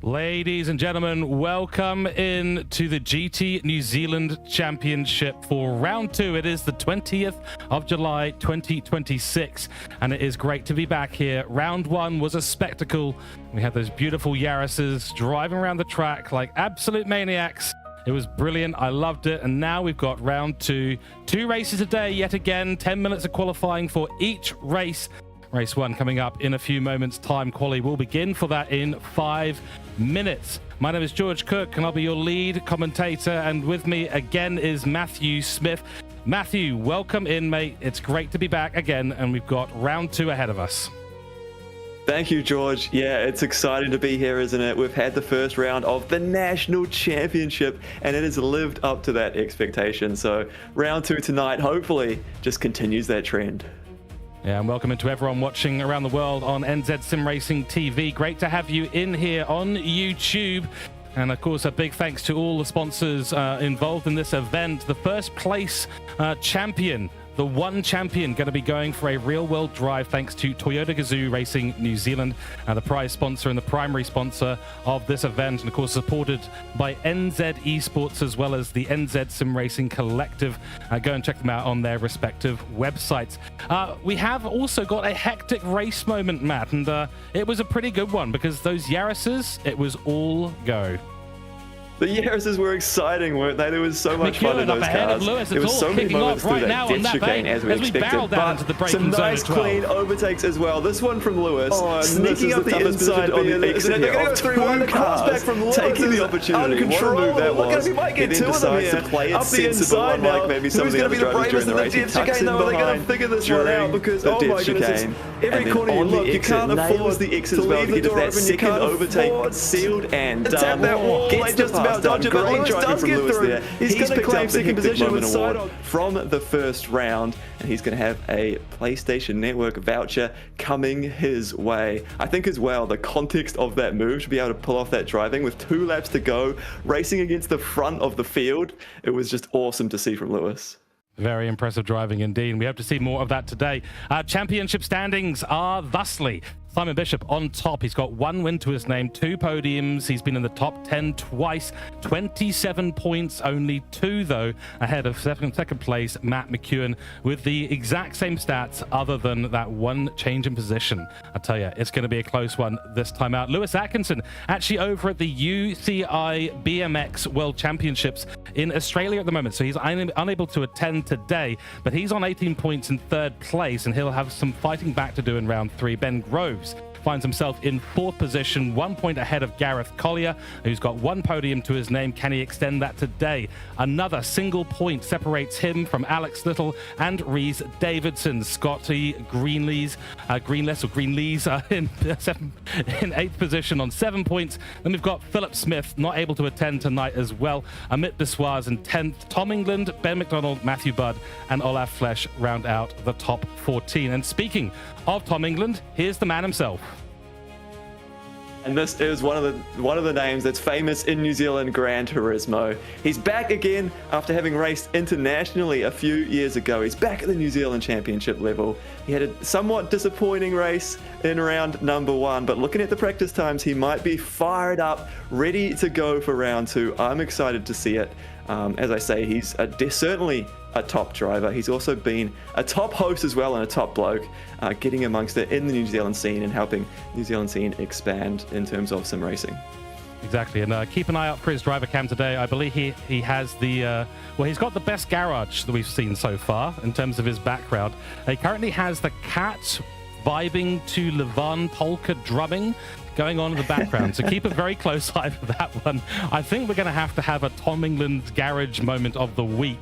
Ladies and gentlemen, welcome in to the GT New Zealand Championship for round 2. It is the 20th of July 2026 and it is great to be back here. Round 1 was a spectacle. We had those beautiful Yaris's driving around the track like absolute maniacs. It was brilliant. I loved it. And now we've got round 2. 2 races a day yet again. 10 minutes of qualifying for each race. Race 1 coming up in a few moments' time. Quali will begin for that in 5 minutes. My name is George Cook and I'll be your lead commentator. And with me again is Matthew Smith. Matthew, welcome in, mate. It's great to be back again and we've got round 2 ahead of us. Thank you, George. Yeah, it's exciting to be here, isn't it? We've had the first round of the National Championship and it has lived up to that expectation. So round 2 tonight, hopefully, just continues that trend. Yeah, and welcome to everyone watching around the world on NZ Sim Racing TV. Great to have you in here on YouTube. And of course, a big thanks to all the sponsors involved in this event. The first place champion, the one champion, going to be going for a real-world drive thanks to Toyota GAZOO Racing New Zealand, the prize sponsor and the primary sponsor of this event, and of course supported by NZ Esports as well as the NZ Sim Racing Collective. Go and check them out on their respective websites. We have also got a hectic race moment, Matt, and it was a pretty good one because those Yaris's, it was all go. The Yaris's were exciting, weren't they? There was so much fun in those ahead cars. Of Lewis. There was so many moments through that death chicane as we expected, but some nice clean overtakes as well. This one from Lewis, sneaking up the inside on the exit here of 2 cars, taking the opportunity. What a move that was. He then decides to play it sensible, unlike maybe some of the other drivers during the race. He tucks in behind during the death chicane, and then on the exit nails the exit as well to get that second overtake sealed and done. Gets the pass done. Great driving from Lewis there. He's picked up the hectic moment award from the first round, and he's going to have a PlayStation Network voucher coming his way. I think as well, the context of that move to be able to pull off that driving with 2 laps to go, racing against the front of the field, it was just awesome to see from Lewis. Very impressive driving indeed. We hope to see more of that today. Championship standings are thusly. Simon Bishop on top. He's got 1 win to his name, 2 podiums. He's been in the top 10 twice, 27 points, only 2 though, ahead of second place, Matt McEwen, with the exact same stats other than that 1 change in position. I tell you, it's going to be a close one this time out. Lewis Atkinson, actually over at the UCI BMX World Championships in Australia at the moment, so he's unable to attend today, but he's on 18 points in 3rd place, and he'll have some fighting back to do in round 3. Ben Groves finds himself in 4th position, 1 point ahead of Gareth Collier, who's got 1 podium to his name. Can he extend that today? Another single point separates him from Alex Little and Reese Davidson. Scotty Greenlees in 8th position on 7 points. Then we've got Philip Smith, not able to attend tonight as well. Amit Biswas in 10th. Tom England, Ben McDonald, Matthew Budd, and Olaf Flesch round out the top 14. And speaking of Tom England, here's the man himself. And this is one of the names that's famous in New Zealand, Gran Turismo. He's back again after having raced internationally a few years ago. He's back at the New Zealand Championship level. He had a somewhat disappointing race in round number 1, but looking at the practice times, he might be fired up, ready to go for round 2. I'm excited to see it. As I say, he's certainly a top driver. He's also been a top host as well and a top bloke, getting amongst it in the New Zealand scene and helping New Zealand scene expand in terms of sim racing. Exactly, and keep an eye out for his driver cam today. I believe he has the, well, he's got the best garage that we've seen so far in terms of his background. He currently has the cat vibing to Levan polka drumming going on in the background, so keep a very close eye for that one. I think we're going to have a Tom England's garage moment of the week,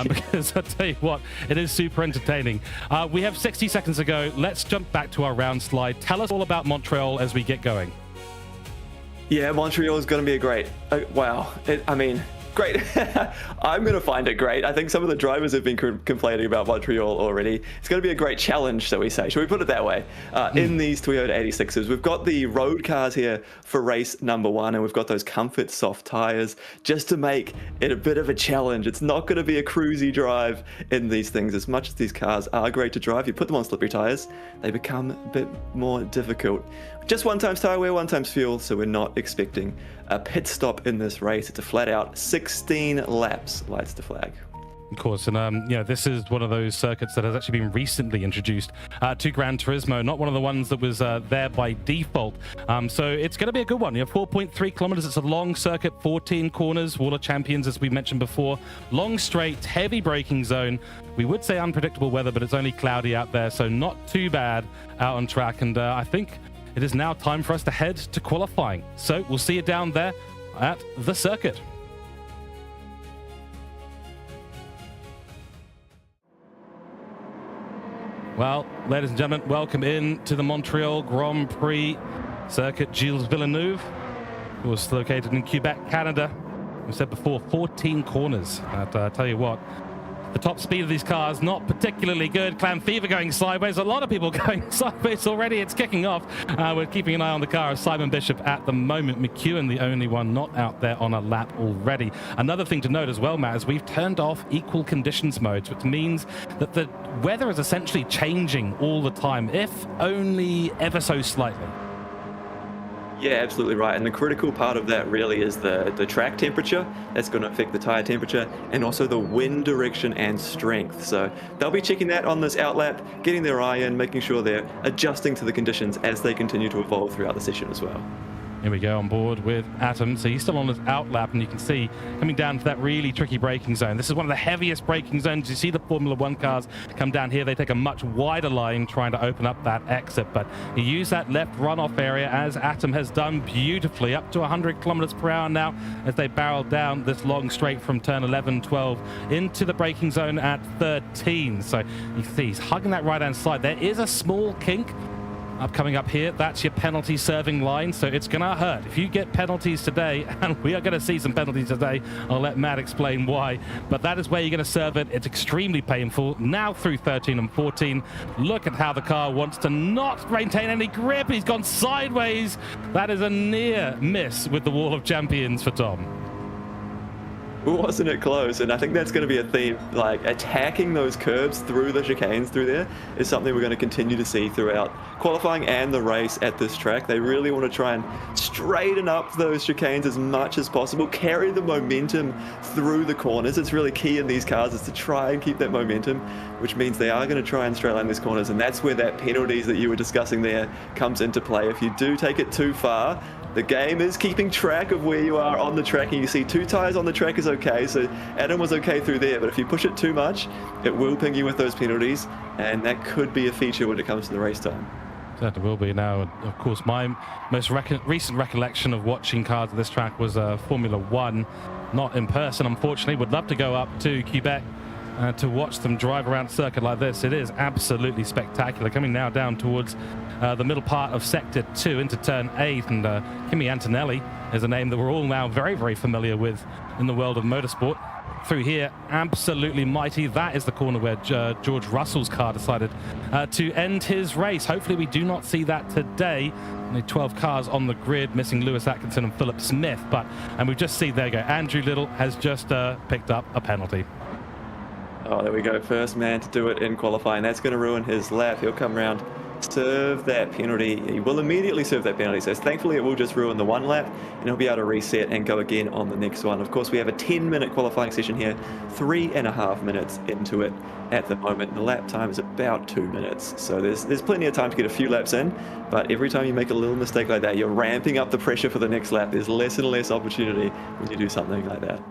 because I tell you what, it is super entertaining. We have 60 seconds to go. Let's jump back to our round slide. Tell us all about Montreal as we get going. Yeah, Montreal is going to be a great, wow. Great. I'm going to find it great. I think some of the drivers have been complaining about Montreal already. It's going to be a great challenge, shall we say. Should we put it that way? In these Toyota 86s, we've got the road cars here for race number 1, and we've got those comfort soft tires just to make it a bit of a challenge. It's not going to be a cruisy drive in these things. As much as these cars are great to drive, you put them on slippery tires, they become a bit more difficult. just 1 times tire wear, 1 times fuel, so we're not expecting a pit stop in this race. It's a flat out 16 laps, lights to flag. Of course, and this is one of those circuits that has actually been recently introduced to Gran Turismo, not one of the ones that was there by default. So it's going to be a good one. You have 4.3 kilometers. It's a long circuit, 14 corners, Wall of Champions, as we mentioned before. Long straight, heavy braking zone. We would say unpredictable weather, but it's only cloudy out there, so not too bad out on track. And I think it is now time for us to head to qualifying. So we'll see you down there at the circuit. Well, ladies and gentlemen, welcome in to the Montreal Grand Prix circuit. Gilles Villeneuve, who was located in Quebec, Canada. We said before, 14 corners. But I tell you what, the top speed of these cars, not particularly good. Clan Fever going sideways. A lot of people going sideways already. It's kicking off. We're keeping an eye on the car of Simon Bishop at the moment. McEwen, the only one not out there on a lap already. Another thing to note as well, Matt, is we've turned off equal conditions modes, which means that the weather is essentially changing all the time, if only ever so slightly. Yeah, absolutely right. And the critical part of that really is the track temperature. That's going to affect the tire temperature and also the wind direction and strength. So they'll be checking that on this outlap, getting their eye in, making sure they're adjusting to the conditions as they continue to evolve throughout the session as well. Here we go on board with Atom. So he's still on his outlap, and you can see coming down to that really tricky braking zone. This is one of the heaviest braking zones. You see the Formula One cars come down here. They take a much wider line trying to open up that exit, but you use that left runoff area, as Atom has done beautifully, up to 100 kilometers per hour now as they barrel down this long straight from turn 11, 12 into the braking zone at 13. So you see he's hugging that right-hand side. There is a small kink coming up here. That's your penalty serving line, so it's gonna hurt if you get penalties today, and we are gonna see some penalties today. I'll let Matt explain why, but that is where you're gonna serve it. It's extremely painful. Now through 13 and 14, look at how the car wants to not maintain any grip. He's gone sideways. That is a near miss with the Wall of Champions for Tom. Wasn't it close? And I think that's going to be a theme, like attacking those curbs through the chicanes through there is something we're going to continue to see throughout qualifying and the race at this track. They really want to try and straighten up those chicanes as much as possible, carry the momentum through the corners. It's really key in these cars is to try and keep that momentum, which means they are going to try and straight line these corners, and that's where that penalties that you were discussing there comes into play. If you do take it too far, the game is keeping track of where you are on the track, and you see 2 tires on the track is okay, so Adam was okay through there, but if you push it too much, it will ping you with those penalties, and that could be a feature when it comes to the race time. Certainly will be. Now, of course, my most recent recollection of watching cars at this track was Formula One, not in person, unfortunately. Would love to go up to Quebec to watch them drive around a circuit like this. It is absolutely spectacular. Coming now down towards the middle part of Sector 2 into Turn 8, and Kimi Antonelli is a name that we're all now very, very familiar with in the world of motorsport. Through here, absolutely mighty. That is the corner where George Russell's car decided to end his race. Hopefully we do not see that today. Only 12 cars on the grid, missing Lewis Atkinson and Philip Smith. And we've just seen, there you go, Andrew Little has just picked up a penalty. Oh, there we go. First man to do it in qualifying. That's going to ruin his lap. He'll come around, serve that penalty. He will immediately serve that penalty. So thankfully it will just ruin the 1 lap, and he'll be able to reset and go again on the next one. Of course, we have a 10-minute qualifying session here, 3.5 minutes into it at the moment. The lap time is about 2 minutes. So there's plenty of time to get a few laps in, but every time you make a little mistake like that, you're ramping up the pressure for the next lap. There's less and less opportunity when you do something like that.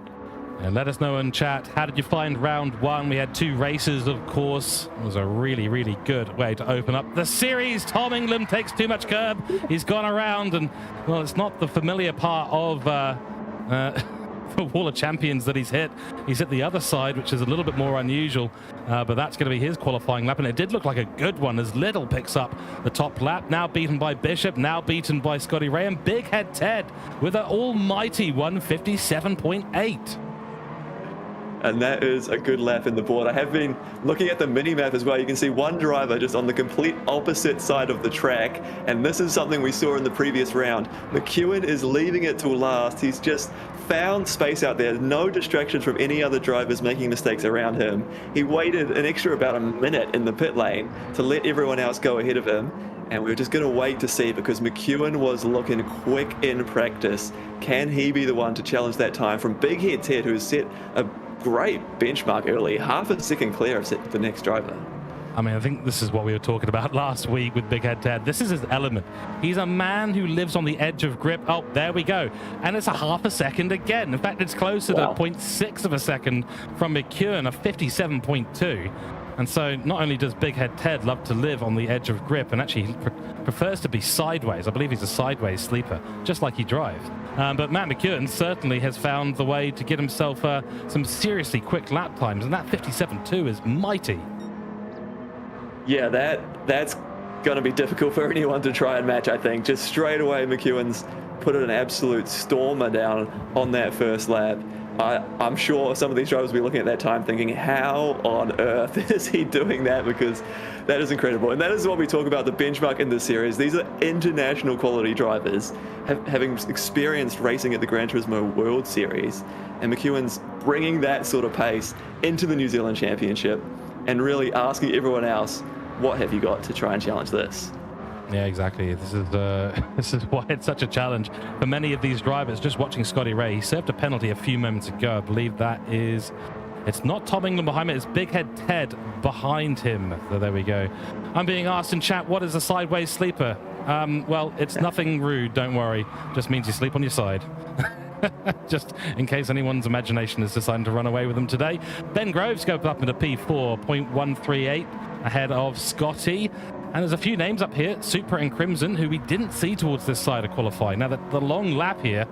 And let us know in chat, how did you find round 1? We had 2 races, of course. It was a really, really good way to open up the series. Tom England takes too much curb. He's gone around, and, well, it's not the familiar part of the Wall of Champions that he's hit. He's hit the other side, which is a little bit more unusual, but that's going to be his qualifying lap, and it did look like a good one as Little picks up the top lap. Now beaten by Bishop, now beaten by Scotty Ray, and Big Head Ted with an almighty 157.8. And that is a good lap in the board. I have been looking at the mini-map as well. You can see one driver just on the complete opposite side of the track. And this is something we saw in the previous round. McEwen is leaving it till last. He's just found space out there. No distractions from any other drivers making mistakes around him. He waited an extra about a minute in the pit lane to let everyone else go ahead of him. And we were just going to wait to see, because McEwen was looking quick in practice. Can he be the one to challenge that time from Big Head Ted, who has set a great benchmark early, half a second clear of the next driver? I mean, I think this is what we were talking about last week with Big Head Ted. This is his element. He's a man who lives on the edge of grip. Oh, there we go. And it's a half a second again. In fact, it's closer to 0.6 of a second from McEwen, a 57.2. And so not only does Big Head Ted love to live on the edge of grip, and actually he prefers to be sideways. I believe he's a sideways sleeper, just like he drives. But Matt McEwen certainly has found the way to get himself some seriously quick lap times, and that 57.2 is mighty. Yeah, that's going to be difficult for anyone to try and match, I think. Just straight away, McEwen's put an absolute stormer down on that first lap. I'm sure some of these drivers will be looking at that time thinking, how on earth is he doing that? Because that is incredible. And that is what we talk about, the benchmark in this series. These are international quality drivers, having experienced racing at the Gran Turismo World Series. And McEwen's bringing that sort of pace into the New Zealand Championship and really asking everyone else, what have you got to try and challenge this? Yeah, exactly. This is why it's such a challenge for many of these drivers. Just watching Scotty Ray, he served a penalty a few moments ago. I believe that is, it's not Tom England behind him, it's Big Head Ted behind him. So there we go. I'm being asked in chat, what is a sideways sleeper? Well, it's nothing rude, don't worry. Just means you sleep on your side. Just in case anyone's imagination is deciding to run away with them today. Ben Groves goes up into P4.138 ahead of Scotty. And there's a few names up here, Super and Crimson, who we didn't see towards this side of qualifying. Now, the long lap here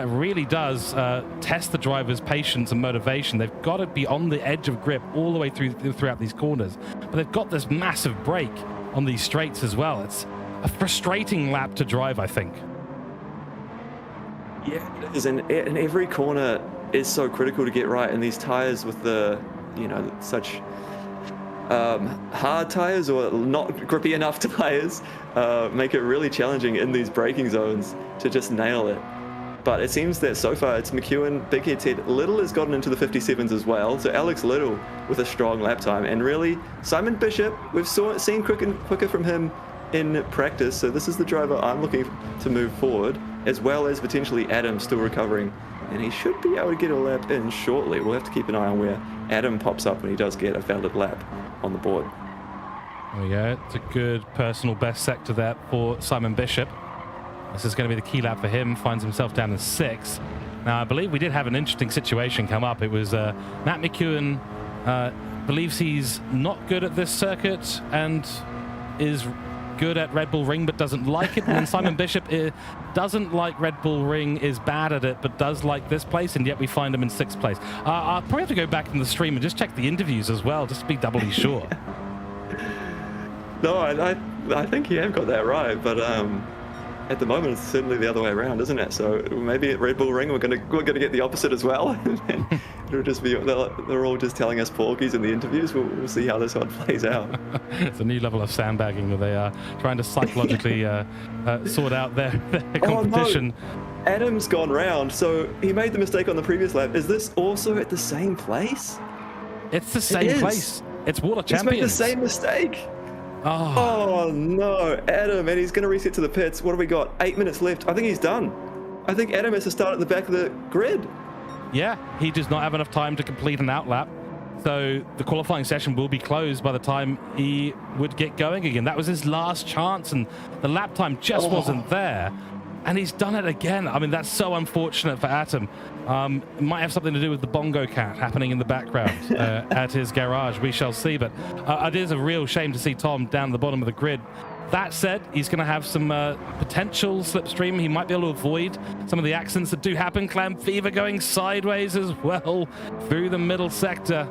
really does test the driver's patience and motivation. They've got to be on the edge of grip all the way throughout these corners. But they've got this massive break on these straights as well. It's a frustrating lap to drive, I think. Yeah, it is. And every corner is so critical to get right. And these tires with the, such hard tires or not grippy enough tires make it really challenging in these braking zones to just nail it. But it seems that so far it's McEwen, Big Head Ted. Little has gotten into the 57s as well. So Alex Little with a strong lap time. And really, Simon Bishop, we've seen quicker from him in practice. So this is the driver I'm looking to move forward, as well as potentially Adam still recovering. And he should be able to get a lap in shortly. We'll have to keep an eye on where Adam pops up when he does get a valid lap on the board. There we go. It's a good personal best sector there for Simon Bishop. This is going to be the key lap for him. Finds himself down in 6th. Now, I believe we did have an interesting situation come up. It was Matt McEwen believes he's not good at this circuit and is good at Red Bull Ring but doesn't like it, and then Simon Bishop doesn't like Red Bull Ring, is bad at it but does like this place, and yet we find him in 6th place. I'll probably have to go back in the stream and just check the interviews as well, just to be doubly sure. No, I think you have got that right, but at the moment it's certainly the other way around, isn't it? So maybe at Red Bull Ring we're gonna get the opposite as well. And it'll just be they're all just telling us porkies in the interviews. We'll see how this one plays out. It's a new level of sandbagging where they are trying to psychologically sort out their competition. Oh, no. Adam's gone round, so he made the mistake on the previous lap. Is this also at the same place? It's the same place. It's Water Champions. He's made the same mistake. Oh no, Adam, and he's going to reset to the pits. What have we got? 8 minutes left. I think he's done. I think Adam has to start at the back of the grid. Yeah, he does not have enough time to complete an outlap. So the qualifying session will be closed by the time he would get going again. That was his last chance, and the lap time just wasn't there. And he's done it again. I mean, that's so unfortunate for Atom. It might have something to do with the bongo cat happening in the background at his garage. We shall see. But it is a real shame to see Tom down the bottom of the grid. That said, he's going to have some potential slipstream. He might be able to avoid some of the accidents that do happen. Clam Fever going sideways as well through the middle sector.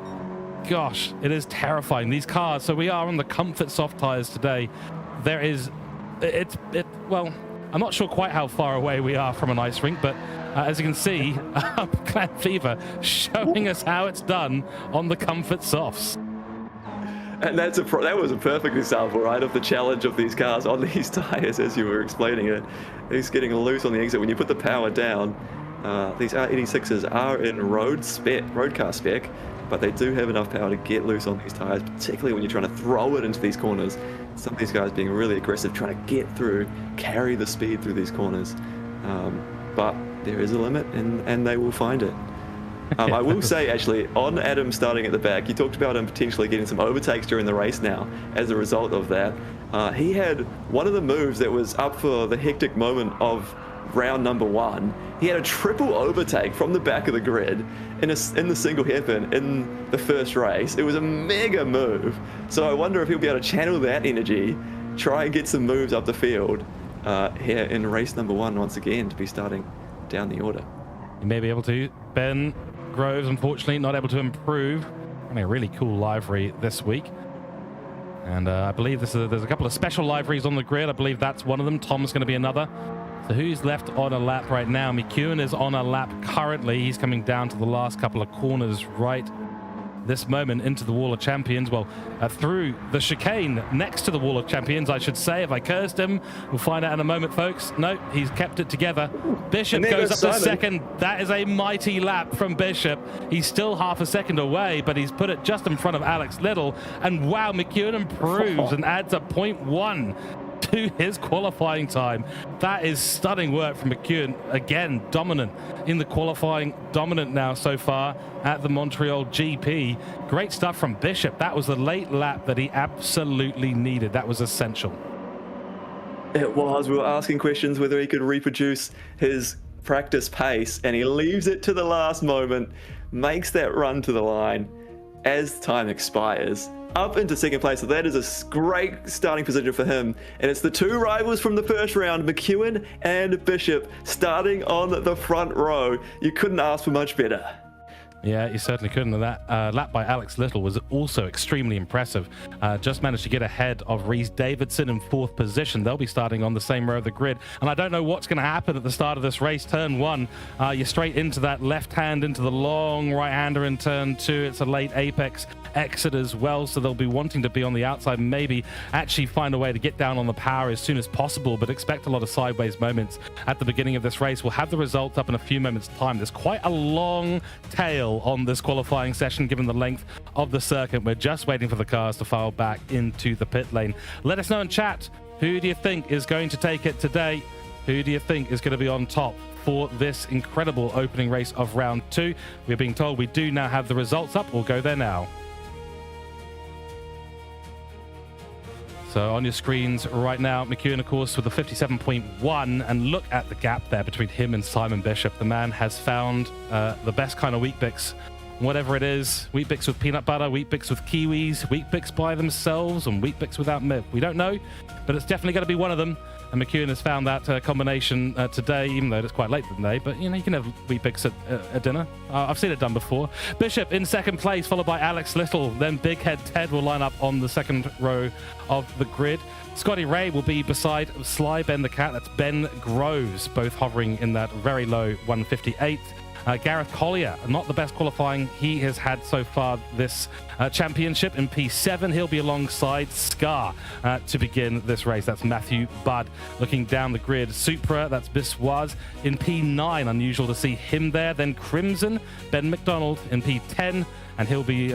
Gosh, it is terrifying. These cars. So we are on the comfort soft tires today. There is, well, I'm not sure quite how far away we are from an ice rink, but as you can see, Clan Fever showing us how it's done on the comfort softs. And that was a perfect example, right, of the challenge of these cars on these tyres, as you were explaining it. It's getting loose on the exit. When you put the power down, these R86s are in road car spec, but they do have enough power to get loose on these tyres, particularly when you're trying to throw it into these corners. Some of these guys being really aggressive, trying to get through, carry the speed through these corners. But there is a limit, and they will find it. I will say, actually, on Adam starting at the back, you talked about him potentially getting some overtakes during the race now as a result of that. He had one of the moves that was up for the hectic moment of round number 1. He had a triple overtake from the back of the grid in the single hairpin in the first race. It was a mega move. So I wonder if he'll be able to channel that energy, try and get some moves up the field here in race number 1 once again to be starting down the order. You may be able to. Ben Groves, unfortunately, not able to improve. Running a really cool livery this week. And I believe there's a couple of special liveries on the grid. I believe that's one of them. Tom's going to be another. So who's left on a lap right now? McEwen is on a lap currently. He's coming down to the last couple of corners right this moment into the Wall of Champions. Well, through the chicane next to the Wall of Champions, I should say. If I cursed him, we'll find out in a moment, folks. No, he's kept it together. Bishop goes up to second. That is a mighty lap from Bishop. He's still half a second away, but he's put it just in front of Alex Little. And wow, McEwen improves and adds a 0.1 to his qualifying time. That is stunning work from McEwen. Again, dominant in the qualifying, dominant now so far at the Montreal GP. Great stuff from Bishop. That was the late lap that he absolutely needed. That was essential. It was. We were asking questions whether he could reproduce his practice pace, and he leaves it to the last moment, makes that run to the line as time expires, up into second place. So that is a great starting position for him. And it's the two rivals from the first round, McEwen and Bishop, starting on the front row. You couldn't ask for much better. Yeah, you certainly couldn't. And that lap by Alex Little was also extremely impressive. Just managed to get ahead of Reese Davidson in 4th position. They'll be starting on the same row of the grid. And I don't know what's going to happen at the start of this race. Turn 1, you're straight into that left hand, into the long right-hander in turn 2. It's a late apex exit as well, so they'll be wanting to be on the outside, maybe actually find a way to get down on the power as soon as possible, but expect a lot of sideways moments at the beginning of this race. We'll have the results up in a few moments' time. There's quite a long tail on this qualifying session given the length of the circuit. We're just waiting for the cars to file back into the pit lane. Let us know in chat, who do you think is going to take it today? Who do you think is going to be on top for this incredible opening race of round 2? We're being told we do now have the results up. We'll go there now. So on your screens right now, McEwen, of course, with a 57.1, and look at the gap there between him and Simon Bishop. The man has found the best kind of Wheat Bix, whatever it is. Wheat Bix with peanut butter, Wheat Bix with kiwis, Wheat Bix by themselves, and Wheat Bix without milk. We don't know, but it's definitely going to be one of them. And McEwen has found that combination today, even though it's quite late today. But, you know, you can have Wheat Bix at dinner. I've seen it done before. Bishop in second place, followed by Alex Little. Then Big Head Ted will line up on the second row of the grid. Scotty Ray will be beside Sly Ben the Cat. That's Ben Groves, both hovering in that very low 158th. Gareth Collier, not the best qualifying he has had so far this championship. In P7, he'll be alongside Scar to begin this race. That's Matthew Budd looking down the grid. Supra, that's Biswaz in P9. Unusual to see him there. Then Crimson, Ben McDonald in P10, and he'll be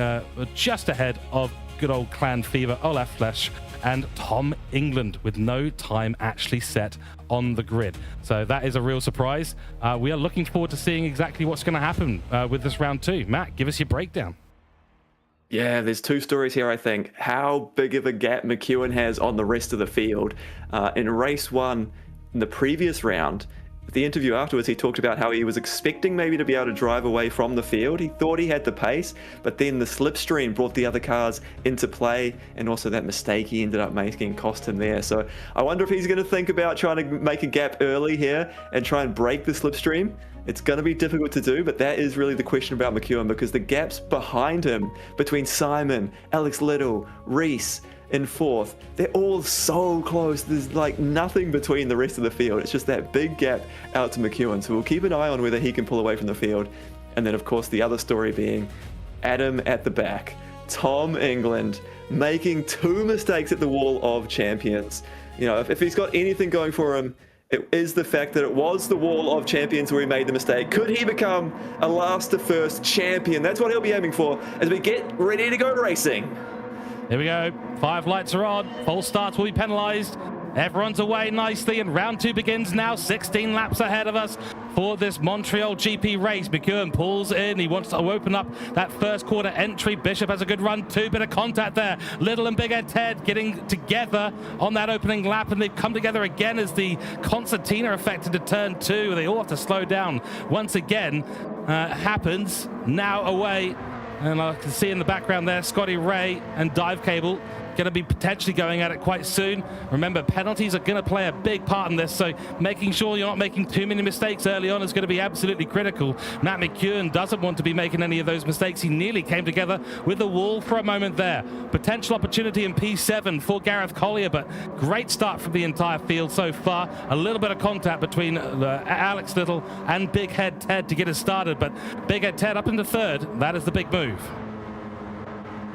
just ahead of good old Clan Fever, Olaf Flesch, and Tom England, with no time actually set on the grid. So that is a real surprise. We are looking forward to seeing exactly what's going to happen with this round 2. Matt, give us your breakdown. Yeah, there's two stories here, I think. How big of a gap McEwen has on the rest of the field. In race 1, in the previous round, the interview afterwards, he talked about how he was expecting maybe to be able to drive away from the field. He thought he had the pace, but then the slipstream brought the other cars into play, and also that mistake he ended up making cost him there. So I wonder if he's going to think about trying to make a gap early here and try and break the slipstream. It's going to be difficult to do, but that is really the question about McEwen, because the gaps behind him between Simon, Alex Little, Reese, in 4th. They're all so close. There's like nothing between the rest of the field. It's just that big gap out to McEwen. So we'll keep an eye on whether he can pull away from the field. And then, of course, the other story being Adam at the back. Tom England making 2 mistakes at the Wall of Champions. You know, if he's got anything going for him, it is the fact that it was the Wall of Champions where he made the mistake. Could he become a last to first champion? That's what he'll be aiming for as we get ready to go racing. Here we go. 5 lights are on. False starts will be penalized. Everyone's away nicely, and round 2 begins now. 16 laps ahead of us for this Montreal GP race. McEwen pulls in. He wants to open up that first quarter entry. Bishop has a good run too. Bit of contact there. Little and Big Ed Ted getting together on that opening lap, and they've come together again as the concertina effect into turn 2. They all have to slow down once again. Happens now away. And I can see in the background there, Scotty Ray and Dive Cable going to be potentially going at it quite soon. Remember, penalties are going to play a big part in this, so making sure you're not making too many mistakes early on is going to be absolutely critical. Matt McEwen doesn't want to be making any of those mistakes. He nearly came together with the wall for a moment there. Potential opportunity in P7 for Gareth Collier, but great start from the entire field so far. A little bit of contact between Alex Little and Big Head Ted to get us started, but Big Head Ted up into 3rd. That is the big move.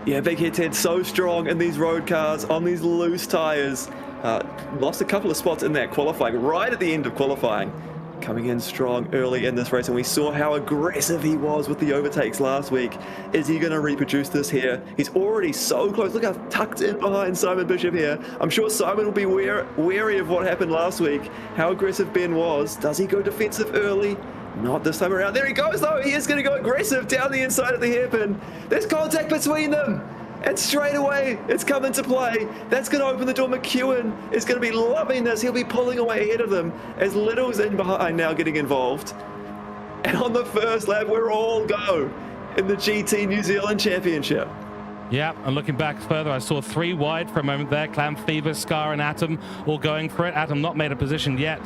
Yeah, Big Head Ted so strong in these road cars on these loose tires. Lost a couple of spots in that qualifying, right at the end of qualifying. Coming in strong early in this race, and we saw how aggressive he was with the overtakes last week. Is he going to reproduce this here? He's already so close. Look how tucked in behind Simon Bishop here. I'm sure Simon will be wary of what happened last week, how aggressive Ben was. Does he go defensive early? Not this time around. There he goes, though. He is going to go aggressive down the inside of the hairpin. There's contact between them. And straight away, it's come into play. That's going to open the door. McEwen is going to be loving this. He'll be pulling away ahead of them as Little's in behind now getting involved. And on the first lap, we're all go in the GT New Zealand Championship. Yeah, and looking back further, I saw 3 wide for a moment there. Clam Fever, Scar, and Atom all going for it. Atom not made a position yet.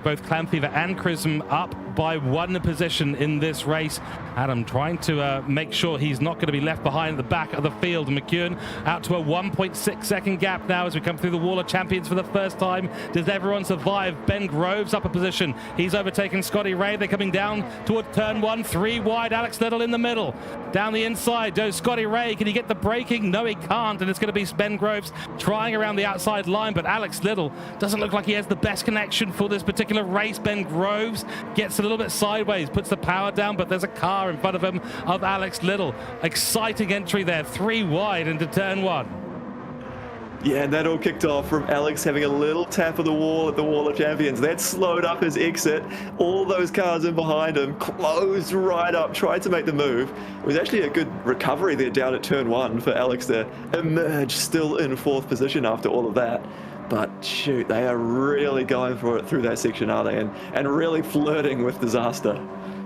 Both Clam Fever and Chrism up by 1 position in this race. Adam trying to make sure he's not going to be left behind at the back of the field. McEwen out to a 1.6 second gap now as we come through the Wall of Champions for the first time. Does everyone survive? Ben Groves up a position. He's overtaken Scotty Ray. They're coming down toward turn 1. 3 wide. Alex Little in the middle. Down the inside goes Scotty Ray. Can he get the braking? No, he can't. And it's going to be Ben Groves trying around the outside line. But Alex Little doesn't look like he has the best connection for this particular race. Ben Groves gets a little bit sideways, puts the power down, but there's a car in front of him of Alex Little. Exciting entry there, 3 wide into turn 1. Yeah, and that all kicked off from Alex having a little tap of the wall at the Wall of Champions. That slowed up his exit. All those cars in behind him closed right up, tried to make the move. It was actually a good recovery there down at turn 1 for Alex to emerge still in 4th position after all of that. But shoot, they are really going for it through that section, are they? And really flirting with disaster.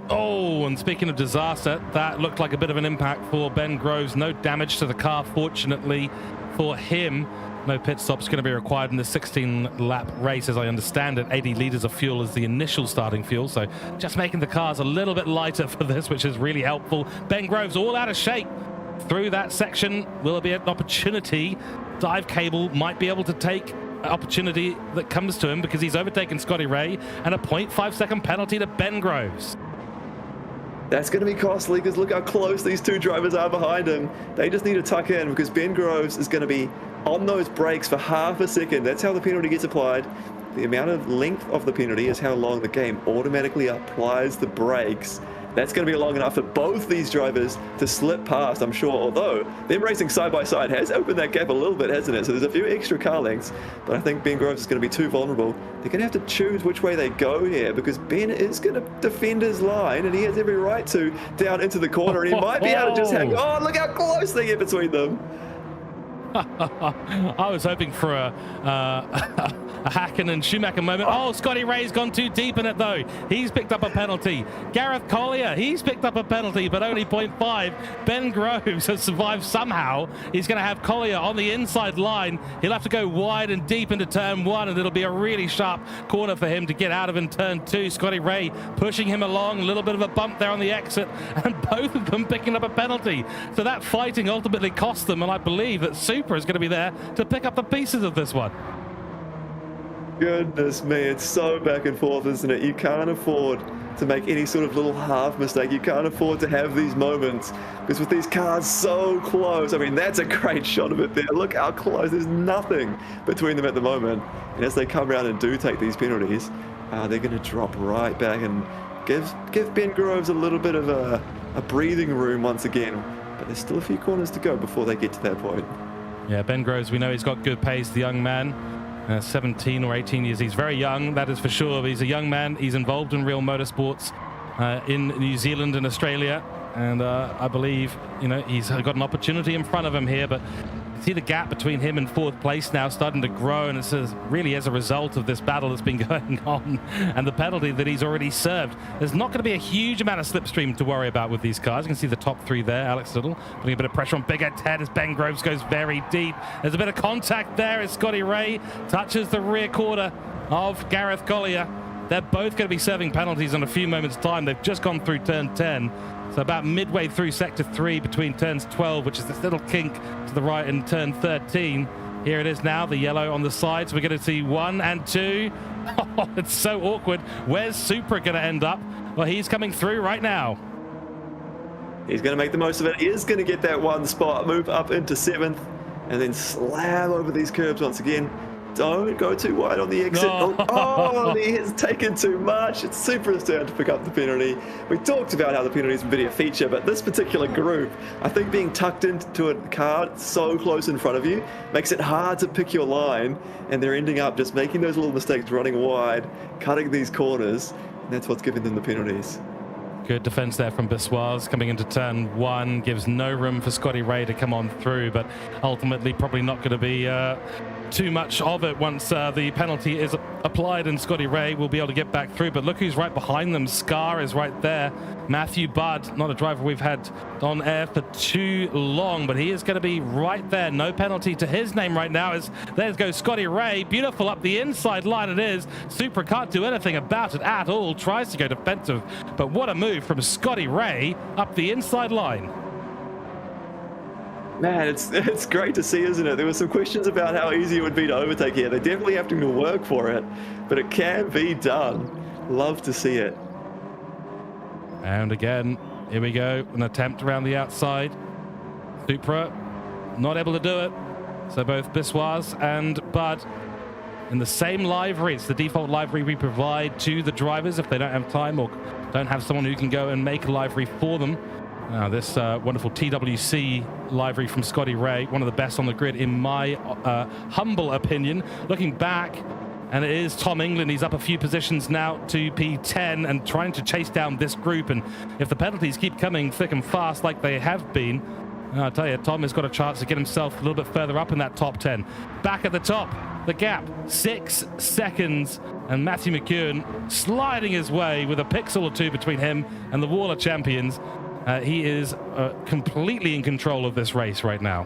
Oh, and speaking of disaster, that looked like a bit of an impact for Ben Groves. No damage to the car, fortunately for him. No pit stops going to be required in the 16-lap race, as I understand it. 80 litres of fuel is the initial starting fuel, so just making the cars a little bit lighter for this, which is really helpful. Ben Groves all out of shape through that section. Will there be an opportunity? Dive Cable might be able to take opportunity that comes to him because he's overtaken Scotty Ray, and a 0.5 second penalty to Ben Groves. That's going to be costly because look how close these 2 drivers are behind him. They just need to tuck in because Ben Groves is going to be on those brakes for half a second. That's how the penalty gets applied. The amount of length of the penalty is how long the game automatically applies the brakes. That's going to be long enough for both these drivers to slip past, I'm sure, although them racing side by side has opened that gap a little bit, hasn't it? So there's a few extra car lengths, but I think Ben Groves is going to be too vulnerable. They're going to have to choose which way they go here because Ben is going to defend his line, and he has every right to down into the corner, and he might be able to just hang on. Look how close they get between them. I was hoping for a Hacken and Schumacher moment. Oh, Scotty Ray's gone too deep in it, though. He's picked up a penalty. Gareth Collier, he's picked up a penalty, but only 0.5. Ben Groves has survived somehow. He's going to have Collier on the inside line. He'll have to go wide and deep into turn 1, and it'll be a really sharp corner for him to get out of in turn 2. Scotty Ray pushing him along. A little bit of a bump there on the exit, and both of them picking up a penalty. So that fighting ultimately cost them, and I believe that Super Super is going to be there to pick up the pieces of this one. Goodness me, it's so back and forth, isn't it? You can't afford to make any sort of little half mistake. You can't afford to have these moments, because with these cars so close, I mean, that's a great shot of it there. Look how close, there's nothing between them at the moment. And as they come around and do take these penalties, they're going to drop right back and give Ben Groves a little bit of a breathing room once again. But there's still a few corners to go before they get to that point. Yeah, Ben Groves, we know he's got good pace, the young man. 17 or 18 years. He's very young, that is for sure. He's a young man. He's involved in real motorsports in New Zealand and Australia. And I believe, you know, he's got an opportunity in front of him here, but you see the gap between him and fourth place now starting to grow, and it's really as a result of this battle that's been going on and the penalty that he's already served. There's not going to be a huge amount of slipstream to worry about with these cars. You can see the top three there. Alex Little putting a bit of pressure on Big Ed's head as Ben Groves goes very deep. There's a bit of contact there as Scotty Ray touches the rear quarter of Gareth Collier. They're both going to be serving penalties in a few moments' time. They've just gone through turn 10. So about midway through sector 3 between turns 12, which is this little kink to the right, and turn 13. Here it is now, the yellow on the side. So we're going to see 1 and 2. Oh, it's so awkward. Where's Supra going to end up? Well, he's coming through right now. He's going to make the most of it. He is going to get that one spot, move up into 7th, and then slam over these curbs once again. Don't go too wide on the exit. No. Oh, he has taken too much. It's Supra's turn to pick up the penalty. We talked about how the penalties would be a feature, but this particular group, I think being tucked into a car so close in front of you makes it hard to pick your line, and they're ending up just making those little mistakes, running wide, cutting these corners, and that's what's giving them the penalties. Good defense there from Biswas coming into turn 1. Gives no room for Scotty Ray to come on through, but ultimately probably not going to be too much of it once the penalty is applied, and Scotty Ray will be able to get back through. But look who's right behind them. Scar is right there. Matthew Budd, not a driver we've had on air for too long, but he is going to be right there. No penalty to his name right now. As there goes Scotty Ray. Beautiful up the inside line it is. Supra can't do anything about it at all. Tries to go defensive, but what a move from Scotty Ray up the inside line. Man, it's great to see, isn't it? There were some questions about how easy it would be to overtake here. They're definitely having to work for it, but it can be done. Love to see it. And again, here we go. An attempt around the outside. Supra not able to do it. So both Biswas and Bud in the same livery. It's the default livery we provide to the drivers if they don't have time or don't have someone who can go and make a livery for them. This wonderful TWC livery from Scotty Ray, one of the best on the grid in my humble opinion. Looking back, and it is Tom England. He's up a few positions now to P10 and trying to chase down this group. And if the penalties keep coming thick and fast like they have been, I'll tell you, Tom has got a chance to get himself a little bit further up in that top 10. Back at the top, the gap, 6 seconds. And Matthew McEwen sliding his way with a pixel or two between him and the Waller champions. He is completely in control of this race right now.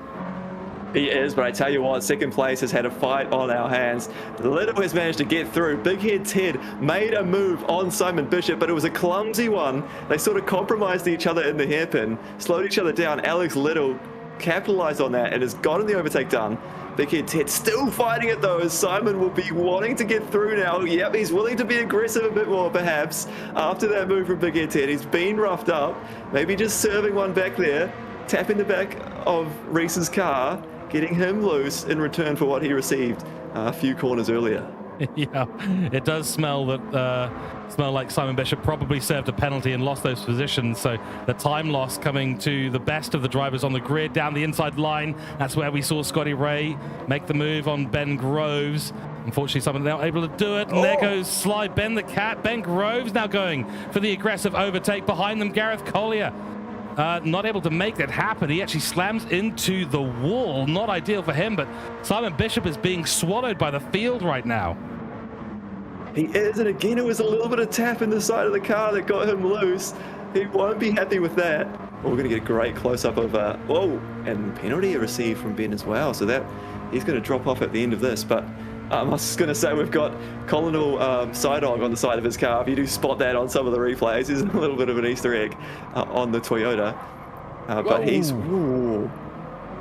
He is, but I tell you what, second place has had a fight on our hands. Little has managed to get through. Big Head's head made a move on Simon Bishop, but it was a clumsy one. They sort of compromised each other in the hairpin, slowed each other down. Alex Little capitalized on that and has gotten the overtake done. Big Head's head still fighting it though, as Simon will be wanting to get through now. Yep, he's willing to be aggressive a bit more perhaps after that move from Big Head's head. He's been roughed up, maybe just serving one back there, tapping the back of Reese's car, getting him loose in return for what he received a few corners earlier. Yeah, it does smell like Simon Bishop probably served a penalty and lost those positions. So the time loss coming to the best of the drivers on the grid down the inside line. That's where we saw Scotty Ray make the move on Ben Groves. Unfortunately, someone not able to do it. And there goes Sly Ben the Cat. Ben Groves now going for the aggressive overtake. Behind them, Gareth Collier. Not able to make that happen. He actually slams into the wall. Not ideal for him, but Simon Bishop is being swallowed by the field right now. He is, and again, it was a little bit of tap in the side of the car that got him loose. He won't be happy with that. We're going to get a great close-up of, whoa, and penalty received from Ben as well. So that he's going to drop off at the end of this, but I was going to say we've got Colonel Side Dog on the side of his car. If you do spot that on some of the replays, there's a little bit of an Easter egg on the Toyota. But he's... Ooh,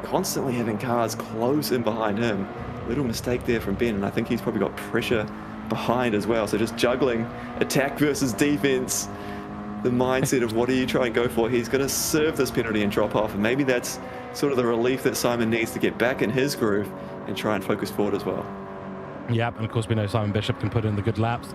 constantly having cars close in behind him. Little mistake there from Ben, and I think he's probably got pressure behind as well. So just juggling attack versus defense, the mindset of what are you trying to go for? He's going to serve this penalty and drop off, and maybe that's sort of the relief that Simon needs to get back in his groove and try and focus forward as well. Yep, and of course we know Simon Bishop can put in the good laps.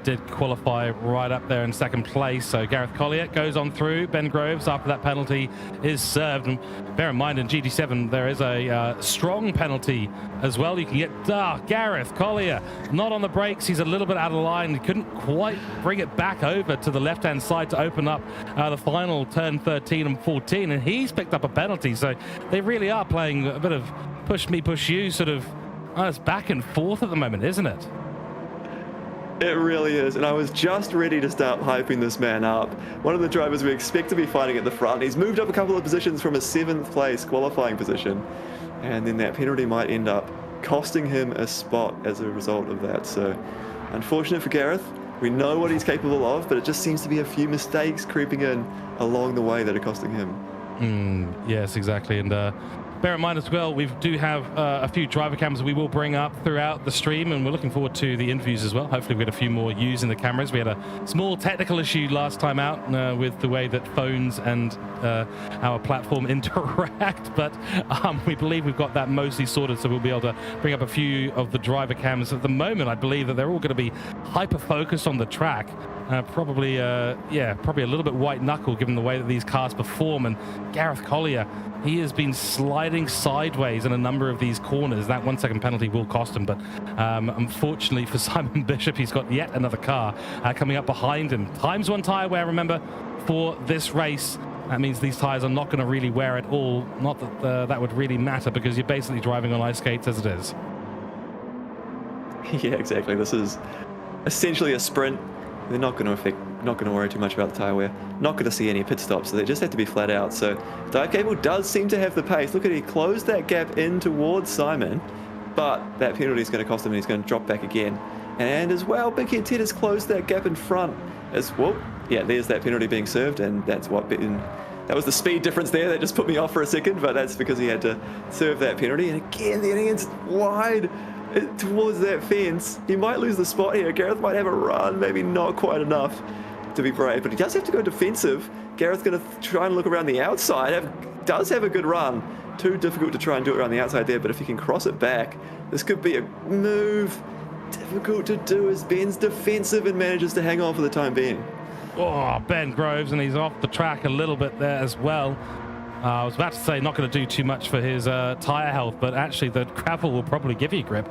Did qualify right up there in second place. So Gareth Collier goes on through. Ben Groves, after that penalty is served. And bear in mind, in GT7, there is a strong penalty as well. You can get Gareth Collier not on the brakes. He's a little bit out of line. He couldn't quite bring it back over to the left-hand side to open up the final turn 13 and 14. And he's picked up a penalty. So they really are playing a bit of push me, push you sort of. It's back and forth at the moment, isn't it? It really is, and I was just ready to start hyping this man up. One of the drivers we expect to be fighting at the front. He's moved up a couple of positions from a 7th place qualifying position, and then that penalty might end up costing him a spot as a result of that. So, unfortunate for Gareth. We know what he's capable of, but it just seems to be a few mistakes creeping in along the way that are costing him. Yes, exactly, and bear in mind as well, we do have a few driver cams that we will bring up throughout the stream, and we're looking forward to the interviews as well. Hopefully we get a few more using the cameras. We had a small technical issue last time out with the way that phones and our platform interact, but we believe we've got that mostly sorted, so we'll be able to bring up a few of the driver cams. At the moment, I believe that they're all going to be hyper-focused on the track. Probably a little bit white knuckle given the way that these cars perform. And Gareth Collier, he has been sliding sideways in a number of these corners. That 1 second penalty will cost him, but unfortunately for Simon Bishop, he's got yet another car coming up behind him. Times one tyre wear, remember, for this race. That means these tyres are not going to really wear at all. Not that that would really matter, because you're basically driving on ice skates as it is. Yeah, exactly. This is essentially a sprint. They're not going to worry too much about the tyre wear. Not going to see any pit stops, so they just have to be flat out. So Dive Cable does seem to have the pace. Look at, he closed that gap in towards Simon, but that penalty is going to cost him, and he's going to drop back again. And as well, Big Head Ted has closed that gap in front as well. Yeah, there's that penalty being served, and that's what that was the speed difference there that just put me off for a second, but that's because he had to serve that penalty. And again, the Indians wide towards that fence. He might lose the spot here. Gareth might have a run, maybe not quite enough to be brave, but he does have to go defensive. Gareth's going to try and look around the outside. Does have a good run. Too difficult to try and do it around the outside there, but if he can cross it back, this could be a move. Difficult to do as Ben's defensive and manages to hang on for the time being. Oh, Ben Groves, and he's off the track a little bit there as well. I was about to say not going to do too much for his tyre health, but actually the gravel will probably give you grip,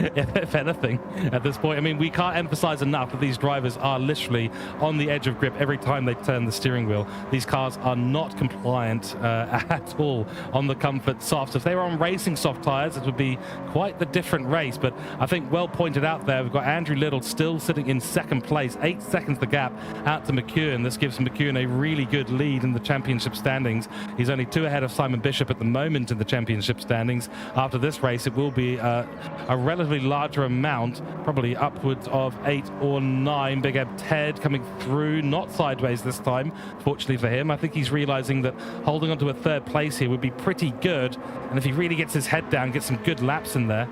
if anything, at this point. I mean, we can't emphasize enough that these drivers are literally on the edge of grip every time they turn the steering wheel. These cars are not compliant at all on the comfort softs. If they were on racing soft tyres, it would be quite the different race, but I think well pointed out there, we've got Andrew Little still sitting in second place, 8 seconds the gap out to McEwen. This gives McEwen a really good lead in the championship standings. He's only 2 ahead of Simon Bishop at the moment in the championship standings. After this race, it will be a relatively larger amount, probably upwards of 8 or 9. Big Ed Ted coming through, not sideways this time, fortunately for him. I think he's realizing that holding on to a 3rd place here would be pretty good, and if he really gets his head down, gets some good laps in there,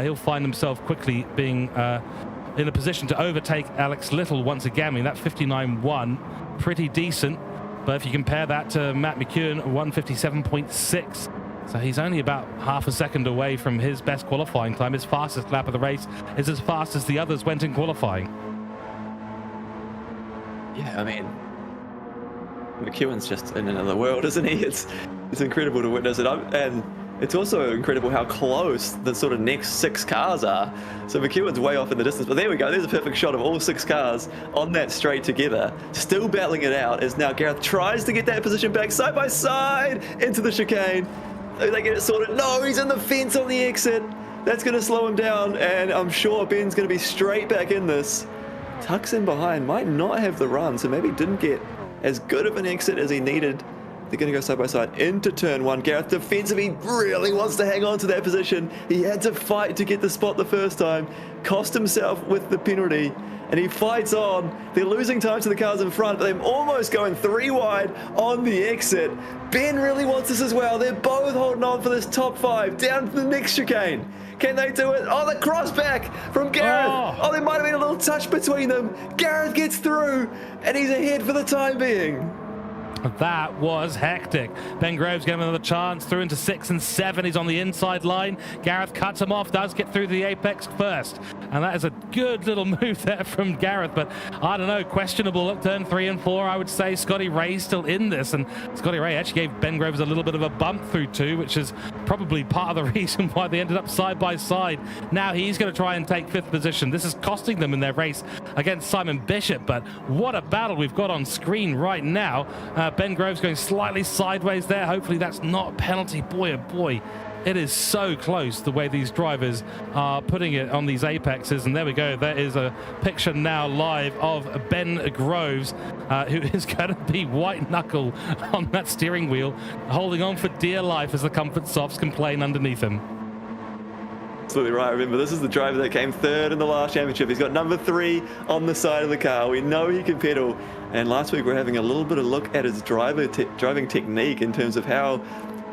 he'll find himself quickly being in a position to overtake Alex Little once again. I mean, that 59.1, pretty decent. But if you compare that to Matt McEwen, 157.6, so he's only about half a second away from his best qualifying time. His fastest lap of the race is as fast as the others went in qualifying. Yeah, I mean, McEwen's just in another world, isn't he? It's incredible to witness it. And it's also incredible how close the sort of next 6 cars are. So McEwen's way off in the distance, but there we go. There's a perfect shot of all 6 cars on that straight together, still battling it out as now Gareth tries to get that position back side by side into the chicane. They get it sorted. No, he's in the fence on the exit. That's going to slow him down, and I'm sure Ben's going to be straight back in this. Tucks in behind, might not have the run, so maybe didn't get as good of an exit as he needed They're going to go side by side into turn one. Gareth defensively really wants to hang on to that position. He had to fight to get the spot the first time, cost himself with the penalty, and he fights on. They're losing time to the cars in front, but they're almost going 3 wide on the exit. Ben really wants this as well. They're both holding on for this top 5 down to the next chicane. Can they do it? Oh, the cross back from Gareth. Oh, there might have been a little touch between them. Gareth gets through, and he's ahead for the time being. That was hectic. Ben Groves gave him another chance through into 6 and 7. He's on the inside line. Gareth cuts him off, does get through the apex first. And that is a good little move there from Gareth. But I don't know, questionable at turn 3 and 4. I would say Scotty Ray's still in this. And Scotty Ray actually gave Ben Groves a little bit of a bump through 2, which is probably part of the reason why they ended up side by side. Now he's going to try and take 5th position. This is costing them in their race against Simon Bishop. But what a battle we've got on screen right now. Ben Groves going slightly sideways there. Hopefully that's not a penalty. Boy, oh boy, it is so close the way these drivers are putting it on these apexes. And there we go. There is a picture now live of Ben Groves, who is going to be white knuckle on that steering wheel, holding on for dear life as the comfort softs complain underneath him. Absolutely right. Remember, this is the driver that came 3rd in the last championship. He's got number 3 on the side of the car. We know he can pedal. And last week we're having a little bit of look at his driving technique in terms of how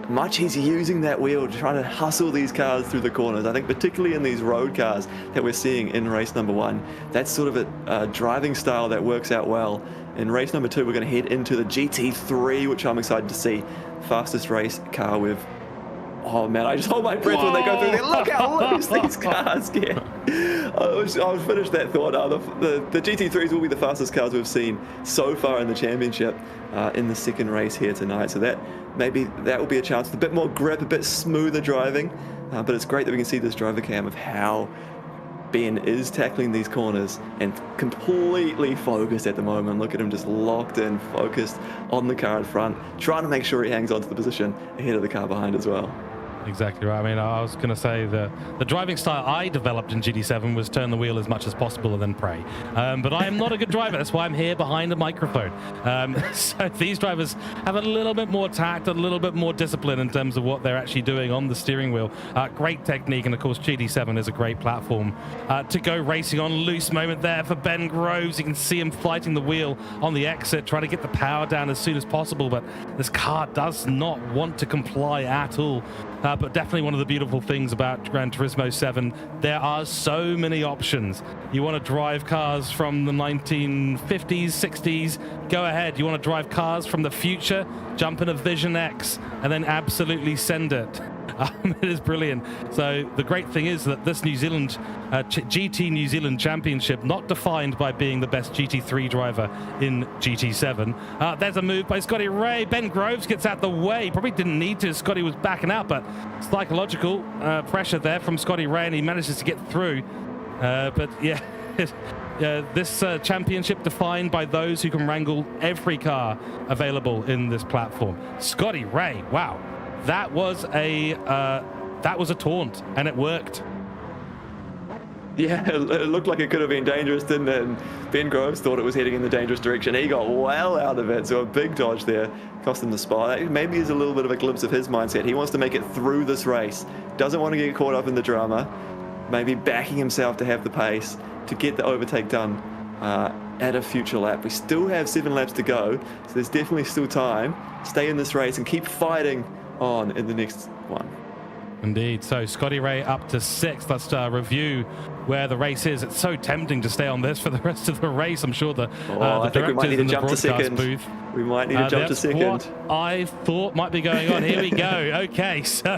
much he's using that wheel, trying to hustle these cars through the corners. I think particularly in these road cars that we're seeing in race number 1, that's sort of a driving style that works out well. In race number 2, we're going to head into the GT3, which I'm excited to see. Fastest race car we've... Oh man, I just hold my breath when they go through there. Look how loose these cars get. I'll finish that thought. The GT3s will be the fastest cars we've seen so far in the championship in the second race here tonight. So that will be a chance with a bit more grip, a bit smoother driving. But it's great that we can see this driver cam of how Ben is tackling these corners and completely focused at the moment. Look at him just locked in, focused on the car in front, trying to make sure he hangs on to the position ahead of the car behind as well. Exactly right. I mean, I was going to say the driving style I developed in GT7 was turn the wheel as much as possible and then pray. But I am not a good driver. That's why I'm here behind a microphone. So these drivers have a little bit more tact, a little bit more discipline in terms of what they're actually doing on the steering wheel. Great technique. And of course, GT7 is a great platform to go racing on. Loose moment there for Ben Groves. You can see him fighting the wheel on the exit, trying to get the power down as soon as possible. But this car does not want to comply at all. But definitely one of the beautiful things about Gran Turismo 7, there are so many options. You want to drive cars from the 1950s, 60s, go ahead. You want to drive cars from the future, jump in a Vision X, and then absolutely send it. It is brilliant. So the great thing is that this New Zealand GT New Zealand Championship, not defined by being the best GT3 driver in GT7. There's a move by Scotty Ray. Ben Groves gets out the way. Probably didn't need to. Scotty was backing out, but psychological pressure there from Scotty Ray, and he manages to get through. But yeah, this championship defined by those who can wrangle every car available in this platform. Scotty Ray, wow. That was a taunt, and it worked. Yeah, it looked like it could have been dangerous, didn't it? And Ben Groves thought it was heading in the dangerous direction. He got well out of it, so a big dodge there cost him the spot. That maybe is a little bit of a glimpse of his mindset. He wants to make it through this race. Doesn't want to get caught up in the drama. Maybe backing himself to have the pace to get the overtake done at a future lap. We still have 7 laps to go, so there's definitely still time. Stay in this race and keep fighting on in the next one. Indeed. So Scotty Ray up to 6th. Let's review where the race is. It's so tempting to stay on this for the rest of the race. I'm sure the directors in the broadcast booth. We might need to jump to second. What I thought might be going on. Here we go. Okay, so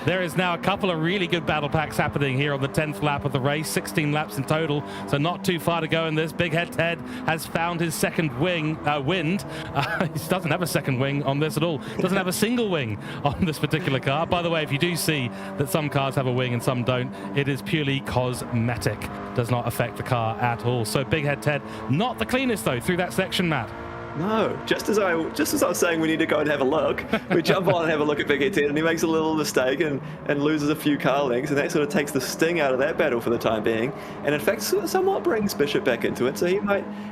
there is now a couple of really good battle packs happening here on the 10th lap of the race. 16 laps in total, so not too far to go in this. Big Head Ted has found his second wind. He doesn't have a second wing on this at all. Doesn't have a single wing on this particular car. By the way, if you do see that some cars have a wing and some don't, it is purely cosmetic. Does not affect the car at all. So Big Head Ted, not the cleanest though through that section, Matt. No, just as I was saying we need to go and have a look, we jump on and have a look at Big Head Ted, and he makes a little mistake and loses a few car lengths, and that sort of takes the sting out of that battle for the time being, and in fact somewhat brings Bishop back into it. So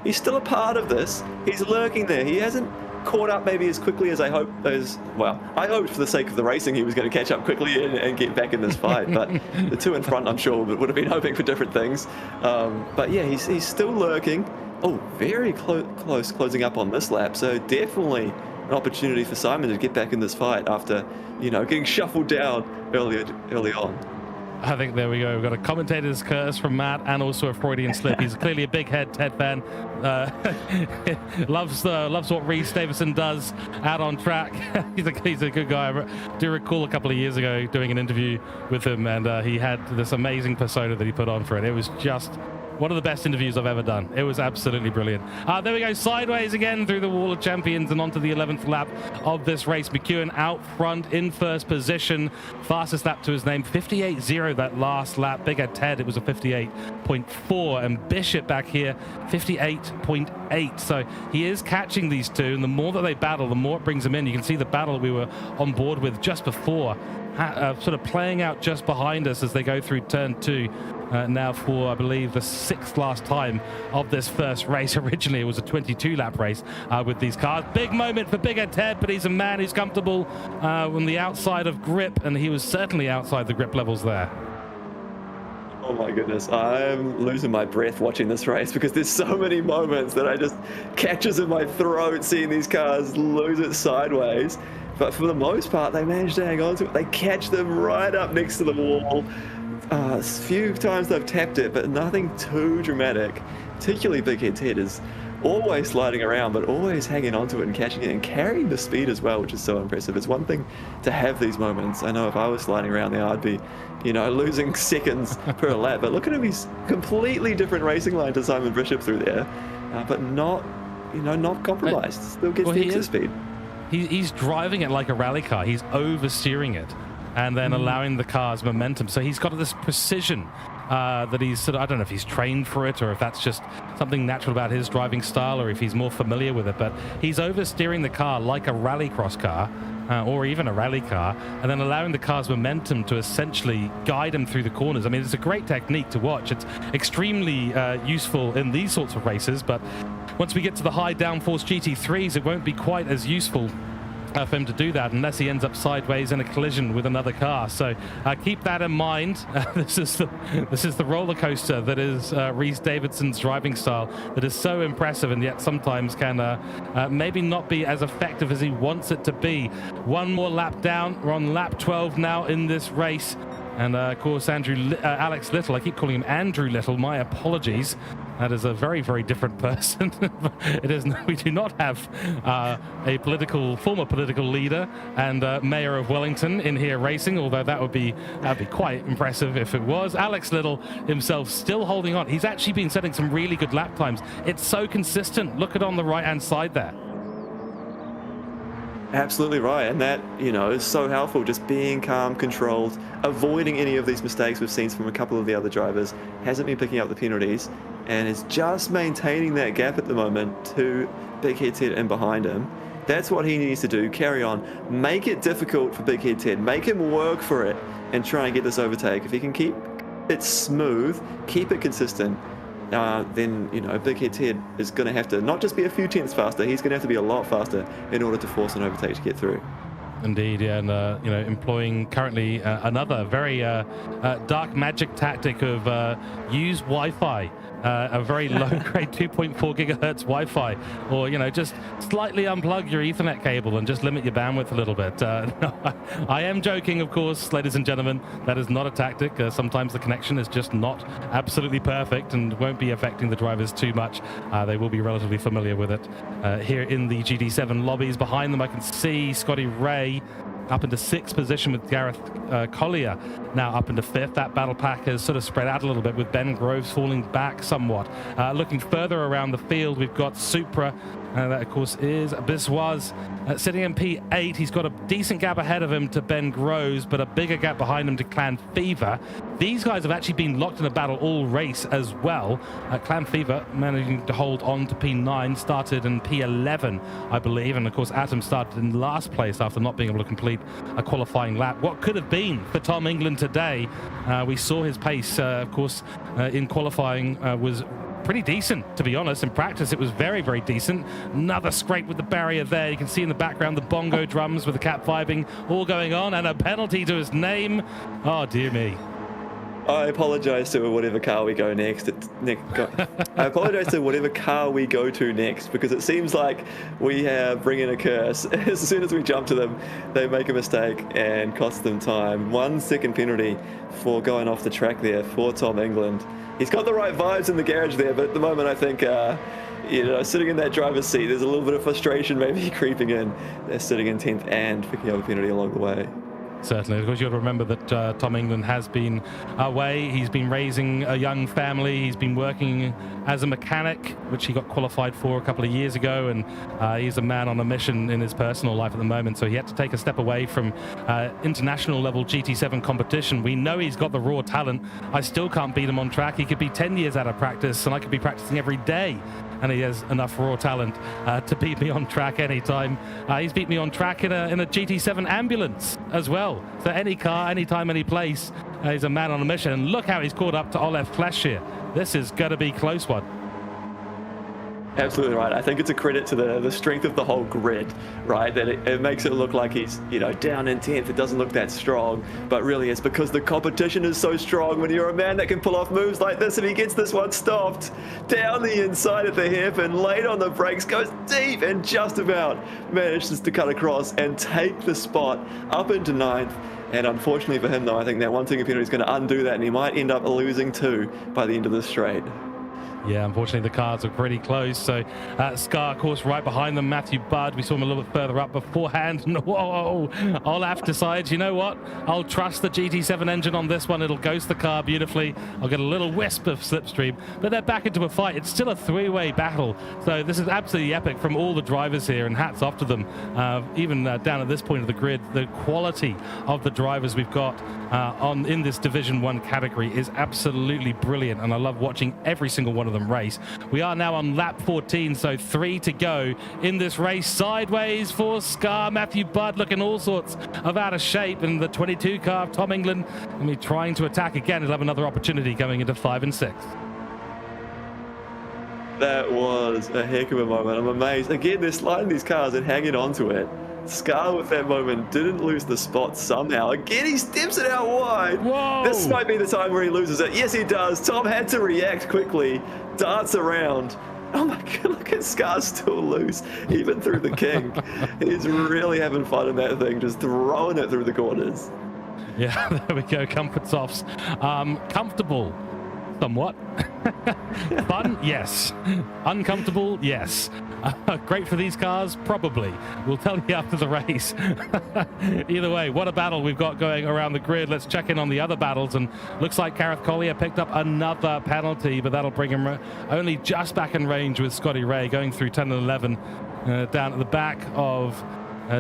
he's still a part of this. He's lurking there. He hasn't caught up maybe as quickly as I hoped. I hoped for the sake of the racing he was going to catch up quickly and get back in this fight. But the two in front, I'm sure, would have been hoping for different things. But yeah, he's still lurking. Oh, very close closing up on this lap. So definitely an opportunity for Simon to get back in this fight after, getting shuffled down early on. I think there we go. We've got a commentator's curse from Matt and also a Freudian slip. He's clearly a big head Ted fan. Loves what Rhys Davidson does out on track. he's a good guy. I do recall a couple of years ago doing an interview with him, and he had this amazing persona that he put on for it. It was just one of the best interviews I've ever done. It was absolutely brilliant. There we go, sideways again through the wall of champions and onto the 11th lap of this race. McEwen out front in first position. Fastest lap to his name, 58.0 that last lap. Big Ed Ted, it was a 58.4. And Bishop back here, 58.8. So he is catching these two, and the more that they battle, the more it brings them in. You can see the battle we were on board with just before, sort of playing out just behind us as they go through turn 2. Now for, I believe, the 6th last time of this first race. Originally, it was a 22-lap race with these cars. Big moment for Big Ed Ted, but he's a man who's comfortable on the outside of grip, and he was certainly outside the grip levels there. Oh my goodness, I'm losing my breath watching this race because there's so many moments that I just catches in my throat seeing these cars lose it sideways. But for the most part, they manage to hang on to it. They catch them right up next to the wall. A few times they've tapped it, but nothing too dramatic. Particularly Big Ed Ted is always sliding around, but always hanging onto it and catching it and carrying the speed as well, which is so impressive. It's one thing to have these moments. I know if I was sliding around there, I'd be, losing seconds per lap. But look at him, he's completely different racing line to Simon Bishop through there, but not compromised. Still gets the exit speed. He's driving it like a rally car. He's oversteering it and then allowing the car's momentum. So he's got this precision that he's sort of, I don't know if he's trained for it or if that's just something natural about his driving style or if he's more familiar with it, but he's oversteering the car like a rallycross car or even a rally car, and then allowing the car's momentum to essentially guide him through the corners. I mean, it's a great technique to watch. It's extremely useful in these sorts of races, but once we get to the high downforce GT3s, it won't be quite as useful for him to do that unless he ends up sideways in a collision with another car. So keep that in mind. This is the roller coaster that is Rhys Davidson's driving style that is so impressive and yet sometimes can maybe not be as effective as he wants it to be. One more lap down. We're on lap 12 now in this race. And of course, Alex Little, I keep calling him Andrew Little, my apologies. That is a very, very different person. We do not have a former political leader and mayor of Wellington in here racing, although that'd be quite impressive if it was. Alex Little himself still holding on. He's actually been setting some really good lap times. It's so consistent. Look at on the right-hand side there. Absolutely right, and that, is so helpful, just being calm, controlled, avoiding any of these mistakes we've seen from a couple of the other drivers, hasn't been picking up the penalties, and is just maintaining that gap at the moment to Big Ed Ted in behind him. That's what he needs to do, carry on, make it difficult for Big Ed Ted, make him work for it, and try and get this overtake. If he can keep it smooth, keep it consistent, then Big Ed Ted is going to have to not just be a few tenths faster, he's going to have to be a lot faster in order to force an overtake to get through. Indeed, yeah, and employing currently another very dark magic tactic of use Wi-Fi. A very low-grade 2.4 gigahertz Wi-Fi, or just slightly unplug your Ethernet cable and just limit your bandwidth a little bit. No, I am joking, of course, ladies and gentlemen. That is not a tactic. Sometimes the connection is just not absolutely perfect and won't be affecting the drivers too much. They will be relatively familiar with it. Here in the GT7 lobbies, behind them I can see Scotty Ray up into 6th position with Gareth Collier now up into 5th. That battle pack has sort of spread out a little bit with Ben Groves falling back somewhat. Looking further around the field, we've got Supra. That, of course, is Biswas sitting in P8. He's got a decent gap ahead of him to Ben Groves, but a bigger gap behind him to Clan Fever. These guys have actually been locked in a battle all race as well. Clan Fever managing to hold on to P9, started in P11, I believe. And, of course, Atom started in last place after not being able to complete a qualifying lap. What could have been for Tom England today? We saw his pace, of course, in qualifying was pretty decent, to be honest. In practice, it was very, very decent. Another scrape with the barrier there. You can see in the background the bongo drums with the cap vibing all going on, and a penalty to his name. Oh, dear me. I apologize to whatever car we go next. I apologize to whatever car we go to next, because it seems like we have bring in a curse. As soon as we jump to them, they make a mistake and cost them time. 1 second penalty for going off the track there for Tom England. He's got the right vibes in the garage there, but at the moment I think, you know, sitting in that driver's seat, there's a little bit of frustration maybe creeping in. They're sitting in 10th and picking up a penalty along the way. Certainly, of course, you've got to remember that Tom England has been away. He's been raising a young family. He's been working as a mechanic, which he got qualified for a couple of years ago, and he's a man on a mission in his personal life at the moment. So he had to take a step away from international level GT7 competition. We know he's got the raw talent. I still can't beat him on track. He could be 10 years out of practice, and I could be practicing every day, and he has enough raw talent to beat me on track anytime. He's beat me on track in a GT7 ambulance as well. So any car, anytime, any place, he's a man on a mission. And look how he's caught up to Olaf Clash here. This is going to be a close one. Absolutely right. I think it's a credit to the strength of the whole grid, right? That it makes it look like he's, you know, down in 10th. It doesn't look that strong, but really it's because the competition is so strong. When you're a man that can pull off moves like this, and he gets this one stopped down the inside at the hairpin, late on the brakes, goes deep and just about manages to cut across and take the spot up into 9th. And unfortunately for him, though, I think that 1 second penalty is going to undo that, and he might end up losing 2 by the end of the straight. Yeah, unfortunately the cars are pretty close. So Scar, of course, right behind them. Matthew Budd, we saw him a little bit further up beforehand. Whoa, Olaf decides, you know what? I'll trust the GT7 engine on this one. It'll ghost the car beautifully. I'll get a little wisp of slipstream. But they're back into a fight. It's still a three-way battle. So this is absolutely epic from all the drivers here, and hats off to them. Even down at this point of the grid, the quality of the drivers we've got in this Division 1 category is absolutely brilliant, and I love watching every single one of them race. We are now on lap 14, so 3 to go in this race. Sideways for Scar. Matthew Budd looking all sorts of out of shape, and the 22 car of Tom England going to be trying to attack again. He'll have another opportunity going into 5 and 6. That was a heck of a moment. I'm amazed. Again, they're sliding these cars and hanging on to it. Scar with that moment didn't lose the spot somehow. Again, he steps it out wide. Whoa. This might be the time where he loses it. Yes, he does. Tom had to react quickly, darts around. Oh my God, look at Scar still loose, even through the kink. He's really having fun in that thing, just throwing it through the corners. Yeah, there we go. Comfort softs. Comfortable. Somewhat. Fun? Yes. Uncomfortable? Yes. Great for these cars? Probably. We'll tell you after the race. Either way, what a battle we've got going around the grid. Let's check in on the other battles, and looks like Gareth Collier picked up another penalty, but that'll bring him only just back in range with Scotty Ray going through 10 and 11 down at the back of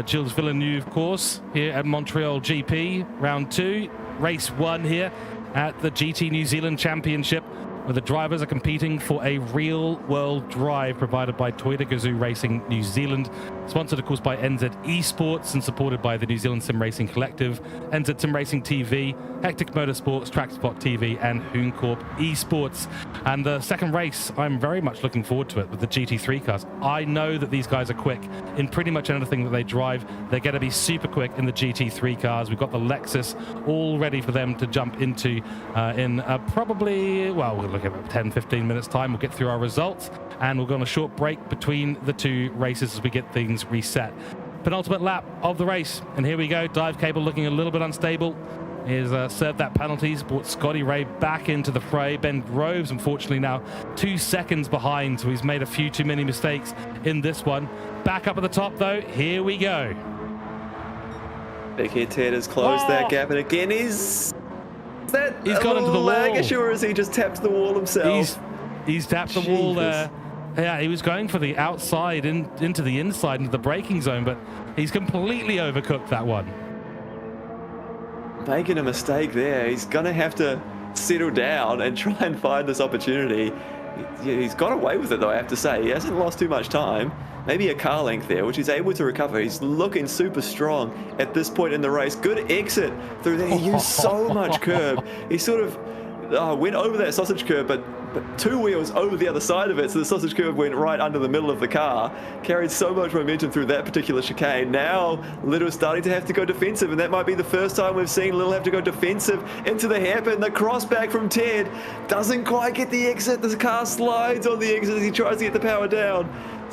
Gilles Villeneuve course here at Montreal GP, round 2, race 1 here at the GT New Zealand Championship, where the drivers are competing for a real-world drive provided by Toyota GAZOO Racing New Zealand, sponsored, of course, by NZ Esports and supported by the New Zealand Sim Racing Collective, NZ Sim Racing TV, Hectic Motorsports, TrackSpotTV, and Hooncorp E-Sports. And the second race, I'm very much looking forward to it with the GT3 cars. I know that these guys are quick in pretty much anything that they drive. They're going to be super quick in the GT3 cars. We've got the Lexus all ready for them to jump into in probably, well, we'll look at 10-15 minutes time. We'll get through our results, and we'll go on a short break between the two races as we get things reset. Penultimate lap of the race, and here we go. Dive cable looking a little bit unstable. He has served that penalties, brought Scotty Ray back into the fray. Ben Groves, unfortunately, now 2 seconds behind, so he's made a few too many mistakes in this one. Back up at the top, though. Here we go. Big Head Ted has closed that gap, and again he's got into the wall. Issue, or has he just tapped the wall himself? He's tapped the wall there. Yeah, he was going for the outside into the inside, into the braking zone, but he's completely overcooked that one. Making a mistake there. He's going to have to settle down and try and find this opportunity. He's got away with it, though, I have to say. He hasn't lost too much time. Maybe a car length there, which he's able to recover. He's looking super strong at this point in the race. Good exit through there. He used so much curb. He sort of went over that sausage curve, but 2 wheels over the other side of it, so the sausage curve went right under the middle of the car, carried so much momentum through that particular chicane. Now Little's starting to have to go defensive, and that might be the first time we've seen Little have to go defensive into the hairpin. The crossback from Ted doesn't quite get the exit. The car slides on the exit as he tries to get the power down.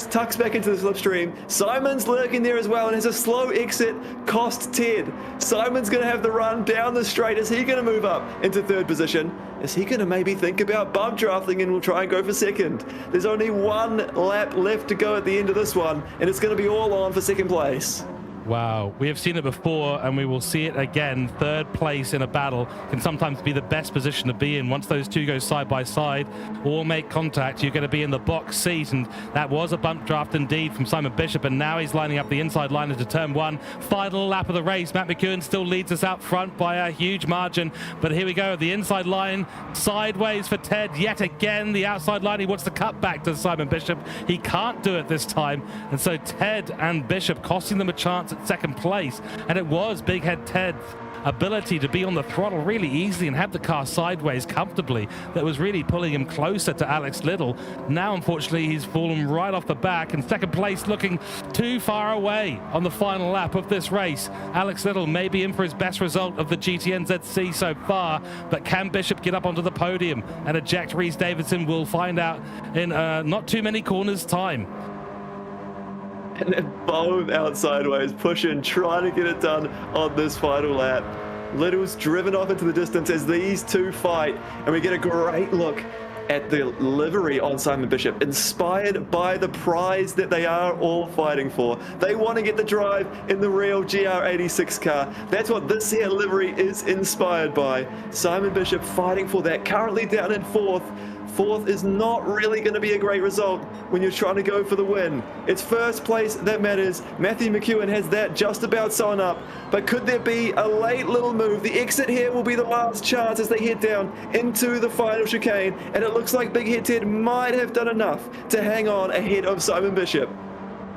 Tucks back into the slipstream. Simon's lurking there as well and has a slow exit, cost Ted. Simon's going to have the run down the straight. Is he going to move up into 3rd position? Is he going to maybe think about bump drafting and will try and go for 2nd? There's only 1 lap left to go at the end of this one, and it's going to be all on for 2nd place. Wow, we have seen it before and we will see it again. 3rd place in a battle can sometimes be the best position to be in. Once those two go side by side or make contact, you're going to be in the box seat, and that was a bump draft indeed from Simon Bishop, and now he's lining up the inside line into turn 1. Final lap of the race. Matt McEwen still leads us out front by a huge margin, but here we go, the inside line sideways for Ted yet again. The outside line, he wants to cut back to Simon Bishop. He can't do it this time, and so Ted and Bishop costing them a chance at 2nd place, and it was Big Head Ted's ability to be on the throttle really easily and have the car sideways comfortably that was really pulling him closer to Alex Little. Now unfortunately he's fallen right off the back, and 2nd place looking too far away on the final lap of this race. Alex Little may be in for his best result of the GTNZC so far, but can Bishop get up onto the podium and eject Rhys Davidson? We'll find out in not too many corners time. And they're both out sideways, pushing, trying to get it done on this final lap. Little's driven off into the distance as these two fight, and we get a great look at the livery on Simon Bishop, inspired by the prize that they are all fighting for. They want to get the drive in the real GR86 car. That's what this here livery is inspired by. Simon Bishop fighting for that, currently down in 4th. 4th is not really going to be a great result when you're trying to go for the win. It's 1st place that matters. Matthew McEwen has that just about sewn up, but could there be a late little move? The exit here will be the last chance as they head down into the final chicane, and it looks like Big Head Ted might have done enough to hang on ahead of Simon Bishop.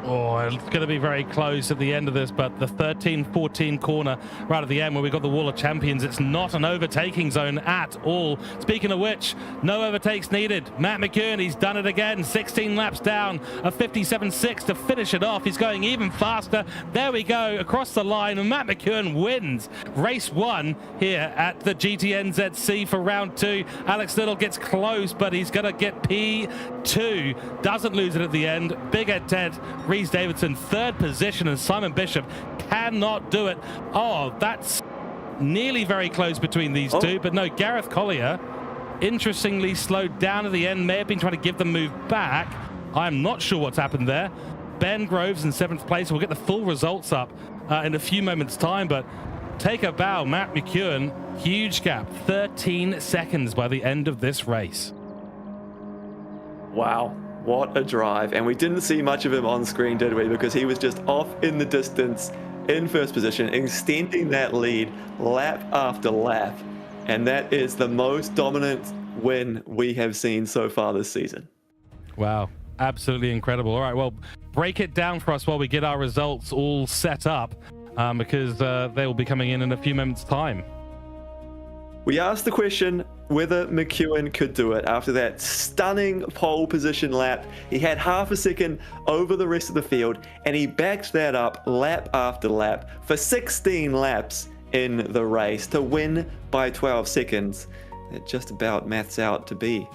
Oh, it's going to be very close at the end of this, but the 13-14 corner right at the end where we've got the Wall of Champions, it's not an overtaking zone at all. Speaking of which, no overtakes needed. Matt McEwen, he's done it again. 16 laps down, a 57.6 to finish it off. He's going even faster. There we go, across the line, and Matt McEwen wins race 1 here at the GTNZC for round 2. Alex Little gets close, but he's going to get P2. Doesn't lose it at the end. Big Ed Ted, Rhys Davidson 3rd position, and Simon Bishop cannot do it. Oh, that's nearly very close between these two, but no, Gareth Collier interestingly slowed down at the end, may have been trying to give the move back. I'm not sure what's happened there. Ben Groves in 7th place. We'll get the full results up in a few moments time, but take a bow, Matt McEwen, huge gap, 13 seconds by the end of this race. Wow. What a drive. And we didn't see much of him on screen, did we? Because he was just off in the distance in 1st position, extending that lead lap after lap. And that is the most dominant win we have seen so far this season. Wow. Absolutely incredible. All right, well, break it down for us while we get our results all set up, because they will be coming in a few moments' time. We asked the question whether McEwen could do it after that stunning pole position lap. He had half a second over the rest of the field, and he backed that up lap after lap for 16 laps in the race to win by 12 seconds. It just about maths out to be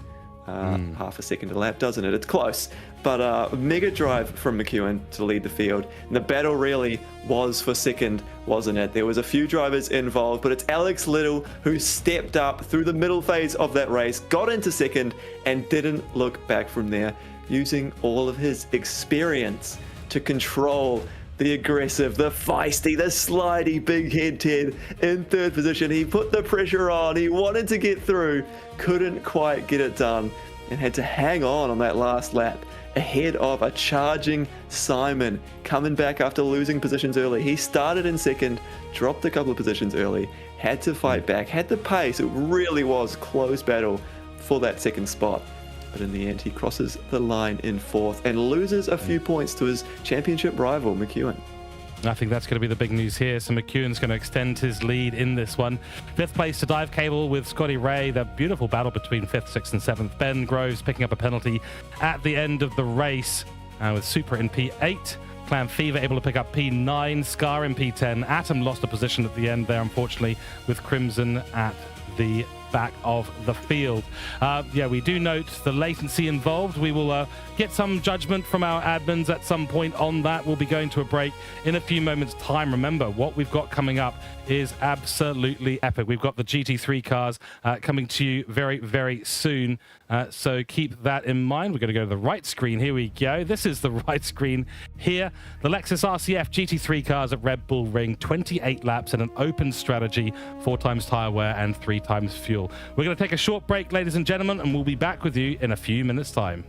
half a second a lap, doesn't it? It's close, but mega drive from McEwen to lead the field. And the battle really was for 2nd, wasn't it? There was a few drivers involved, but it's Alex Little who stepped up through the middle phase of that race, got into 2nd, and didn't look back from there, using all of his experience to control the aggressive, the feisty, the slidey Big Head Ted in 3rd position. He put the pressure on. He wanted to get through, couldn't quite get it done, and had to hang on that last lap ahead of a charging Simon coming back after losing positions early. He started in 2nd, dropped a couple of positions early, had to fight back, had the pace. It really was close battle for that 2nd spot. But in the end, he crosses the line in 4th and loses a few points to his championship rival, McEwen. I think that's going to be the big news here. So McEwen's going to extend his lead in this one. 5th place to Dive Cable with Scotty Ray. The beautiful battle between 5th, 6th, and 7th. Ben Groves picking up a penalty at the end of the race with Super in P8. Clan Fever able to pick up P9. Scar in P10. Atom lost a position at the end there, unfortunately, with Crimson at the back of the field. Yeah, we do note the latency involved. We will get some judgment from our admins at some point on that. We'll be going to a break in a few moments' time. Remember, what we've got coming up is absolutely epic. We've got the GT3 cars coming to you very, very soon. So keep that in mind. We're going to go to the right screen. Here we go. This is the right screen here. The Lexus RCF GT3 cars at Red Bull Ring. 28 laps and an open strategy. 4 times tire wear and 3 times fuel. We're going to take a short break, ladies and gentlemen, and we'll be back with you in a few minutes' time.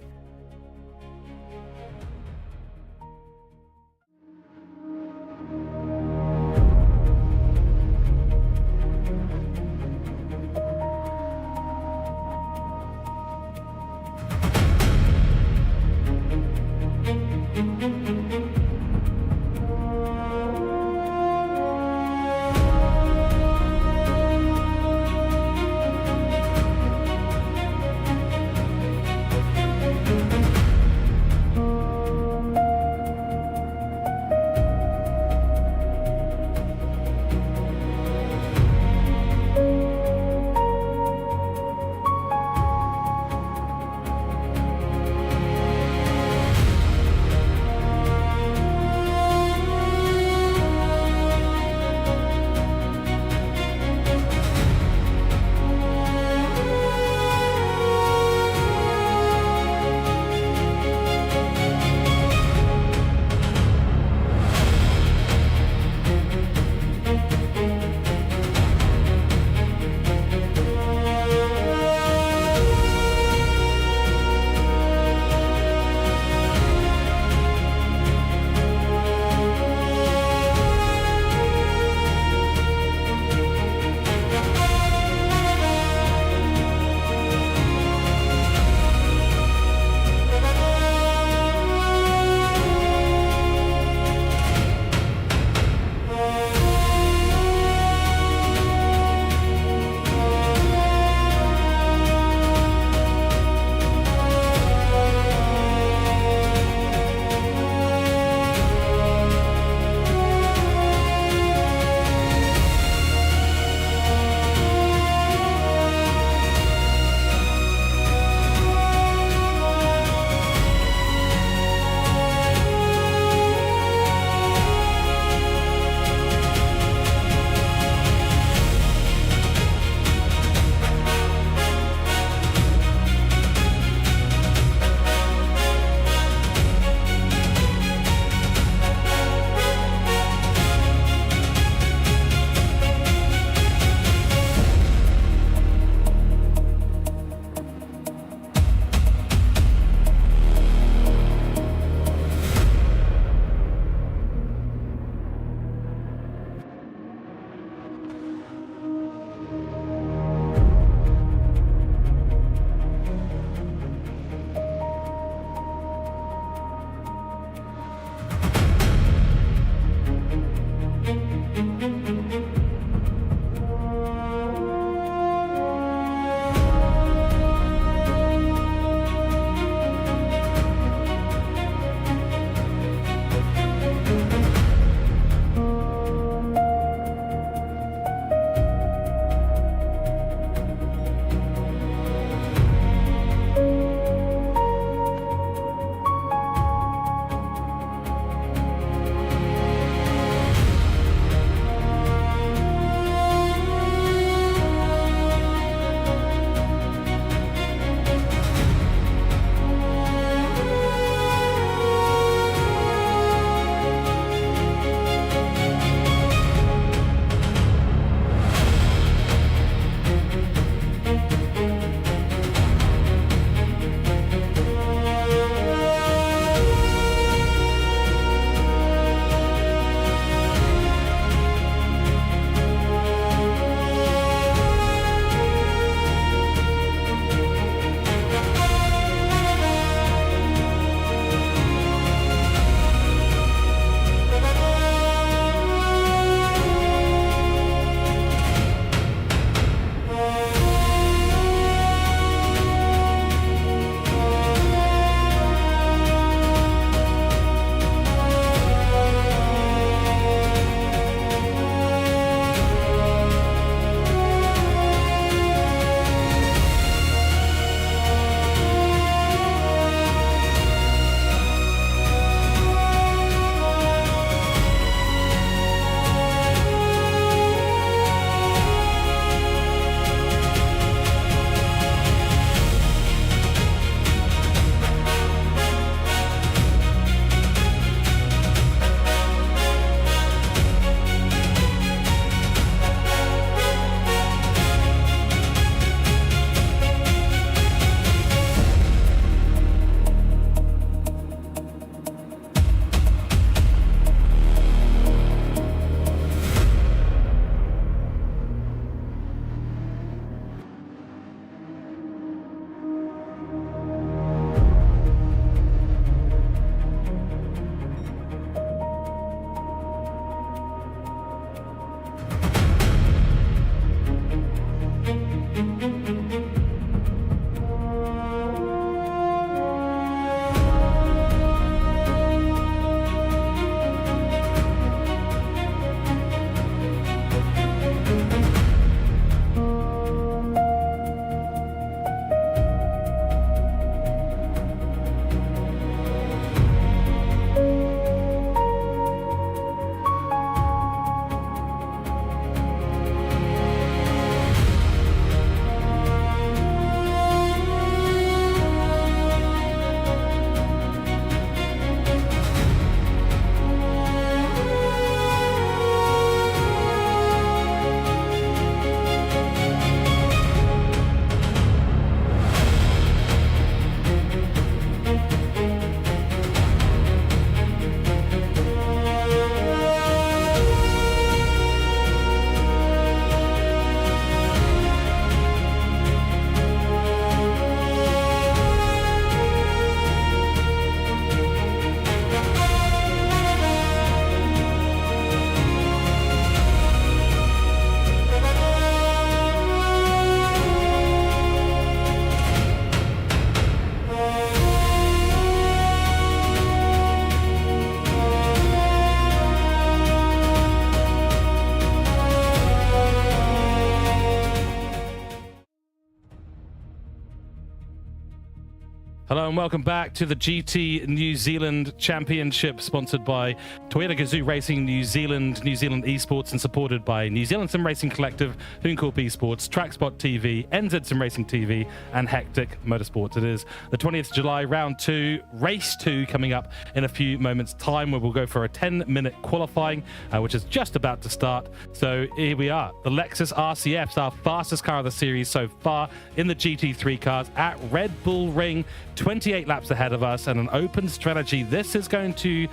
Hello and welcome back to the GT New Zealand Championship, sponsored by Toyota GAZOO Racing New Zealand, New Zealand Esports, and supported by New Zealand Sim Racing Collective, Hooncorp E-Sports, TrackSpotTV, NZ Sim Racing TV, and Hectic Motorsports. It is the 20th of July, round 2, race 2 coming up in a few moments' time, where we'll go for a 10-minute qualifying, which is just about to start. So here we are. The Lexus RCF's our fastest car of the series so far in the GT3 cars at Red Bull Ring. 28 laps ahead of us and an open strategy. This is going to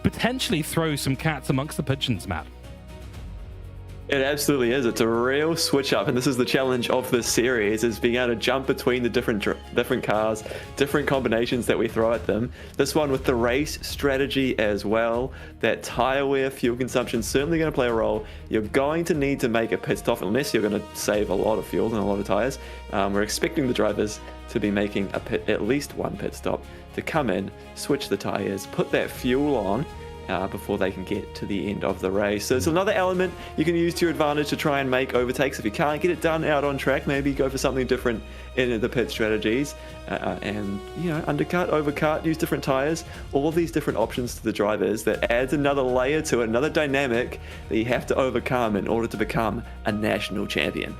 potentially throw some cats amongst the pigeons, Matt. It absolutely is. It's a real switch up, and this is the challenge of this series, is being able to jump between the different cars, different combinations that we throw at them. This one with the race strategy as well. That tire wear, fuel consumption is certainly going to play a role. You're going to need to make a pit stop unless you're going to save a lot of fuel and a lot of tires. We're expecting the drivers to be making at least one pit stop, to come in, switch the tires, put that fuel on before they can get to the end of the race. So it's another element you can use to your advantage to try and make overtakes. If you can't get it done out on track, maybe go for something different in the pit strategies, and undercut, overcut, use different tires. All of these different options to the drivers that adds another layer to it, another dynamic that you have to overcome in order to become a national champion.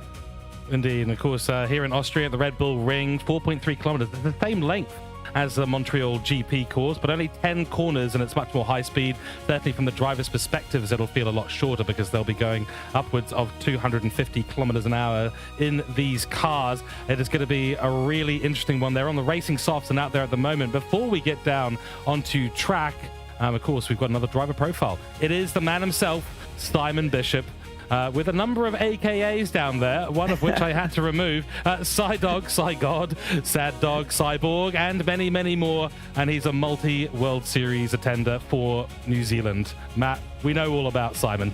Indeed, and of course here in Austria at the Red Bull Ring, 4.3 kilometers, the same length as the Montreal GP course, but only 10 corners, and it's much more high speed. Certainly from the driver's perspectives, it'll feel a lot shorter because they'll be going upwards of 250 kilometers an hour in these cars. It is going to be a really interesting one. They're on the racing softs and out there at the moment. Before we get down onto track, of course, we've got another driver profile. It is the man himself, Simon Bishop, with a number of AKAs down there, one of which I had to remove. Psydog, Psygod, Sad Dog, Cyborg, and many, many more. And he's a multi-World Series attender for New Zealand. Matt, we know all about Simon.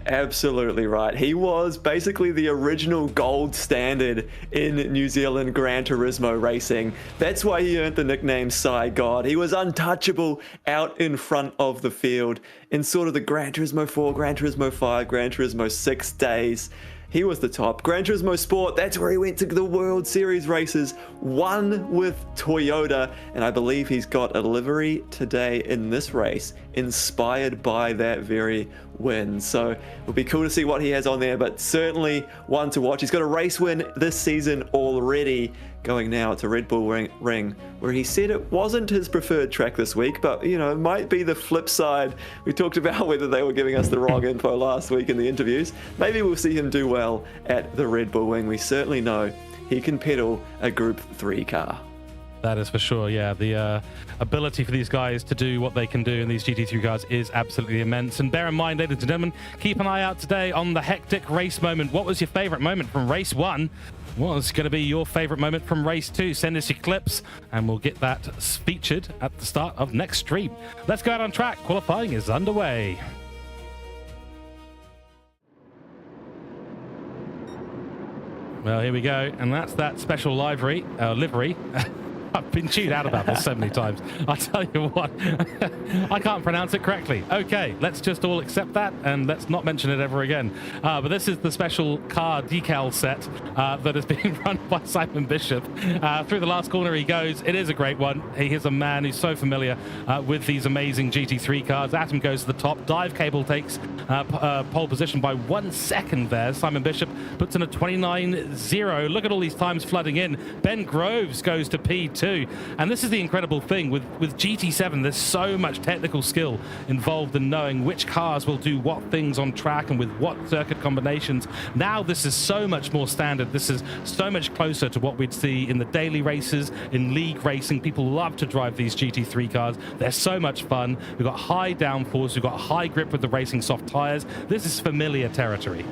Absolutely right. He was basically the original gold standard in New Zealand Gran Turismo racing. That's why he earned the nickname Psy God. He was untouchable out in front of the field in sort of the Gran Turismo 4, Gran Turismo 5, Gran Turismo 6 days. He was the top. Gran Turismo Sport, that's where he went to the World Series races, won with Toyota, and I believe he's got a livery today in this race inspired by that very win. So it'll be cool to see what he has on there, but certainly one to watch. He's got a race win this season already, going now to Red Bull Ring, where he said it wasn't his preferred track this week, but it might be the flip side. We talked about whether they were giving us the wrong info last week in the interviews. Maybe we'll see him do well at the Red Bull Ring. We certainly know he can pedal a Group 3 car. That is for sure, yeah. The ability for these guys to do what they can do in these GT3 cars is absolutely immense. And bear in mind, ladies and gentlemen, keep an eye out today on the hectic race moment. What was your favorite moment from race 1? What's going to be your favorite moment from race 2? Send us your clips and we'll get that featured at the start of next stream. Let's go out on track. Qualifying is underway. Well, here we go. And that's that special livery. I've been chewed out about this so many times. I tell you what, I can't pronounce it correctly. Okay, let's just all accept that and let's not mention it ever again. But this is the special car decal set that is being run by Simon Bishop. Through the last corner he goes. It is a great one. He is a man who's so familiar with these amazing GT3 cars. Atom goes to the top. Dive Cable takes pole position by 1 second there. Simon Bishop puts in a 29.0. Look at all these times flooding in. Ben Groves goes to P2. And this is the incredible thing with GT7, there's so much technical skill involved in knowing which cars will do what things on track and with what circuit combinations. Now this is so much more standard. This is so much closer to what we'd see in the daily races, in league racing. People love to drive these GT3 cars. They're so much fun. We've got high downforce, we've got high grip with the racing soft tires. This is familiar territory.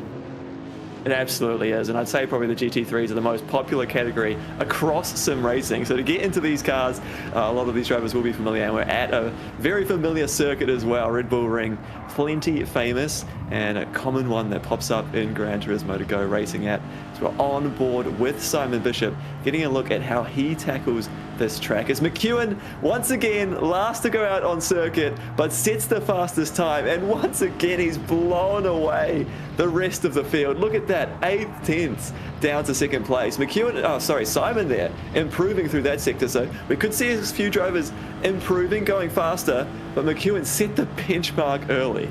It absolutely is, and I'd say probably the GT3s are the most popular category across sim racing. So to get into these cars, a lot of these drivers will be familiar, and we're at a very familiar circuit as well, Red Bull Ring. Plenty famous and a common one that pops up in Gran Turismo to go racing at. So we're on board with Simon Bishop, getting a look at how he tackles this track. As McEwen, once again, last to go out on circuit, but sets the fastest time. And once again, he's blown away the rest of the field. Look at that, 8th, 10th down to 2nd place. Simon there, improving through that sector. So we could see a few drivers improving, going faster, but McEwen set the benchmark early.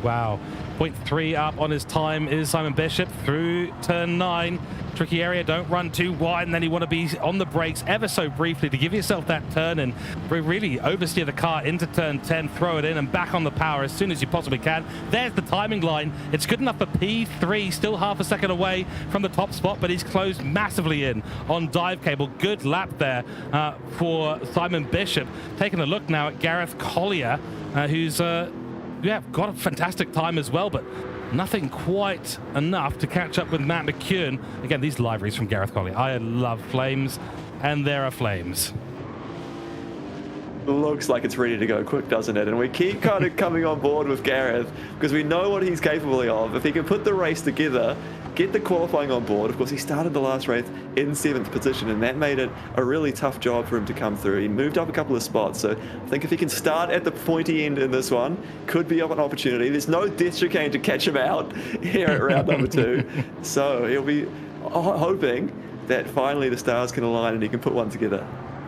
Wow. 0.3 up on his time is Simon Bishop through turn 9. Tricky area, don't run too wide, and then you want to be on the brakes ever so briefly to give yourself that turn and really oversteer the car into turn 10, throw it in and back on the power as soon as you possibly can. There's the timing line. It's good enough for P3, still half a second away from the top spot, but he's closed massively in on dive cable. Good lap there for Simon Bishop. Taking a look now at Gareth Collier, who's got a fantastic time as well, but nothing quite enough to catch up with Matt McEwen. Again, these liveries from Gareth Collier. I love flames, and there are flames. Looks like it's ready to go quick, doesn't it? And we keep kind of coming on board with Gareth because we know what he's capable of. If he can put the race together, get the qualifying on board. Of course, he started the last race in 7th position, and that made it a really tough job for him to come through. He moved up a couple of spots, so I think if he can start at the pointy end in this one, could be up an opportunity. There's no death chicane to catch him out here at round number 2, so he'll be hoping that finally the stars can align and he can put one together.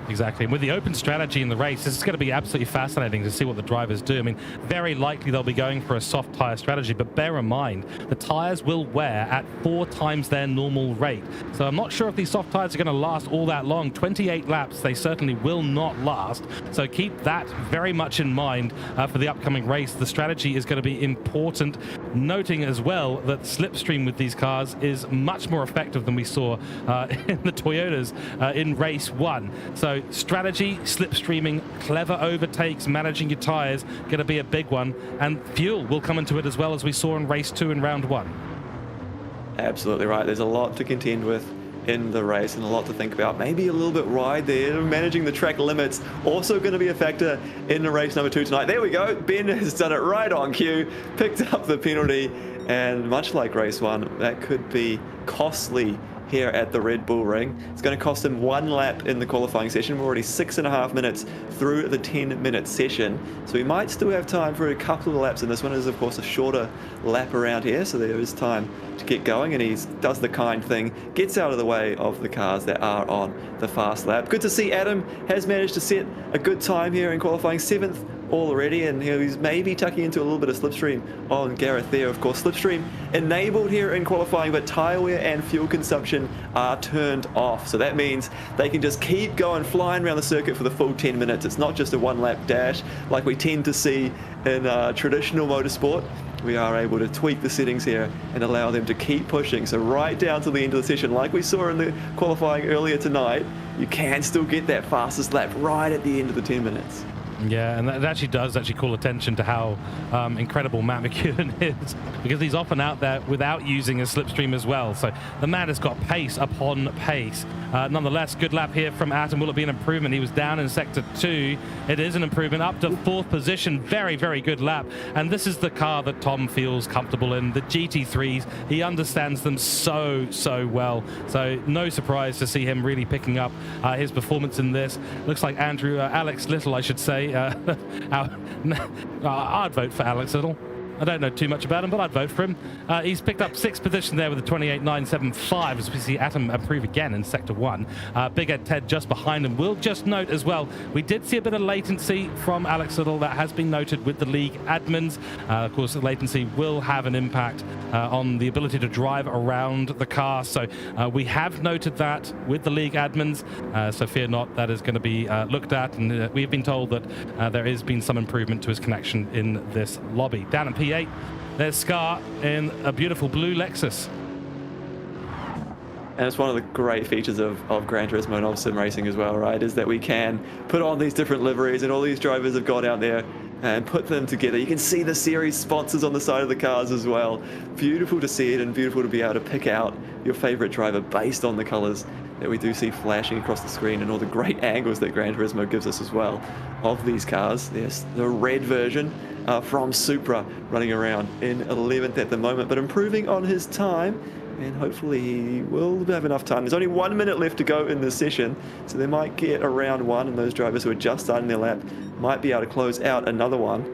Exactly. And with the open strategy in the race, this is going to be absolutely fascinating to see what the drivers do. I mean, very likely they'll be going for a soft tyre strategy, but bear in mind, the tyres will wear at 4 times their normal rate. So I'm not sure if these soft tyres are going to last all that long. 28 laps, they certainly will not last. So keep that very much in mind for the upcoming race. The strategy is going to be important, noting as well that slipstream with these cars is much more effective than we saw in the Toyotas in race 1. So strategy, slipstreaming, clever overtakes, managing your tyres, going to be a big one. And fuel will come into it as well, as we saw in race 2 in round 1. Absolutely right. There's a lot to contend with in the race and a lot to think about. Maybe a little bit wide there. Managing the track limits also going to be a factor in the race number 2 tonight. There we go. Ben has done it right on cue, picked up the penalty, and much like race 1, that could be costly here at the Red Bull Ring. It's going to cost him 1 lap in the qualifying session. We're already 6.5 minutes through the 10-minute session, so we might still have time for a couple of laps, and this one is of course a shorter lap around here, so there is time to get going, and he does the kind thing, gets out of the way of the cars that are on the fast lap. Good to see Adam has managed to set a good time here in qualifying, 7th already, and he's maybe tucking into a little bit of slipstream on Gareth there. Of course, slipstream enabled here in qualifying, but tyre wear and fuel consumption are turned off, so that means they can just keep going, flying around the circuit for the full 10 minutes. It's not just a 1-lap dash like we tend to see in traditional motorsport. We are able to tweak the settings here and allow them to keep pushing, so right down to the end of the session, like we saw in the qualifying earlier tonight, you can still get that fastest lap right at the end of the 10 minutes. Yeah, and that actually does call attention to how incredible Matt McEwen is, because he's often out there without using a slipstream as well. So the man has got pace upon pace. Nonetheless, good lap here from Atom. Will it be an improvement? He was down in sector 2. It is an improvement up to 4th position. Very, very good lap. And this is the car that Tom feels comfortable in, the GT3s. He understands them so well. So no surprise to see him really picking up his performance in this. Looks like Alex Little, I should say. I'd vote for Alex Little. I don't know too much about him, but I'd vote for him. He's picked up 6th position there with a 28.975 as we see Atom improve again in Sector 1. Big Ed Ted just behind him. We'll just note as well, we did see a bit of latency from Alex Little. That has been noted with the league admins. Of course, the latency will have an impact on the ability to drive around the car. So we have noted that with the league admins. So fear not, that is going to be looked at. And we've been told that there has been some improvement to his connection in this lobby. Down in P8, there's Scar in a beautiful blue Lexus. And it's one of the great features of Gran Turismo and of sim racing as well, right, is that we can put on these different liveries, and all these drivers have gone out there and put them together. You can see the series sponsors on the side of the cars as well. Beautiful to see it, and beautiful to be able to pick out your favorite driver based on the colors that we do see flashing across the screen, and all the great angles that Gran Turismo gives us as well of these cars. There's the red version from Supra running around in 11th at the moment, but improving on his time and hopefully he will have enough time. There's only 1 minute left to go in this session, so they might get around one, and those drivers who are just starting their lap might be able to close out another one.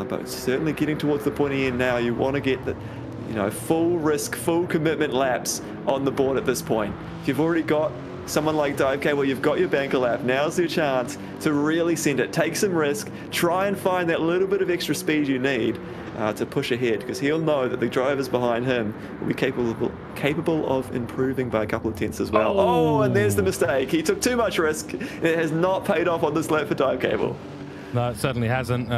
But certainly getting towards the pointy end now, you want to get the full risk, full commitment laps on the board at this point. If you've already got someone like Dive Cable, you've got your banker lap. Now's your chance to really send it. Take some risk. Try and find that little bit of extra speed you need to push ahead, because he'll know that the drivers behind him will be capable of improving by a couple of tenths as well. Oh, and there's the mistake. He took too much risk. It has not paid off on this lap for Dive Cable. No, it certainly hasn't.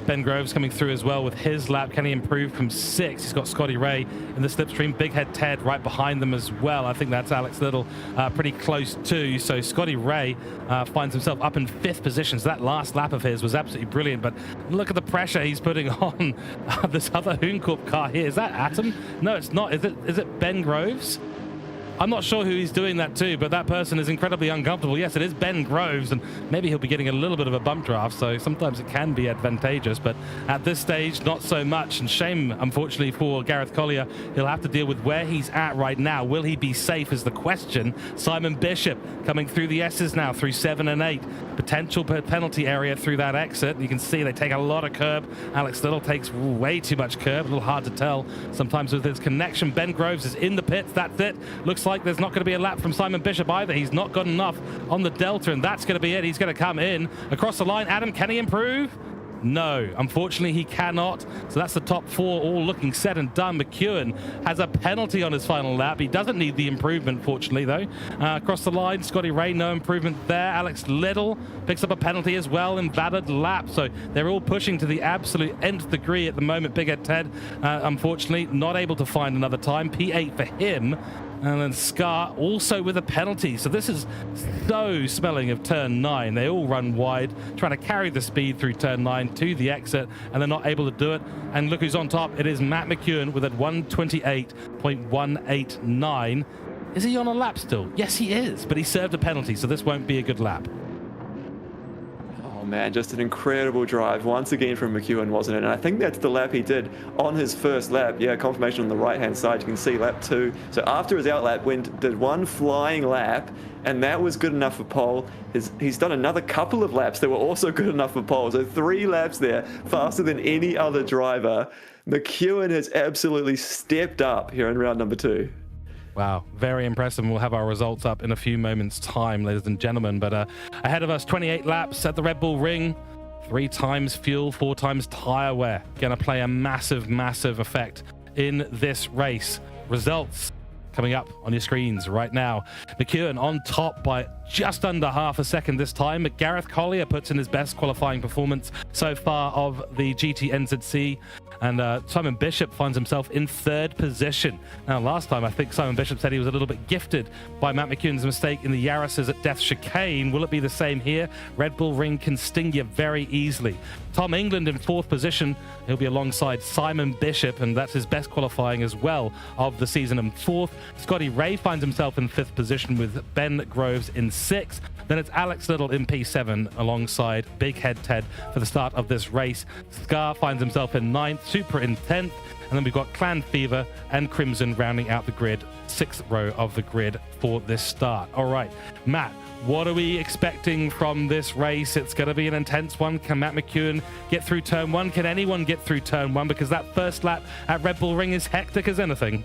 Ben Groves coming through as well with his lap. Can he improve from 6? He's got Scotty Ray in the slipstream. Big Head Ted right behind them as well. I think that's Alex Little pretty close too. So Scotty Ray finds himself up in 5th position. So that last lap of his was absolutely brilliant. But look at the pressure he's putting on this other Hooncorp car here. Is that Atom? No, it's not. Is it Ben Groves? I'm not sure who he's doing that to, but that person is incredibly uncomfortable. Yes, it is Ben Groves, and maybe he'll be getting a little bit of a bump draft, so sometimes it can be advantageous, but at this stage, not so much. And shame, unfortunately, for Gareth Collier. He'll have to deal with where he's at right now. Will he be safe is the question. Simon Bishop coming through the S's now, through 7 and 8. Potential penalty area through that exit. You can see they take a lot of curb. Alex Little takes way too much curb. A little hard to tell sometimes with his connection. Ben Groves is in the pits. That's it. Looks like there's not going to be a lap from Simon Bishop either. He's not got enough on the Delta, and that's going to be it. He's going to come in across the line. Adam, can he improve? No, unfortunately he cannot. So that's the top 4 all looking set and done. McEwen has a penalty on his final lap. He doesn't need the improvement, fortunately, though. Across the line, Scotty Ray, no improvement there. Alex Little picks up a penalty as well, invalid lap. So they're all pushing to the absolute nth degree at the moment. Big Ed Ted, unfortunately, not able to find another time. P8 for him. And then Scar also with a penalty. So this is so smelling of turn 9. They all run wide, trying to carry the speed through turn 9 to the exit, and they're not able to do it. And look who's on top. It is Matt McEwen with a 128.189. Is he on a lap still? Yes, he is, but he served a penalty, so this won't be a good lap. Oh man, just an incredible drive once again from McEwen, wasn't it? And I think that's the lap he did on his first lap. Yeah, confirmation on the right hand side. You can see lap 2. So after his out lap, did one flying lap, and that was good enough for pole. He's done another couple of laps that were also good enough for pole. So 3 laps there, faster than any other driver. McEwen has absolutely stepped up here in round number 2. Wow, very impressive. We'll have our results up in a few moments' time, ladies and gentlemen. But ahead of us, 28 laps at the Red Bull Ring. 3 times fuel, 4 times tire wear. Going to play a massive, massive effect in this race. Results coming up on your screens right now. McEwen on top by just under half a second this time. Gareth Collier puts in his best qualifying performance so far of the GTNZC. And Simon Bishop finds himself in 3rd position. Now, last time, I think Simon Bishop said he was a little bit gifted by Matt McEwen's mistake in the Yaris's at Death Chicane. Will it be the same here? Red Bull Ring can sting you very easily. Tom England in 4th position. He'll be alongside Simon Bishop, and that's his best qualifying as well of the season in 4th. Scotty Ray finds himself in 5th position with Ben Groves in 6th. Then it's Alex Little in P7 alongside Big Head Ted for the start of this race. Scar finds himself in 9th, Super in 10th, and then we've got Clan Fever and Crimson rounding out the grid, 6th row of the grid for this start. All right, Matt, what are we expecting from this race? It's going to be an intense one. Can Matt McEwen get through turn 1? Can anyone get through turn 1? Because that first lap at Red Bull Ring is hectic as anything.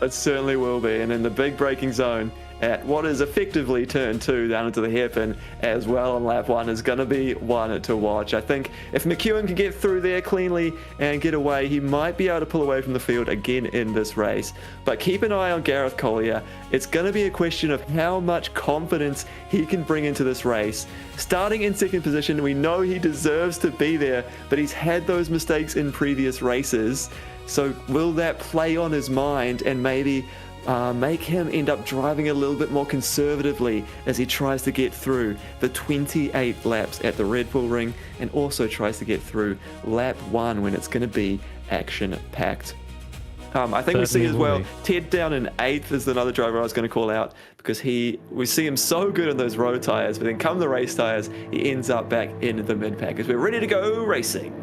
It certainly will be, and in the big braking zone at what is effectively turn 2 down into the hairpin as well on lap 1 is going to be one to watch. I think if McEwen can get through there cleanly and get away, he might be able to pull away from the field again in this race. But keep an eye on Gareth Collier. It's going to be a question of how much confidence he can bring into this race. Starting in 2nd position, we know he deserves to be there, but he's had those mistakes in previous races. So will that play on his mind and maybe make him end up driving a little bit more conservatively as he tries to get through the 28 laps at the Red Bull Ring, and also tries to get through lap 1 when it's going to be action-packed. I think we see as well, Ted down in 8th is another driver I was going to call out, because we see him so good on those road tires, but then come the race tires, he ends up back in the mid-pack as we're ready to go racing.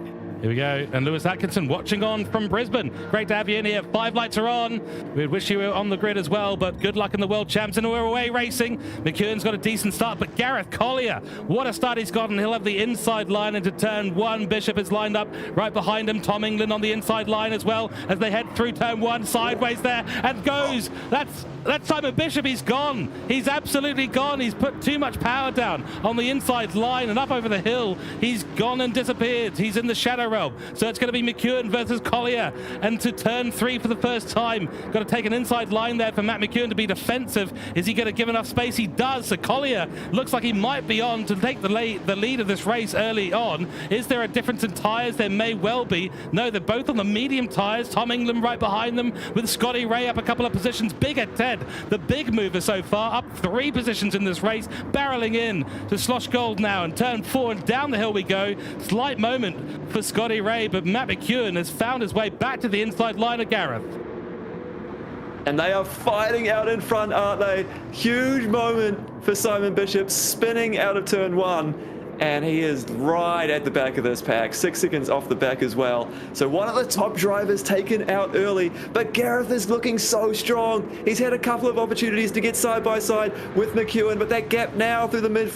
Here we go, and Lewis Atkinson watching on from Brisbane. Great to have you in here. 5 lights are on. We'd wish you were on the grid as well, but good luck in the World Champs. And we're away racing. McEwen's got a decent start, but Gareth Collier, what a start he's got, and he'll have the inside line into turn 1. Bishop is lined up right behind him. Tom England on the inside line as well as they head through turn 1, sideways there, and goes. That's Simon Bishop. He's gone. He's absolutely gone. He's put too much power down on the inside line and up over the hill. He's gone and disappeared. He's in the shadow realm. So it's going to be McEwen versus Collier, and to turn 3 for the first time. Got to take an inside line there for Matt McEwen to be defensive. Is he going to give enough space? He does. So Collier looks like he might be on to take the lead of this race early on. Is there a difference in tyres? There may well be. No, they're both on the medium tyres. Tom England right behind them with Scotty Ray up a couple of positions. Big at Ted, the big mover so far, up 3 positions in this race, barreling in to Slosh Gold now, and turn 4 and down the hill we go. Slight moment for Scotty Ray, but Matt McEwen has found his way back to the inside line of Gareth. And they are fighting out in front, aren't they? Huge moment for Simon Bishop, spinning out of turn 1. And he is right at the back of this pack, 6 seconds off the back as well. So one of the top drivers taken out early, but Gareth is looking so strong. He's had a couple of opportunities to get side by side with McEwen, but that gap now through the middle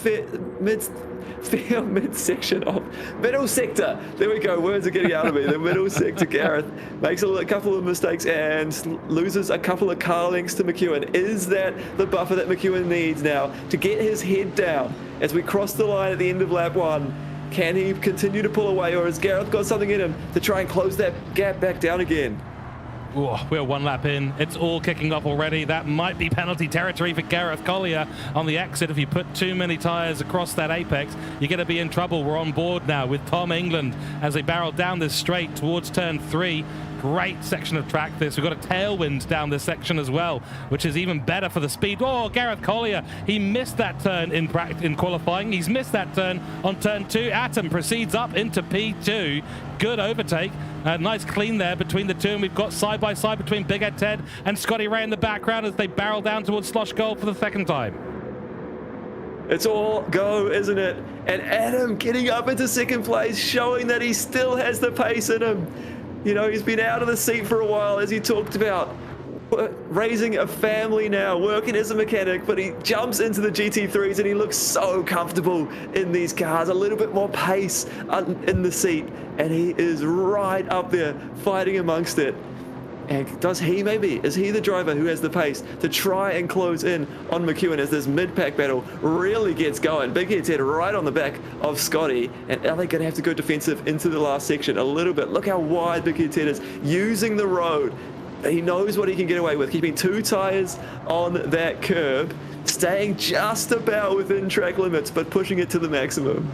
sector. There we go, words are getting out of me. The middle sector, Gareth makes a couple of mistakes and loses a couple of car lengths to McEwen. Is that the buffer that McEwen needs now to get his head down as we cross the line at the end of lap 1? Can he continue to pull away, or has Gareth got something in him to try and close that gap back down again? Oh, we're 1 lap in. It's all kicking off already. That might be penalty territory for Gareth Collier on the exit. If you put too many tyres across that apex, you're going to be in trouble. We're on board now with Tom England as they barrel down this straight towards turn 3. Great section of track this. We've got a tailwind down this section as well, which is even better for the speed. Oh, Gareth Collier, he missed that turn in qualifying. He's missed that turn on turn 2. Atom proceeds up into P2. Good overtake. Nice clean there between the two, and we've got side by side between Big Ed Ted and Scotty Ray in the background as they barrel down towards Slosh Gold for the 2nd time. It's all go, isn't it? And Adam getting up into 2nd place, showing that he still has the pace in him. You know, he's been out of the seat for a while, as he talked about. Raising a family now, working as a mechanic, but he jumps into the GT3s and he looks so comfortable in these cars. A little bit more pace in the seat, and he is right up there fighting amongst it. And is he the driver who has the pace to try and close in on McEwen as this mid-pack battle really gets going? Big Head's head right on the back of Scotty, and are they going to have to go defensive into the last section a little bit? Look how wide Big Head's head is, using the road. He knows what he can get away with, keeping 2 tyres on that curb, staying just about within track limits, but pushing it to the maximum.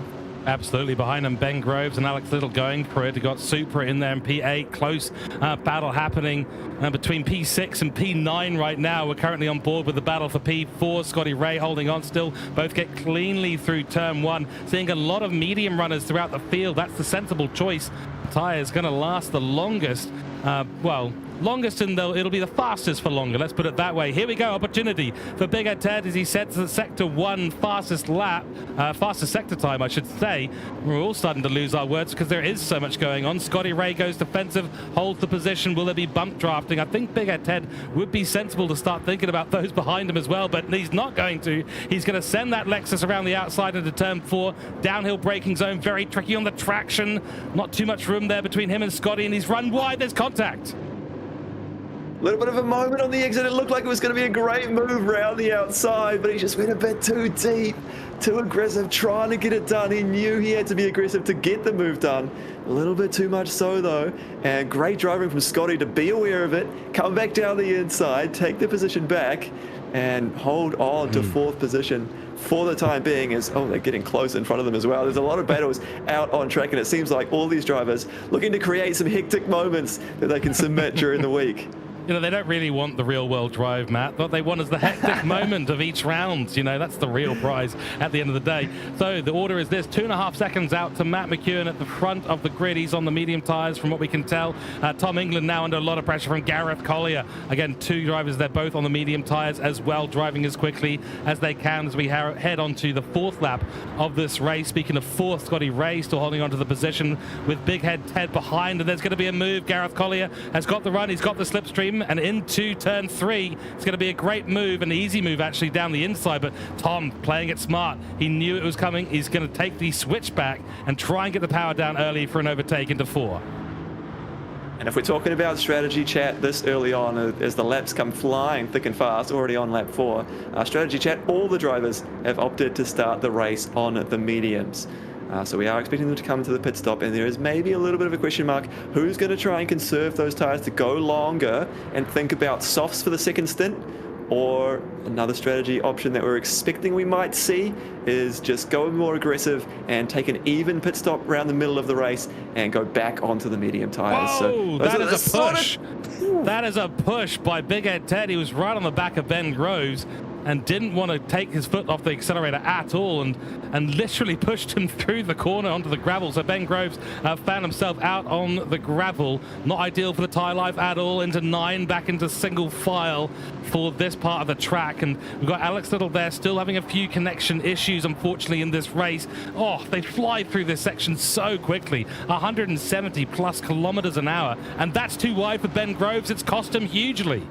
Absolutely. Behind them, Ben Groves and Alex Little going for it. You've got Supra in there in P8. Close battle happening between P6 and P9 right now. We're currently on board with the battle for P4. Scotty Ray holding on still. Both get cleanly through turn 1. Seeing a lot of medium runners throughout the field. That's the sensible choice. Tyre is going to last the longest. Longest, and it'll be the fastest for longer. Let's put it that way. Here we go. Opportunity for Big Ed Ted as he sets the sector 1 fastest sector time, I should say. We're all starting to lose our words because there is so much going on. Scotty Ray goes defensive, holds the position. Will there be bump drafting? I think Big Ed Ted would be sensible to start thinking about those behind him as well, but he's not going to. He's going to send that Lexus around the outside into turn 4. Downhill braking zone, very tricky on the traction. Not too much room there between him and Scotty, and he's run wide. There's contact. A little bit of a moment on the exit. It looked like it was going to be a great move round the outside, but he just went a bit too deep, too aggressive, trying to get it done. He knew he had to be aggressive to get the move done. A little bit too much so, though. And great driving from Scotty to be aware of it, come back down the inside, take the position back, and hold on to 4th position for the time being. As they're getting close in front of them as well. There's a lot of battles out on track, and it seems like all these drivers looking to create some hectic moments that they can submit during the week. You know, they don't really want the real world drive, Matt. What they want is the hectic moment of each round. You know, that's the real prize at the end of the day. So the order is this: 2.5 seconds out to Matt McEwen at the front of the grid. He's on the medium tires from what we can tell. Tom England now under a lot of pressure from Gareth Collier. Again, 2 drivers, they're both on the medium tires as well, driving as quickly as they can as we head on to the 4th lap of this race. Speaking of 4th, Scotty Ray still holding on to the position with Big Head Ted behind, and there's going to be a move. Gareth Collier has got the run, he's got the slipstream, and into turn 3, it's going to be a great move, an easy move actually down the inside, but Tom playing it smart. He knew it was coming. He's going to take the switch back and try and get the power down early for an overtake into 4. And if we're talking about strategy chat this early on, as the laps come flying thick and fast, already on lap 4, strategy chat, all the drivers have opted to start the race on the mediums. So we are expecting them to come to the pit stop, and there is maybe a little bit of a question mark. Who's going to try and conserve those tires to go longer and think about softs for the second stint? Or another strategy option that we're expecting we might see is just go more aggressive and take an even pit stop around the middle of the race and go back onto the medium tires. Whoa, so that is a push. That is a push by Big Ed Ted. He was right on the back of Ben Groves and didn't want to take his foot off the accelerator at all, and literally pushed him through the corner onto the gravel. So Ben Groves found himself out on the gravel. Not ideal for the tyre life at all. Into 9, back into single file for this part of the track. And we've got Alex Little there still having a few connection issues, unfortunately, in this race. Oh, they fly through this section so quickly. 170 plus kilometers an hour. And that's too wide for Ben Groves. It's cost him hugely.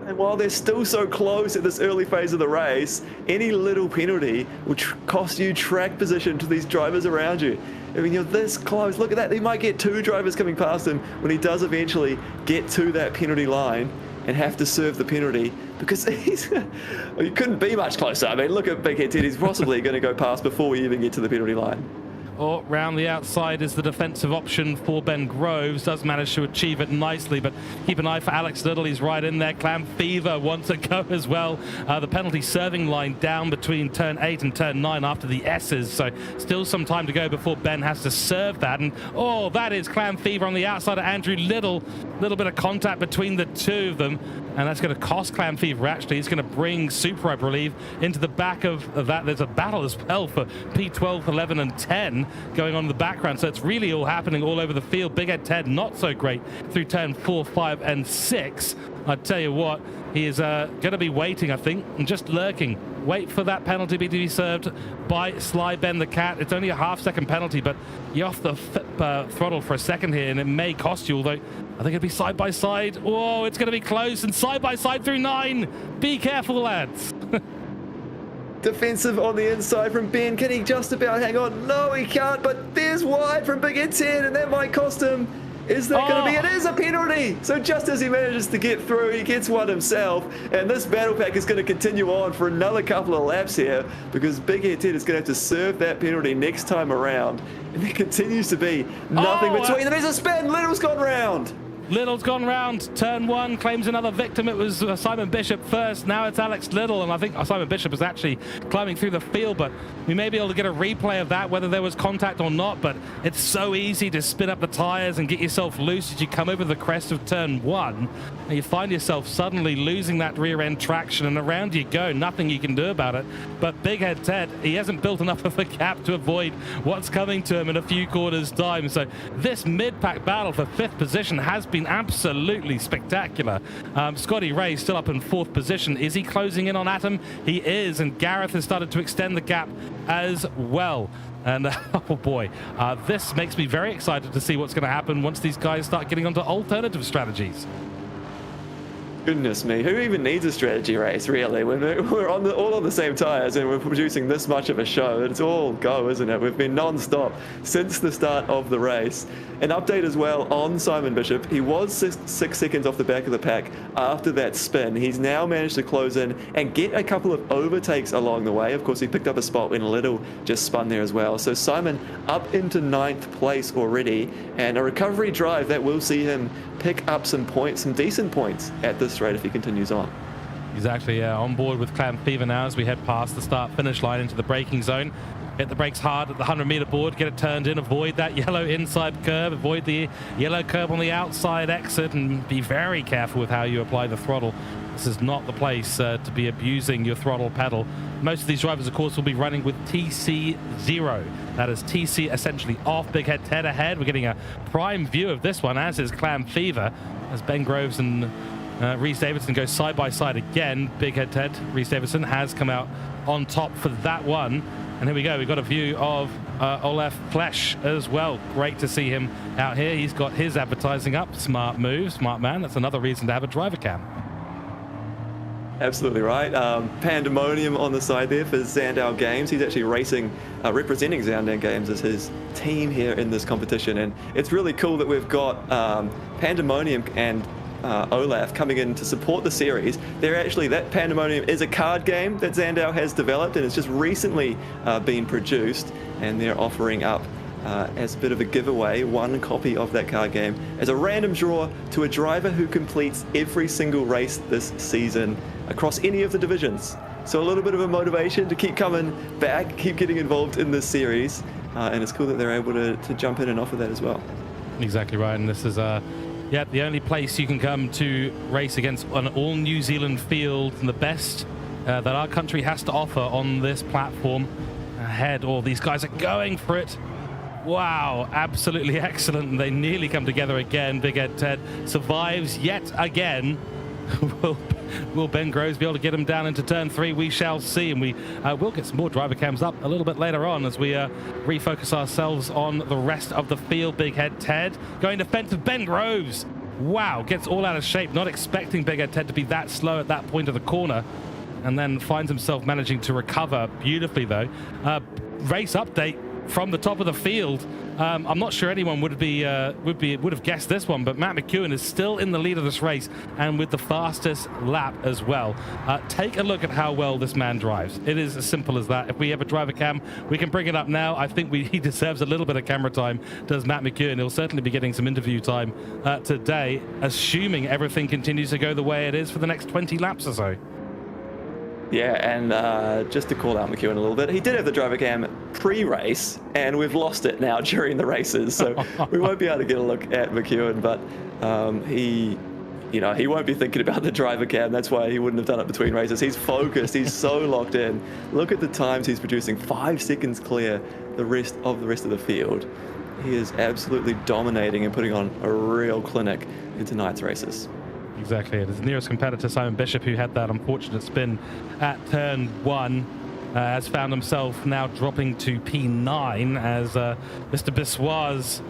And while they're still so close at this early phase of the race, any little penalty will cost you track position to these drivers around you. I mean, you're this close. Look at that. They might get 2 drivers coming past him when he does eventually get to that penalty line and have to serve the penalty, because he's well, you couldn't be much closer. I mean, look at Big Head Ted. He's possibly going to go past before we even get to the penalty line. Or round the outside is the defensive option for Ben Groves. Does manage to achieve it nicely, but keep an eye for Alex Little. He's right in there. Clam Fever wants to go as well. The penalty serving line down between turn 8 and turn 9 after the S's, so still some time to go before Ben has to serve that. And oh, that is Clam Fever on the outside of Andrew Little. Little bit of contact between the 2 of them, and that's going to cost Clam Fever actually. He's going to bring Super, I believe, into the back of that. There's a battle as well for P12, 11 and 10 going on in the background, so it's really all happening all over the field. Big Ed Ted not so great through turn 4, 5 and 6. I tell you what, he is going to be waiting, I think, and just lurking. Wait for that penalty to be served by Sly Ben the Cat. It's only a half-second penalty, but you're off the throttle for a second here, and it may cost you, although I think it'd be side-by-side. Oh, it's going to be close, and side-by-side through 9. Be careful, lads. Defensive on the inside from Ben. Can he just about hang on? No, he can't, but there's wide from Big Ed Ted, and that might cost him. Is that going to be? It is a penalty. So just as he manages to get through, he gets one himself, and this battle pack is going to continue on for another couple of laps here, because Big Ed Ted is going to have to serve that penalty next time around, and there continues to be nothing between them. There's a spin. Little's gone round. Little's gone round. Turn 1 claims another victim. It was Simon Bishop first. Now it's Alex Little, and I think Simon Bishop is actually climbing through the field, but we may be able to get a replay of that, whether there was contact or not. But it's so easy to spin up the tires and get yourself loose as you come over the crest of turn 1, and you find yourself suddenly losing that rear end traction, and around you go. Nothing you can do about it. But Big Head Ted, he hasn't built enough of a gap to avoid what's coming to him in a few quarters time. So this mid-pack battle for 5th position has been absolutely spectacular. Scotty Ray still up in 4th position. Is he closing in on Atom? He is, and Gareth has started to extend the gap as well. And oh boy, this makes me very excited to see what's going to happen once these guys start getting onto alternative strategies. Goodness me, who even needs a strategy race, really? When we're on all on the same tyres and we're producing this much of a show. It's all go, isn't it? We've been non-stop since the start of the race. An update as well on Simon Bishop. He was 6 seconds off the back of the pack after that spin. He's now managed to close in and get a couple of overtakes along the way. Of course, he picked up a spot when Little just spun there as well. So Simon up into 9th place already, and a recovery drive that will see him pick up some points, some decent points at this rate if he continues on. He's actually on board with Clam Fever now as we head past the start-finish line into the braking zone. hit the brakes hard at the 100-meter board, get it turned in, avoid that yellow inside curve, avoid the yellow curve on the outside exit, and be very careful with how you apply the throttle. This is not the place to be abusing your throttle pedal. Most of these drivers, of course, will be running with TC0. That is TC essentially off, Big Head Ted ahead. We're getting a prime view of this one, as is Clam Fever, as Ben Groves and Rhys Davidson go side by side again. Big Head Ted, Rhys Davidson has come out on top for that one. And here we go, we've got a view of Olaf Flesch as well. Great to see him out here. He's got his advertising up. Smart move, smart man. That's another reason to have a driver cam. Absolutely right. Pandemonium on the side there for Zandau Games. He's actually racing, representing Zandau Games as his team here in this competition. And it's really cool that we've got Pandemonium and Olaf coming in to support the series. They're actually, that Pandemonium is a card game that Zandau has developed, and it's just recently been produced, and they're offering up as a bit of a giveaway, one copy of that card game as a random draw to a driver who completes every single race this season across any of the divisions. So a little bit of a motivation to keep coming back, keep getting involved in this series, and it's cool that they're able to jump in and offer that as well. Exactly right, and this is yeah, the only place you can come to race against an all New Zealand field, and the best that our country has to offer on this platform. Ahead, all these guys are going for it. Wow, absolutely excellent. And they nearly come together again. Big Ed Ted survives yet again. Will Ben Groves be able to get him down into turn 3? We shall see. And we will get some more driver cams up a little bit later on as we refocus ourselves on the rest of the field. Big Head Ted going defensive. Ben Groves, wow, gets all out of shape. Not expecting Big Head Ted to be that slow at that point of the corner, and then finds himself managing to recover beautifully though. Race update from the top of the field. I'm not sure anyone would have guessed this one, but Matt McEwen is still in the lead of this race and with the fastest lap as well. Take a look at how well this man drives. It is as simple as that. If we have a driver cam, we can bring it up now. I think he deserves a little bit of camera time, does Matt McEwen. He'll certainly be getting some interview time today, assuming everything continues to go the way it is for the next 20 laps or so. Yeah, and just to call out McEwen a little bit, he did have the driver cam pre-race, and we've lost it now during the races, so we won't be able to get a look at McEwen, but he won't be thinking about the driver cam. That's why he wouldn't have done it between races. He's focused, he's so locked in. Look at the times he's producing, 5 seconds clear the rest of the field. He is absolutely dominating and putting on a real clinic in tonight's races. Exactly. His nearest competitor, Simon Bishop, who had that unfortunate spin at turn 1, has found himself now dropping to P9 as Mr. Bissois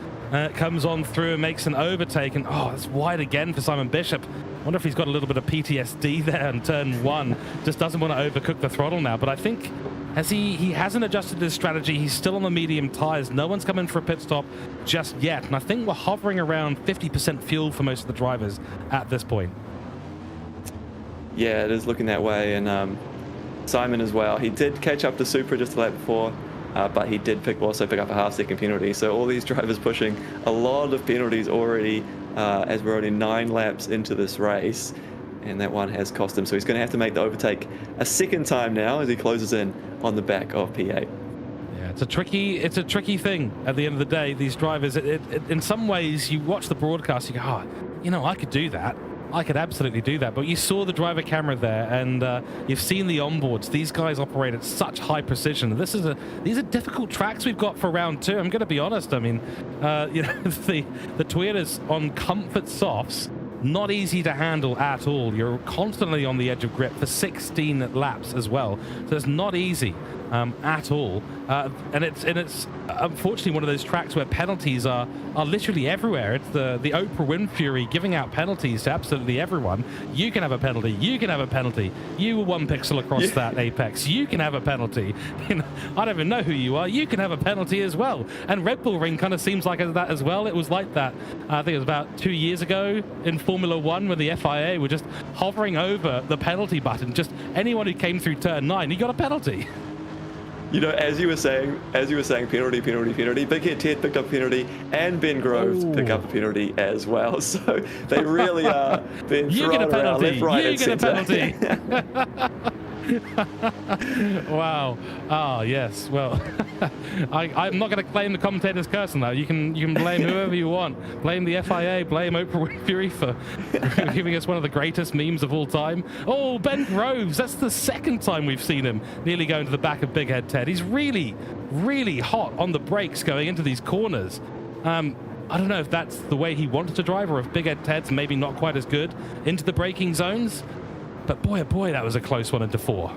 comes on through and makes an overtake. And oh, it's wide again for Simon Bishop. I wonder if he's got a little bit of PTSD there in turn 1. Just doesn't want to overcook the throttle now. But I think as he hasn't adjusted his strategy, he's still on the medium tires. No one's come in for a pit stop just yet. And I think we're hovering around 50% fuel for most of the drivers at this point. Yeah, it is looking that way. And Simon as well. He did catch up to Supra just a lap before, but he did also pick up a half-second penalty. So all these drivers pushing a lot of penalties already, as we're only 9 laps into this race. And that one has cost him. So he's going to have to make the overtake a second time now as he closes in on the back of P8. Yeah, it's a tricky thing at the end of the day. These drivers, in some ways, you watch the broadcast, you go, oh, you know, I could do that. I could absolutely do that. But you saw the driver camera there, and you've seen the onboards. These guys operate at such high precision. These are difficult tracks we've got for round 2. I'm going to be honest. I mean, the Toyotas on comfort softs, not easy to handle at all. You're constantly on the edge of grip for 16 laps as well. So it's not easy at all. And it's unfortunately one of those tracks where penalties are literally everywhere. It's the Oprah Winfrey giving out penalties to absolutely everyone. You can have a penalty. You can have a penalty. You were 1 pixel across that apex. You can have a penalty. You know, I don't even know who you are. You can have a penalty as well. And Red Bull Ring kind of seems like that as well. It was like that. I think it was about 2 years ago in Formula 1 when the FIA were just hovering over the penalty button. Just anyone who came through turn 9, he got a penalty. You know, as you were saying, penalty, Big Head Ted picked up a penalty, and Ben Groves picked up a penalty as well. So they really are being thrown around left, right, and centre. You get a penalty. Wow. Ah, yes. Well, I'm not going to claim the commentator's curse on that. You can blame whoever you want. Blame the FIA. Blame Oprah Winfrey for giving us one of the greatest memes of all time. Oh, Ben Groves. That's the second time we've seen him nearly go into the back of Big Head Ted. He's really, really hot on the brakes going into these corners. I don't know if that's the way he wanted to drive or if Big Head Ted's maybe not quite as good into the braking zones. But boy, oh boy, that was a close one into 4.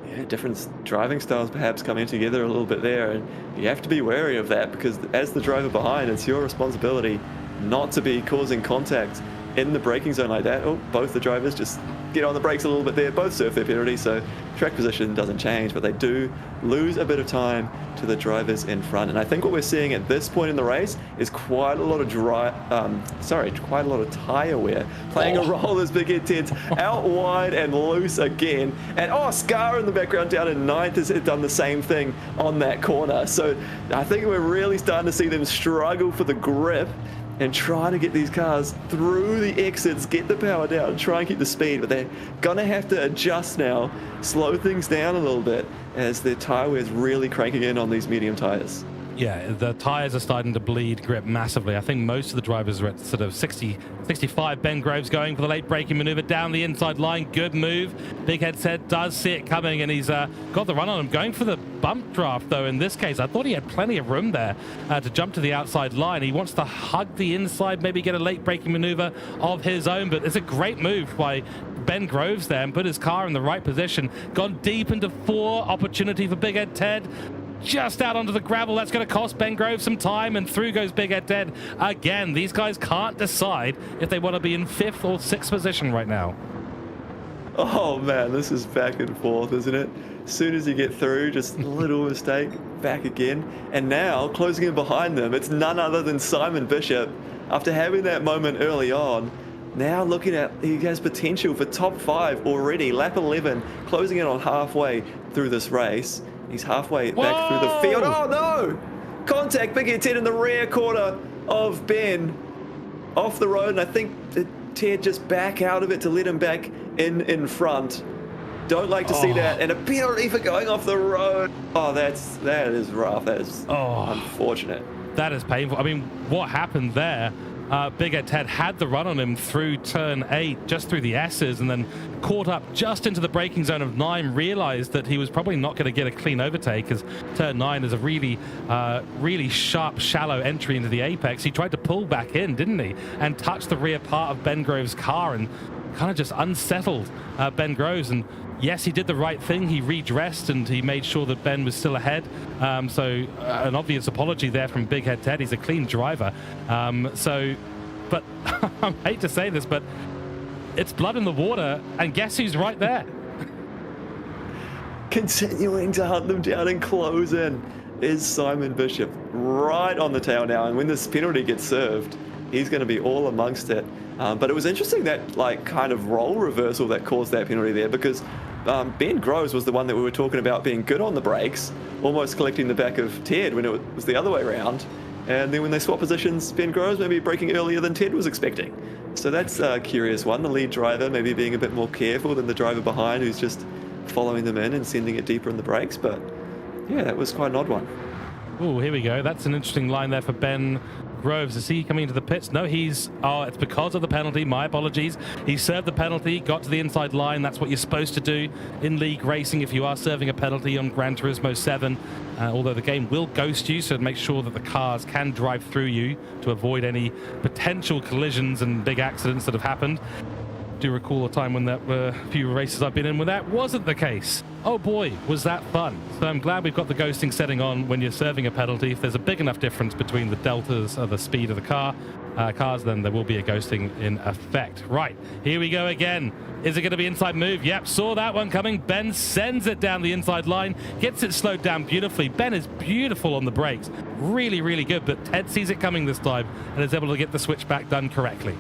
Yeah, different driving styles perhaps coming together a little bit there. And you have to be wary of that because as the driver behind, it's your responsibility not to be causing contact in the braking zone like that. Oh, both the drivers just get on the brakes a little bit there. Both serve their penalty, so track position doesn't change, but they do lose a bit of time to the drivers in front. And I think what we're seeing at this point in the race is quite a lot of tire wear playing a role as Big Head Ted's out wide and loose again. And Scar in the background down in 9th has done the same thing on that corner. So I think we're really starting to see them struggle for the grip and try to get these cars through the exits, get the power down, try and keep the speed, but they're gonna have to adjust now, slow things down a little bit as their tyre wear is really cranking in on these medium tyres. Yeah, the tyres are starting to bleed grip massively. I think most of the drivers are at sort of 60, 65. Ben Groves going for the late braking maneuver down the inside line. Good move. Big Head Ted does see it coming, and he's got the run on him. Going for the bump draft, though, in this case. I thought he had plenty of room there to jump to the outside line. He wants to hug the inside, maybe get a late braking maneuver of his own, but it's a great move by Ben Groves there and put his car in the right position. Gone deep into 4. Opportunity for Big Head Ted. Just out onto the gravel. That's going to cost Ben Groves some time, and through goes Big Head Ted again. These guys can't decide if they want to be in 5th or 6th position right now. Oh man, this is back and forth, isn't it? As soon as you get through, just a little mistake, back again. And now, closing in behind them, it's none other than Simon Bishop. After having that moment early on, now looking at, he has potential for top 5 already. Lap 11, closing in on halfway through this race. He's halfway back through the field. Oh no! Contact, Big Head Ted in the rear quarter of Ben. Off the road, and I think Ted just back out of it to let him back in front. Don't like to see that. And a penalty for going off the road. Oh, that is rough. That is unfortunate. That is painful. I mean, what happened there? Big Head Ted had the run on him through turn 8, just through the S's, and then caught up just into the braking zone of 9, realized that he was probably not going to get a clean overtake as turn 9 is a really, really sharp, shallow entry into the apex. He tried to pull back in, didn't he? And touched the rear part of Ben Groves' car and kind of just unsettled Ben Groves. And yes, he did the right thing. He redressed and he made sure that Ben was still ahead. So an obvious apology there from Big Head Ted. He's a clean driver. But I hate to say this, but it's blood in the water, and guess who's right there? Continuing to hunt them down and close in is Simon Bishop, right on the tail now. And when this penalty gets served, he's going to be all amongst it. But it was interesting that kind of role reversal that caused that penalty there, because Ben Groves was the one that we were talking about being good on the brakes, almost collecting the back of Ted when it was the other way around. And then when they swap positions, Ben Groves maybe braking earlier than Ted was expecting. So that's a curious one. The lead driver maybe being a bit more careful than the driver behind who's just following them in and sending it deeper in the brakes. But yeah, that was quite an odd one. Oh, here we go. That's an interesting line there for Ben Groves. Is he coming into the pits? No, it's because of the penalty. My apologies. He served the penalty, got to the inside line. That's what you're supposed to do in league racing if you are serving a penalty on Gran Turismo 7. Although the game will ghost you, so make sure that the cars can drive through you to avoid any potential collisions and big accidents that have happened. Do recall a time when that few races I've been in when that wasn't the case. Oh boy, was that fun. So I'm glad we've got the ghosting setting on when you're serving a penalty. If there's a big enough difference between the deltas of the speed of the cars, then there will be a ghosting in effect. Right, here we go again. Is it going to be inside move? Yep, saw that one coming. Ben sends it down the inside line, gets it slowed down beautifully. Ben is beautiful on the brakes. Really, really good, but Ted sees it coming this time and is able to get the switchback done correctly.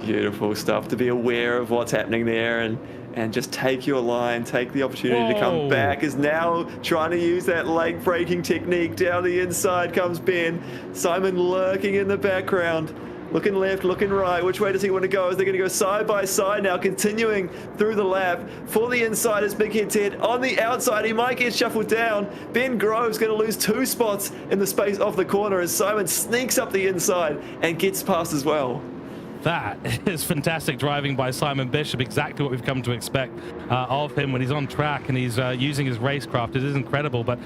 Beautiful stuff to be aware of what's happening there and just take your line, take the opportunity to come back. Is now trying to use that late braking technique. Down the inside comes Ben. Simon lurking in the background. looking left, looking right. Which way does he want to go? Is they going to go side by side now, continuing through the lap? For the inside is Big Head Ted. On the outside, he might get shuffled down. Ben Grove's going to lose 2 spots in the space off the corner as Simon sneaks up the inside and gets past as well. That is fantastic driving by Simon Bishop, exactly what we've come to expect of him when he's on track and he's using his racecraft. It is incredible, but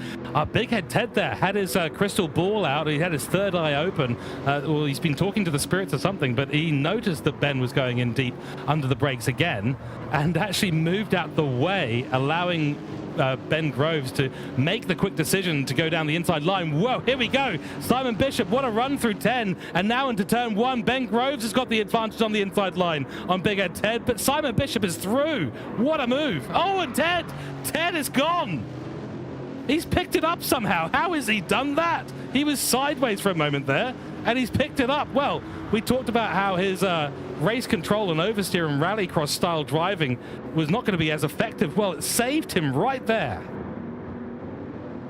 Big Head Ted there had his crystal ball out. He had his third eye open. Well, he's been talking to the spirits or something, but he noticed that Ben was going in deep under the brakes again and actually moved out the way, allowing Ben Groves to make the quick decision to go down the inside line. Whoa, here we go. Simon Bishop, what a run through 10. And now into turn 1, Ben Groves has got the advantage on the inside line on Big Head Ted, but Simon Bishop is through. What a move. Oh, and Ted is gone. He's picked it up somehow. How has he done that? He was sideways for a moment there, and he's picked it up. Well, we talked about how his race control and oversteer and rallycross style driving was not going to be as effective. Well, it saved him right there.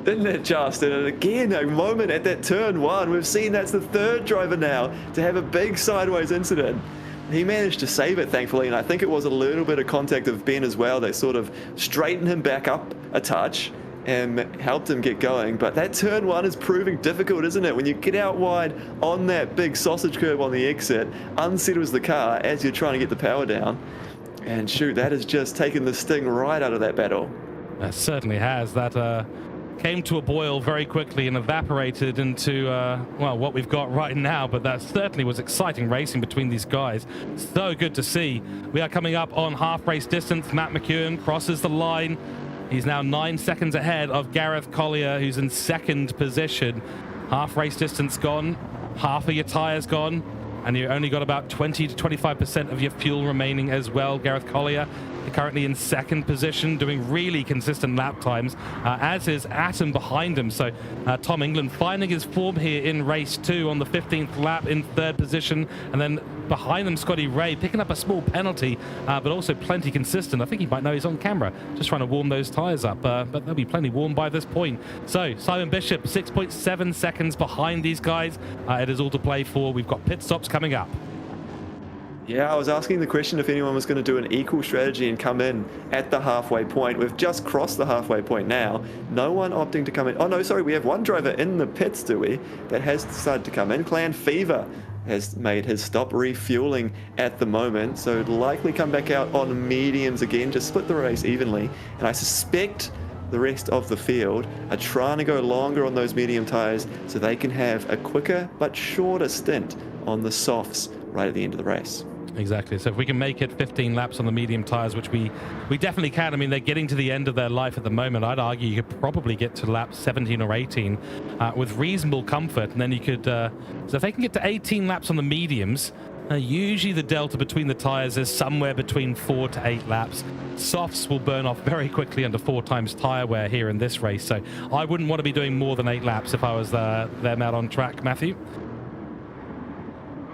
Didn't it just? And again, a moment at that turn 1. We've seen that's the 3rd driver now to have a big sideways incident. He managed to save it, thankfully, and I think it was a little bit of contact of Ben as well that sort of straightened him back up a touch and helped him get going. But that turn 1 is proving difficult, isn't it? When you get out wide on that big sausage curb on the exit, unsettles the car as you're trying to get the power down. And shoot, that has just taken the sting right out of that battle. That certainly has. That came to a boil very quickly and evaporated into, well, what we've got right now. But that certainly was exciting racing between these guys. So good to see. We are coming up on half race distance. Matt McEwen crosses the line. He's now 9 seconds ahead of Gareth Collier, who's in 2nd position. Half race distance gone, half of your tires gone, and you only got about 20 to 25% of your fuel remaining as well. Gareth Collier currently in 2nd position, doing really consistent lap times, as is Atom behind him. So Tom England finding his form here in race 2 on the 15th lap in 3rd position, and then behind them Scotty Ray picking up a small penalty, but also plenty consistent. I think he might know he's on camera, just trying to warm those tires up, but they'll be plenty warm by this point. So Simon Bishop 6.7 seconds behind these guys. It is all to play for. We've got pit stops coming up. Yeah, I was asking the question if anyone was going to do an equal strategy and come in at the halfway point. We've just crossed the halfway point now. No one opting to come in. Oh, no, sorry, we have one driver in the pits, do we? That has decided to come in. Clan Fever has made his stop refueling at the moment, so likely come back out on mediums again, just split the race evenly. And I suspect the rest of the field are trying to go longer on those medium tires so they can have a quicker but shorter stint on the softs right at the end of the race. Exactly. So if we can make it 15 laps on the medium tires, which we definitely can. I mean, they're getting to the end of their life at the moment. I'd argue you could probably get to lap 17 or 18 with reasonable comfort. And then you could, so if they can get to 18 laps on the mediums, usually the delta between the tires is somewhere between 4 to 8 laps. Softs will burn off very quickly under 4 times tire wear here in this race. So I wouldn't want to be doing more than 8 laps if I was them out on track, Matthew.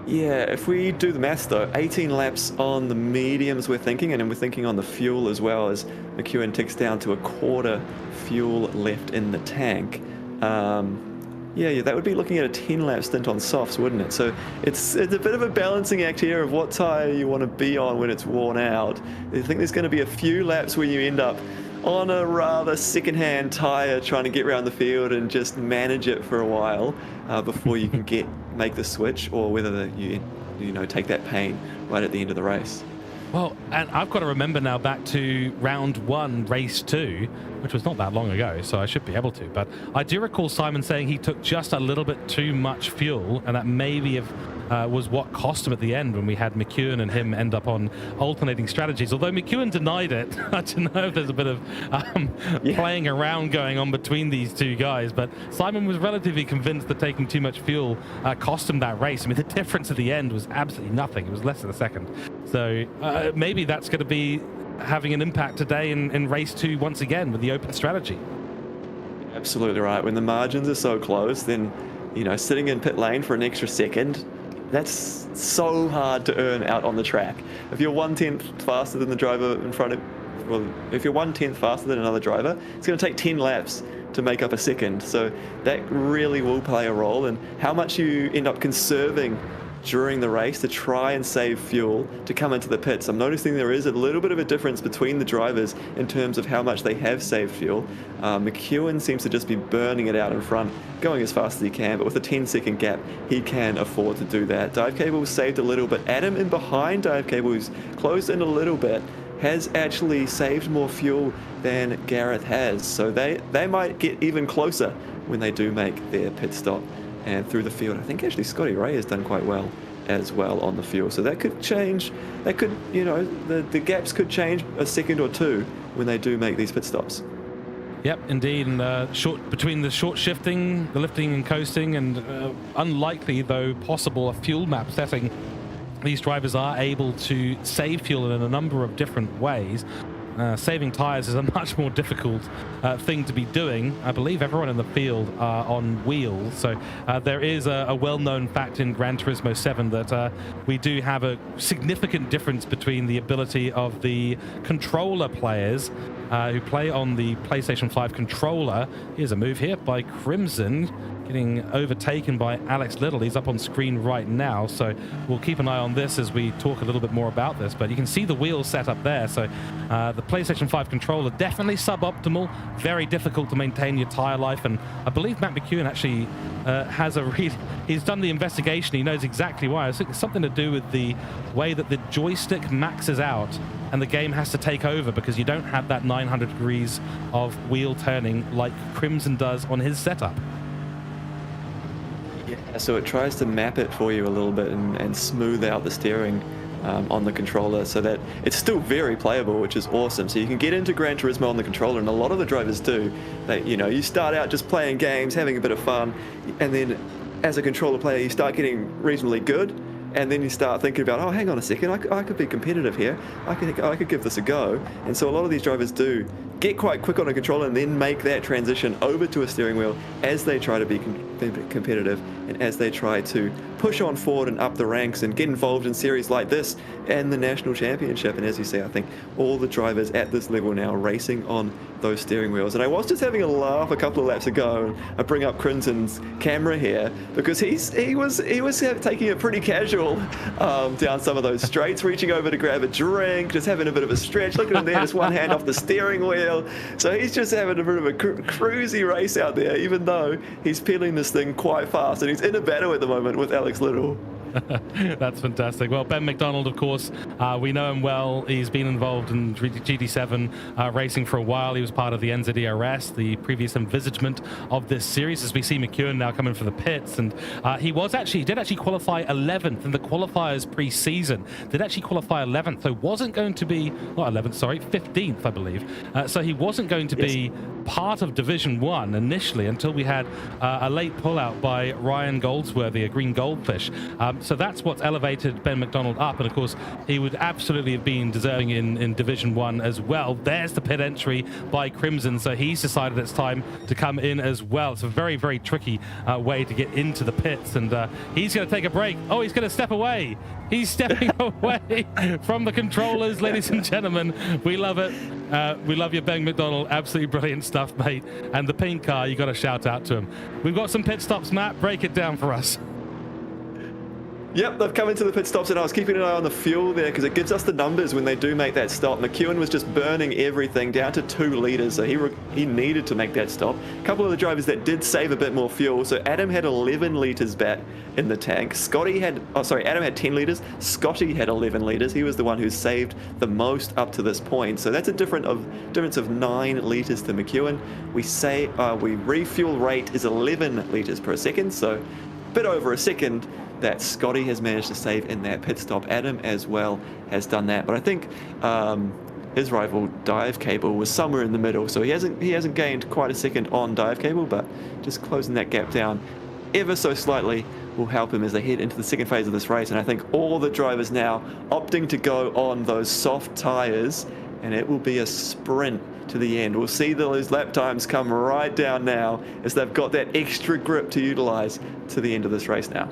Yeah, if we do the maths though, 18 laps on the mediums we're thinking, and then we're thinking on the fuel as well, as McEwen ticks down to a quarter fuel left in the tank. Yeah, that would be looking at a 10-lap stint on softs, wouldn't it? So it's a bit of a balancing act here of what tire you want to be on when it's worn out. I think there's going to be a few laps where you end up on a rather second-hand tire trying to get around the field and just manage it for a while before you can make the switch, or whether you take that pain right at the end of the race. Well, and I've got to remember now back to round 1, race 2, which was not that long ago, so I should be able to. But I do recall Simon saying he took just a little bit too much fuel, and that maybe was what cost him at the end when we had McEwen and him end up on alternating strategies. Although McEwen denied it, I don't know if there's a bit of playing around going on between these two guys. But Simon was relatively convinced that taking too much fuel cost him that race. I mean, the difference at the end was absolutely nothing. It was less than a second. So maybe that's going to be having an impact today in race 2 once again with the open strategy. Absolutely right. When the margins are so close, then sitting in pit lane for an extra second, that's so hard to earn out on the track. If you're 1/10 faster than the driver in front of, well, if you're 1/10 faster than another driver, it's going to take 10 laps to make up a second. So that really will play a role in how much you end up conserving during the race to try and save fuel to come into the pits. I'm noticing there is a little bit of a difference between the drivers in terms of how much they have saved fuel. McEwen seems to just be burning it out in front, going as fast as he can, but with a 10-second gap, he can afford to do that. Dive Cable saved a little bit. Adam in behind Dive Cable, who's closed in a little bit, has actually saved more fuel than Gareth has. So they might get even closer when they do make their pit stop. And through the field, I think actually Scotty Ray has done quite well as well on the fuel. So that could change, that could, you know, the gaps could change a second or two when they do make these pit stops. Yep, indeed. And between the short shifting, the lifting and coasting, and unlikely though possible a fuel map setting, these drivers are able to save fuel in a number of different ways. Saving tyres is a much more difficult thing to be doing. I believe everyone in the field are on wheels, so there is a well-known fact in Gran Turismo 7 that we do have a significant difference between the ability of the controller players who play on the PlayStation 5 controller. Here's a move here by Crimson, getting overtaken by Alex Little. He's up on screen right now, so we'll keep an eye on this as we talk a little bit more about this. But you can see the wheels set up there, so the PlayStation 5 controller definitely suboptimal, very difficult to maintain your tire life. And I believe Matt McEwen actually has he's done the investigation. He knows exactly why. I think it's something to do with the way that the joystick maxes out and the game has to take over because you don't have that 900 degrees of wheel turning like Crimson does on his setup. Yeah, so it tries to map it for you a little bit and smooth out the steering on the controller so that it's still very playable, which is awesome. So you can get into Gran Turismo on the controller, and a lot of the drivers do. You know, you start out just playing games, having a bit of fun, and then as a controller player, you start getting reasonably good, and then you start thinking about, oh, hang on a second, I could be competitive here. I could give this a go. And so a lot of these drivers do get quite quick on a controller and then make that transition over to a steering wheel as they try to be competitive and as they try to push on forward and up the ranks and get involved in series like this and the National Championship. And as you see, I think all the drivers at this level now racing on those steering wheels. And I was just having a laugh a couple of laps ago. I bring up Crimson's camera here because he was taking it pretty casual down some of those straights, reaching over to grab a drink, just having a bit of a stretch. Look at him there, just one hand off the steering wheel. So he's just having a bit of a cruisy race out there, even though he's pedaling this thing quite fast. And he's in a battle at the moment with Alex Little. That's fantastic. Well, Ben McDonald, of course, we know him well. He's been involved in GT7 racing for a while. He was part of the NZERS, the previous envisagement of this series, as we see McEwen now coming for the pits. And he did actually qualify 11th in the qualifiers pre-season. Did actually qualify 11th, so wasn't going to be, not 11th, sorry, 15th, I believe. So he wasn't going to be part of Division 1 initially until we had a late pullout by Ryan Goldsworthy, a green goldfish. So that's what's elevated Ben McDonald up, and of course he would absolutely have been deserving in Division 1 as well. There's the pit entry by Crimson, so he's decided it's time to come in as well. It's a very, very tricky way to get into the pits, and he's going to take a break. Oh, he's going to step away. He's stepping away from the controllers, ladies and gentlemen. We love it. We love you, Ben McDonald. Absolutely brilliant stuff, mate. And the pink car, you got to shout out to him. We've got some pit stops, Matt. Break it down for us. Yep, they've come into the pit stops, and I was keeping an eye on the fuel there because it gives us the numbers when they do make that stop. McEwen was just burning everything down to 2 litres, so he needed to make that stop. A couple of the drivers that did save a bit more fuel. So Adam had 11 litres back in the tank. Adam had 10 litres. Scotty had 11 litres. He was the one who saved the most up to this point. So that's a difference of 9 litres to McEwen. We refuel rate is 11 litres per second, so a bit over a second that Scotty has managed to save in that pit stop. Adam as well has done that, but I think his rival Dive Cable was somewhere in the middle, so he hasn't gained quite a second on Dive Cable, but just closing that gap down ever so slightly will help him as they head into the second phase of this race. And I think all the drivers now opting to go on those soft tires, and it will be a sprint to the end. We'll see those lap times come right down now as they've got that extra grip to utilize to the end of this race now.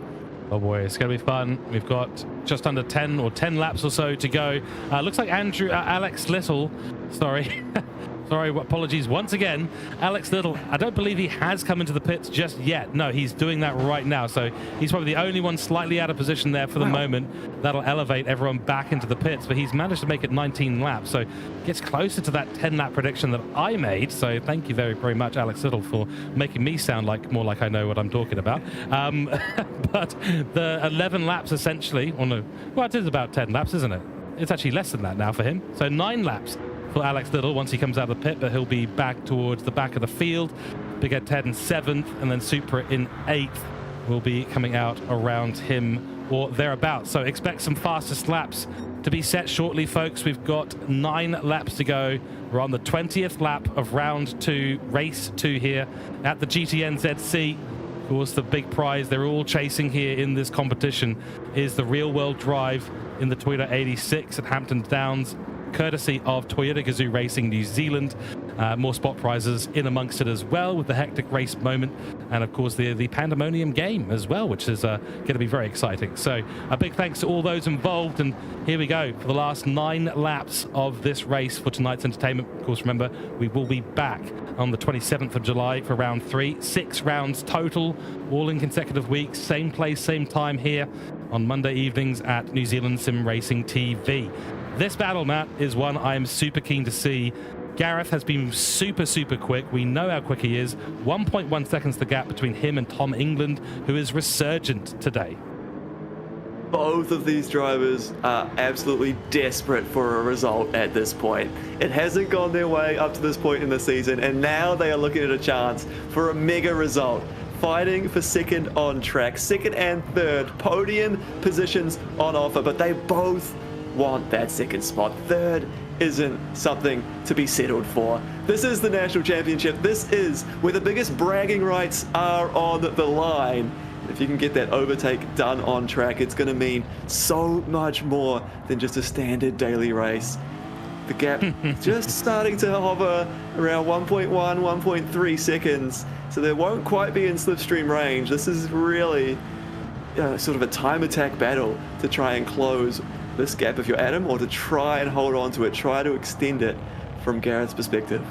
Oh boy, it's going to be fun. We've got just under 10 laps or so to go. Looks like Alex Little, sorry, Sorry, apologies once again. Alex Little, I don't believe he has come into the pits just yet. No, he's doing that right now. So he's probably the only one slightly out of position there for the moment. That'll elevate everyone back into the pits. But he's managed to make it 19 laps. So gets closer to that 10-lap prediction that I made. So thank you very, very much, Alex Little, for making me sound more like I know what I'm talking about. But the 11 laps essentially, well, it is about 10 laps, isn't it? It's actually less than that now for him. So 9 laps for Alex Little once he comes out of the pit, but he'll be back towards the back of the field. Big Ed Ted in 7th, and then Supra in 8th will be coming out around him or thereabouts. So expect some fastest laps to be set shortly, folks. We've got 9 laps to go. We're on the 20th lap of round 2, race 2 here at the GTNZC. Of course, the big prize they're all chasing here in this competition is the real-world drive in the Toyota 86 at Hampton Downs, courtesy of Toyota GAZOO Racing New Zealand. More spot prizes in amongst it as well, with the hectic race moment, and of course the pandemonium game as well, which is going to be very exciting. So a big thanks to all those involved, and here we go for the last 9 laps of this race for tonight's entertainment. Of course, remember, we will be back on the 27th of July for round 3. 6 rounds total, all in consecutive weeks, same place, same time here on Monday evenings at New Zealand Sim Racing TV. This battle, Matt, is one I am super keen to see. Gareth has been super, super quick. We know how quick he is. 1.1 seconds the gap between him and Tom England, who is resurgent today. Both of these drivers are absolutely desperate for a result at this point. It hasn't gone their way up to this point in the season, and now they are looking at a chance for a mega result. Fighting for second on track, second and third, podium positions on offer, but they both want that second spot. Third isn't something to be settled for. This is the National Championship. This is where the biggest bragging rights are on the line. If you can get that overtake done on track, it's going to mean so much more than just a standard daily race. The gap just starting to hover around 1.1, 1.3 seconds, so they won't quite be in slipstream range. This is really sort of a time attack battle to try and close this gap if you're Adam, or to try and hold on to it, try to extend it from Gareth's perspective.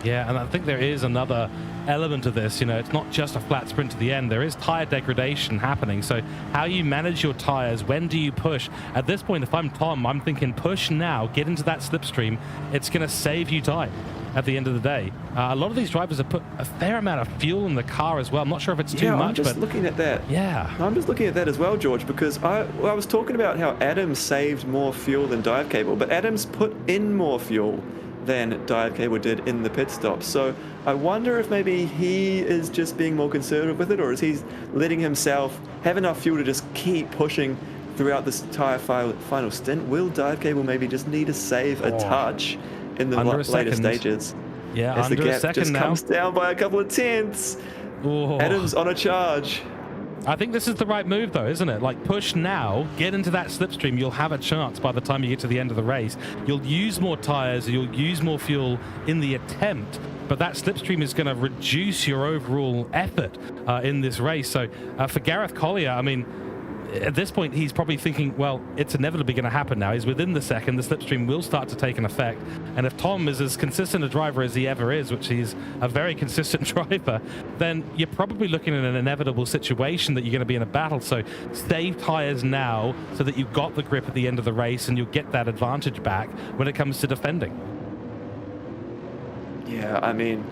Yeah, and I think there is another element of this. You know, it's not just a flat sprint to the end. There is tire degradation happening. So how you manage your tires, when do you push? At this point, if I'm Tom, I'm thinking push now, get into that slipstream. It's going to save you time at the end of the day. A lot of these drivers have put a fair amount of fuel in the car as well. I'm not sure if it's too much, I'm just looking at that. Yeah. I'm just looking at that as well, George, because I was talking about how Adams saved more fuel than Dive Cable, but Adams put in more fuel than Dive Cable did in the pit stop. So I wonder if maybe he is just being more conservative with it, or is he letting himself have enough fuel to just keep pushing throughout this entire final stint? Will Dive Cable maybe just need to save a touch in the later stages? Yeah, as the gap just comes down by a couple of tenths. Adams on a charge. I think this is the right move, though, isn't it? Like, push now, get into that slipstream. You'll have a chance by the time you get to the end of the race. You'll use more tires, you'll use more fuel in the attempt, but that slipstream is going to reduce your overall effort in this race. So for Gareth Collier, I mean, at this point, he's probably thinking, well, it's inevitably going to happen now. He's within the second. The slipstream will start to take an effect. And if Tom is as consistent a driver as he ever is, which he's a very consistent driver, then you're probably looking at an inevitable situation that you're going to be in a battle. So save tires now so that you've got the grip at the end of the race and you'll get that advantage back when it comes to defending. Yeah, I mean,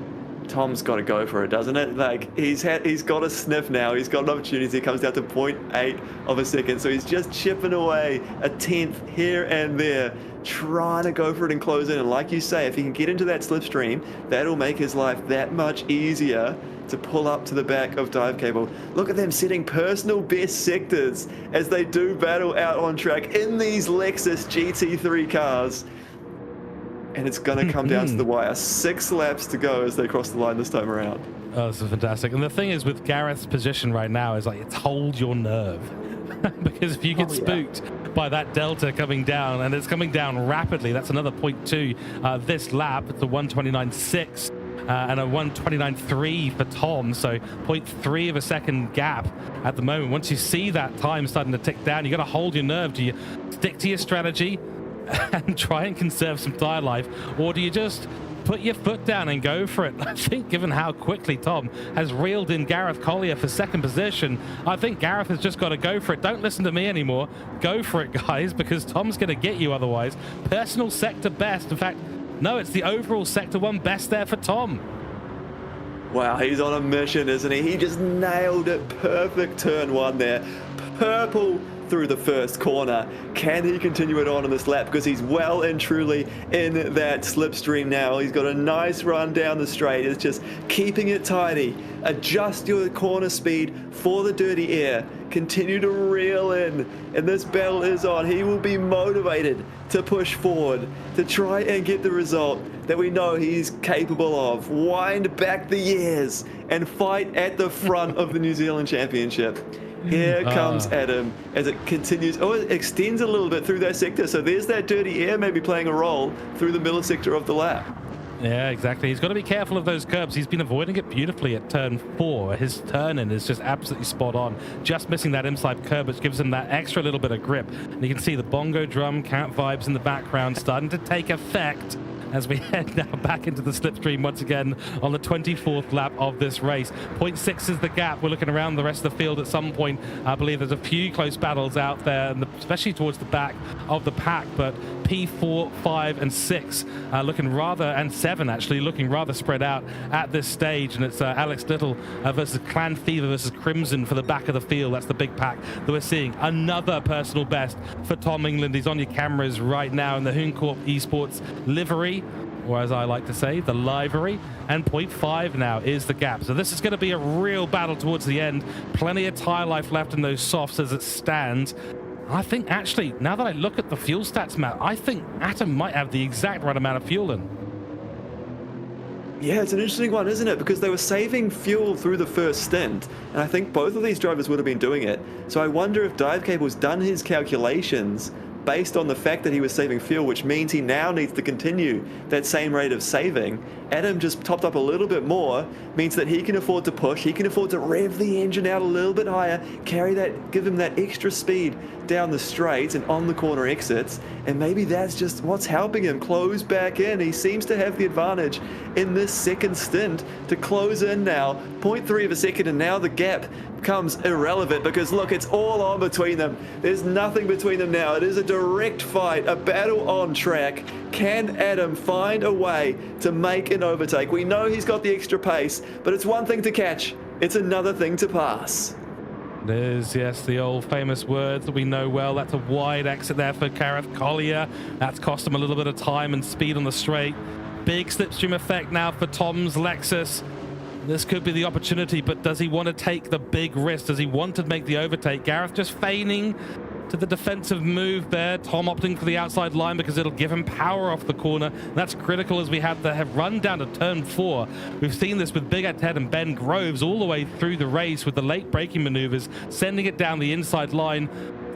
Tom's got to go for it, doesn't it? Like, he's got a sniff now. He's got an opportunity. He comes down to 0.8 of a second. So he's just chipping away a tenth here and there, trying to go for it and close in. And like you say, if he can get into that slipstream, that'll make his life that much easier to pull up to the back of Dive Cable. Look at them setting personal best sectors as they do battle out on track in these Lexus GT3 cars. And it's going to come down to the wire. 6 laps to go as they cross the line this time around. Oh, this is fantastic. And the thing is with Gareth's position right now is like, it's hold your nerve. Because if you get spooked by that delta coming down, and it's coming down rapidly, that's another 0.2 this lap. It's a 1:29.6 and a 1:29.3 for Tom. So 0.3 of a second gap at the moment. Once you see that time starting to tick down, you got to hold your nerve. Do you stick to your strategy and try and conserve some tire life, or do you just put your foot down and go for it. I think given how quickly Tom has reeled in Gareth Collier for second position, I think Gareth has just got to go for it. Don't listen to me anymore. Go for it, guys, because Tom's going to get you otherwise. Personal sector best. In fact, no, it's the overall sector 1 best there for Tom. Wow, he's on a mission, isn't he? He just nailed it. Perfect turn 1 there. Purple through the first corner. Can he continue it on in this lap? Because he's well and truly in that slipstream now. He's got a nice run down the straight. It's just keeping it tidy. Adjust your corner speed for the dirty air. Continue to reel in. And this battle is on. He will be motivated to push forward, to try and get the result that we know he's capable of. Wind back the years and fight at the front of the New Zealand Championship. Here comes Adam as it continues. Oh, it extends a little bit through that sector. So there's that dirty air maybe playing a role through the middle sector of the lap. Yeah, exactly. He's got to be careful of those curbs. He's been avoiding it beautifully at turn 4. His turn-in is just absolutely spot on. Just missing that inside curb, which gives him that extra little bit of grip. And you can see the bongo drum, cat vibes in the background starting to take effect as we head now back into the slipstream once again on the 24th lap of this race. 0.6 is the gap. We're looking around the rest of the field at some point. I believe there's a few close battles out there, especially towards the back of the pack, but P4, 5, and 6 looking rather, and 7 actually, looking rather spread out at this stage. And it's Alex Little versus Clan Fever versus Crimson for the back of the field. That's the big pack that we're seeing. Another personal best for Tom England. He's on your cameras right now in the Hooncorp Esports livery, or as I like to say, the livery, and 0.5 now is the gap. So this is going to be a real battle towards the end. Plenty of tire life left in those softs as it stands. I think actually, now that I look at the fuel stats, Matt, I think Atom might have the exact right amount of fuel in. Yeah, it's an interesting one, isn't it? Because they were saving fuel through the first stint, and I think both of these drivers would have been doing it. So I wonder if Dive Cable's done his calculations based on the fact that he was saving fuel, which means he now needs to continue that same rate of saving. Adam just topped up a little bit more, means that he can afford to push, he can afford to rev the engine out a little bit higher, carry that, give him that extra speed down the straights and on the corner exits, and maybe that's just what's helping him close back in. He seems to have the advantage in this second stint to close in now. 0.3 of a second, and now the gap becomes irrelevant because look, it's all on between them. There's nothing between them now. It is a direct fight, a battle on track. Can Adam find a way to make an overtake? We know he's got the extra pace, but it's one thing to catch, it's another thing to pass. There's, yes, the old famous words that we know well. That's a wide exit there for Gareth Collier. That's cost him a little bit of time and speed on the straight. Big slipstream effect now for Tom's Lexus. This could be the opportunity, but does he want to take the big risk? Does he want to make the overtake? Gareth just feigning to the defensive move there. Tom opting for the outside line because it'll give him power off the corner. That's critical as we have the run down to turn 4. We've seen this with Big Ed Ted and Ben Groves all the way through the race with the late braking maneuvers, sending it down the inside line.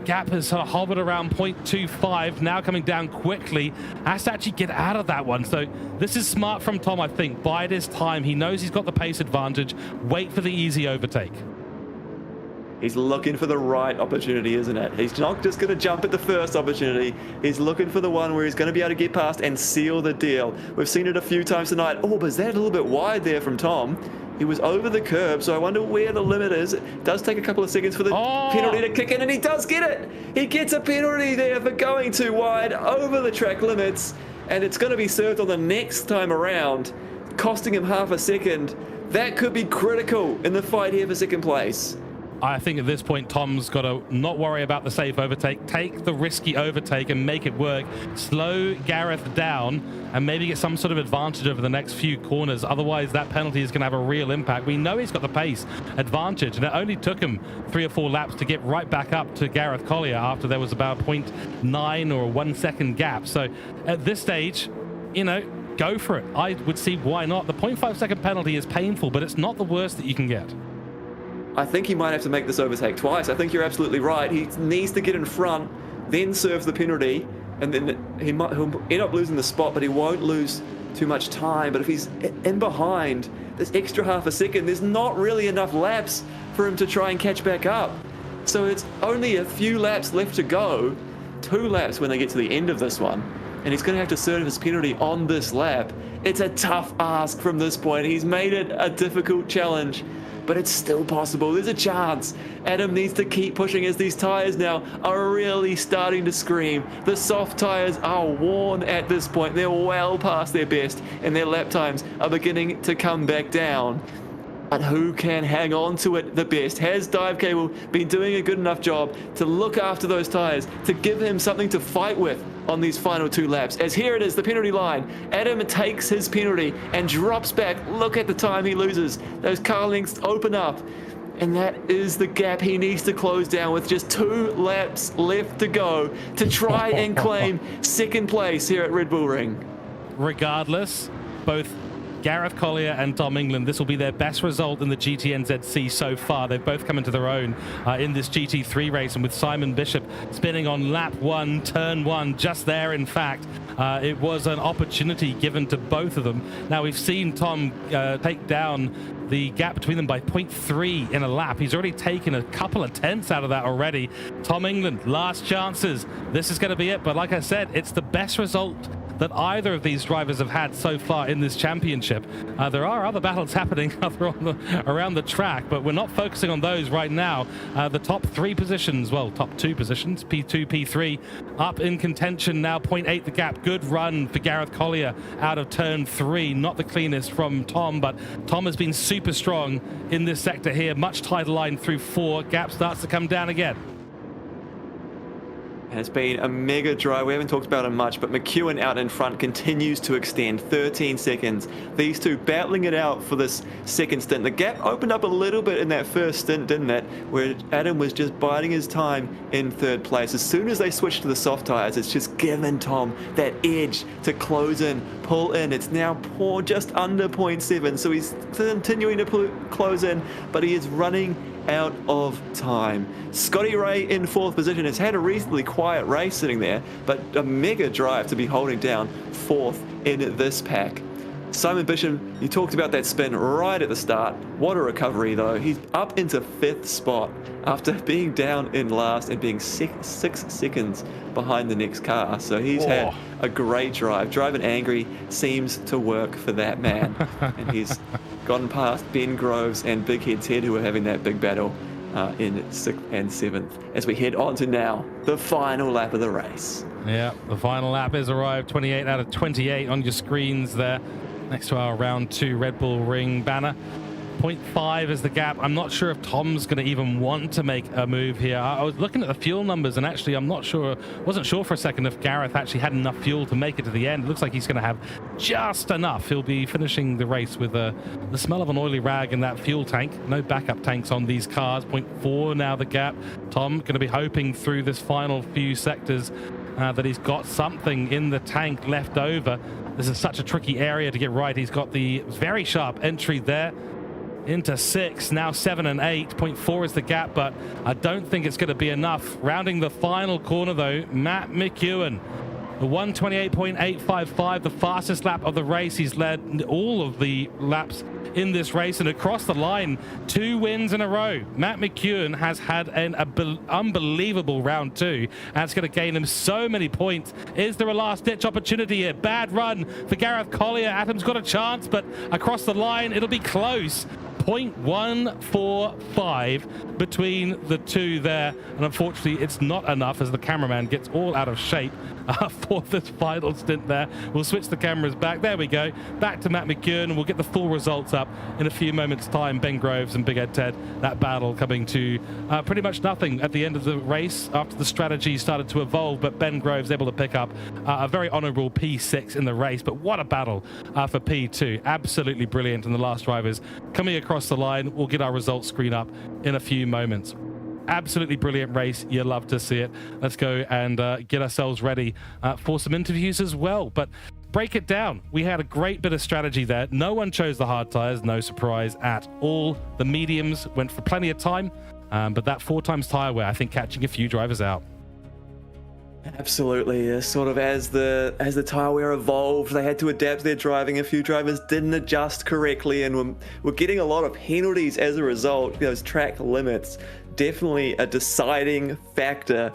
Gap has sort of hovered around 0.25, now coming down quickly. Has to actually get out of that one. So this is smart from Tom, I think. Bide his time. He knows he's got the pace advantage. Wait for the easy overtake. He's looking for the right opportunity, isn't it? He's not just going to jump at the first opportunity. He's looking for the one where he's going to be able to get past and seal the deal. We've seen it a few times tonight. Oh, but is that a little bit wide there from Tom? He was over the curb, so I wonder where the limit is. It does take a couple of seconds for the penalty to kick in, and he does get it. He gets a penalty there for going too wide over the track limits, and it's going to be served on the next time around, costing him half a second. That could be critical in the fight here for second place. I think at this point, Tom's got to not worry about the safe overtake, take the risky overtake and make it work. Slow Gareth down and maybe get some sort of advantage over the next few corners. Otherwise, that penalty is going to have a real impact. We know he's got the pace advantage, and it only took him 3 or 4 laps to get right back up to Gareth Collier after there was about 0.9 or a 1 second gap. So at this stage, you know, go for it. I would see why not. The 0.5 second penalty is painful, but it's not the worst that you can get. I think he might have to make this overtake twice. I think you're absolutely right. He needs to get in front, then serve the penalty, and then he'll end up losing the spot, but he won't lose too much time. But if he's in behind, this extra half a second, there's not really enough laps for him to try and catch back up. So it's only a few laps left to go, 2 laps when they get to the end of this one. and he's going to have to serve his penalty on this lap. It's a tough ask from this point. He's made it a difficult challenge, but it's still possible. There's a chance. Adam needs to keep pushing as these tires now are really starting to scream. The soft tires are worn at this point. They're well past their best, and their lap times are beginning to come back down. But who can hang on to it the best? Has Dive Cable been doing a good enough job to look after those tires, to give him something to fight with on these final 2 laps? As here it is, the penalty line. Adam takes his penalty and drops back. Look at the time he loses. Those car lengths open up. And that is the gap he needs to close down with just 2 laps left to go to try and claim second place here at Red Bull Ring. Regardless, both Gareth Collier and Tom England, this will be their best result in the GTNZC so far. They've both come into their own in this GT3 race, and with Simon Bishop spinning on lap 1, turn 1, just there in fact, it was an opportunity given to both of them. Now we've seen Tom take down the gap between them by 0.3 in a lap. He's already taken a couple of tenths out of that already. Tom England, last chances. This is going to be it, but like I said, it's the best result that either of these drivers have had so far in this championship. There are other battles happening around the track, but we're not focusing on those right now. The top 3 positions, well, top 2 positions, P2, P3, up in contention now. 0.8 the gap. Good run for Gareth Collier out of turn 3. Not the cleanest from Tom, but Tom has been super strong in this sector here. Much tighter line through 4. Gap starts to come down again. It's been a mega drive. We haven't talked about him much, but McEwen out in front continues to extend 13 seconds. These two battling it out for this second stint. The gap opened up a little bit in that first stint, didn't it? Where Adam was just biding his time in third place. As soon as they switched to the soft tires, it's just given Tom that edge to close in, pull in. It's now just under 0.7, so he's continuing to close in, but he is running out of time. Scotty Ray in 4th position has had a reasonably quiet race sitting there, but a mega drive to be holding down 4th in this pack. Simon Bishop, you talked about that spin right at the start. What a recovery though. He's up into 5th spot after being down in last and being 6 seconds behind the next car. So he's had a great drive. Driving angry seems to work for that man. And he's gotten past Ben Groves and Big Head's Head, who are having that big battle in 6th and 7th. As we head on to now the final lap of the race. Yeah, the final lap has arrived. 28 out of 28 on your screens there, next to our round 2 Red Bull Ring banner. 0.5 is the gap. I'm not sure if Tom's going to even want to make a move here. I was looking at the fuel numbers, and actually I'm not sure, wasn't sure for a second if Gareth actually had enough fuel to make it to the end. It looks like he's going to have just enough. He'll be finishing the race with the smell of an oily rag in that fuel tank. No backup tanks on these cars. 0.4 now the gap. Tom going to be hoping through this final few sectors that he's got something in the tank left over. This is such a tricky area to get right. He's got the very sharp entry there into 6, now 7 and 8. 0.4 is the gap, but I don't think it's going to be enough. Rounding the final corner though, Matt McEwen, the 128.855, the fastest lap of the race. He's led all of the laps in this race, and across the line, 2 wins in a row. Matt McEwen has had an unbelievable round 2, and it's going to gain him so many points. Is there a last-ditch opportunity here? Bad run for Gareth Collier. Adam's got a chance, but across the line, it'll be close. 0.145 between the two there, and unfortunately it's not enough as the cameraman gets all out of shape for this final stint there. We'll switch the cameras back. There we go. Back to Matt McEwen, and we'll get the full results up in a few moments' time. Ben Groves and Big Ed Ted, that battle coming to pretty much nothing at the end of the race after the strategy started to evolve, but Ben Groves able to pick up a very honourable P6 in the race. But what a battle for P2. Absolutely brilliant. And the last drivers coming across the line. We'll get our results screen up in a few moments. Absolutely brilliant race. You love to see it. Let's go and get ourselves ready for some interviews as well. But break it down. We had a great bit of strategy there. No one chose the hard tires. No surprise at all. The mediums went for plenty of time, but that 4 times tire wear, I think, catching a few drivers out. Absolutely. Sort of as the tire wear evolved, they had to adapt their driving. A few drivers didn't adjust correctly, and were getting a lot of penalties as a result. Those track limits definitely a deciding factor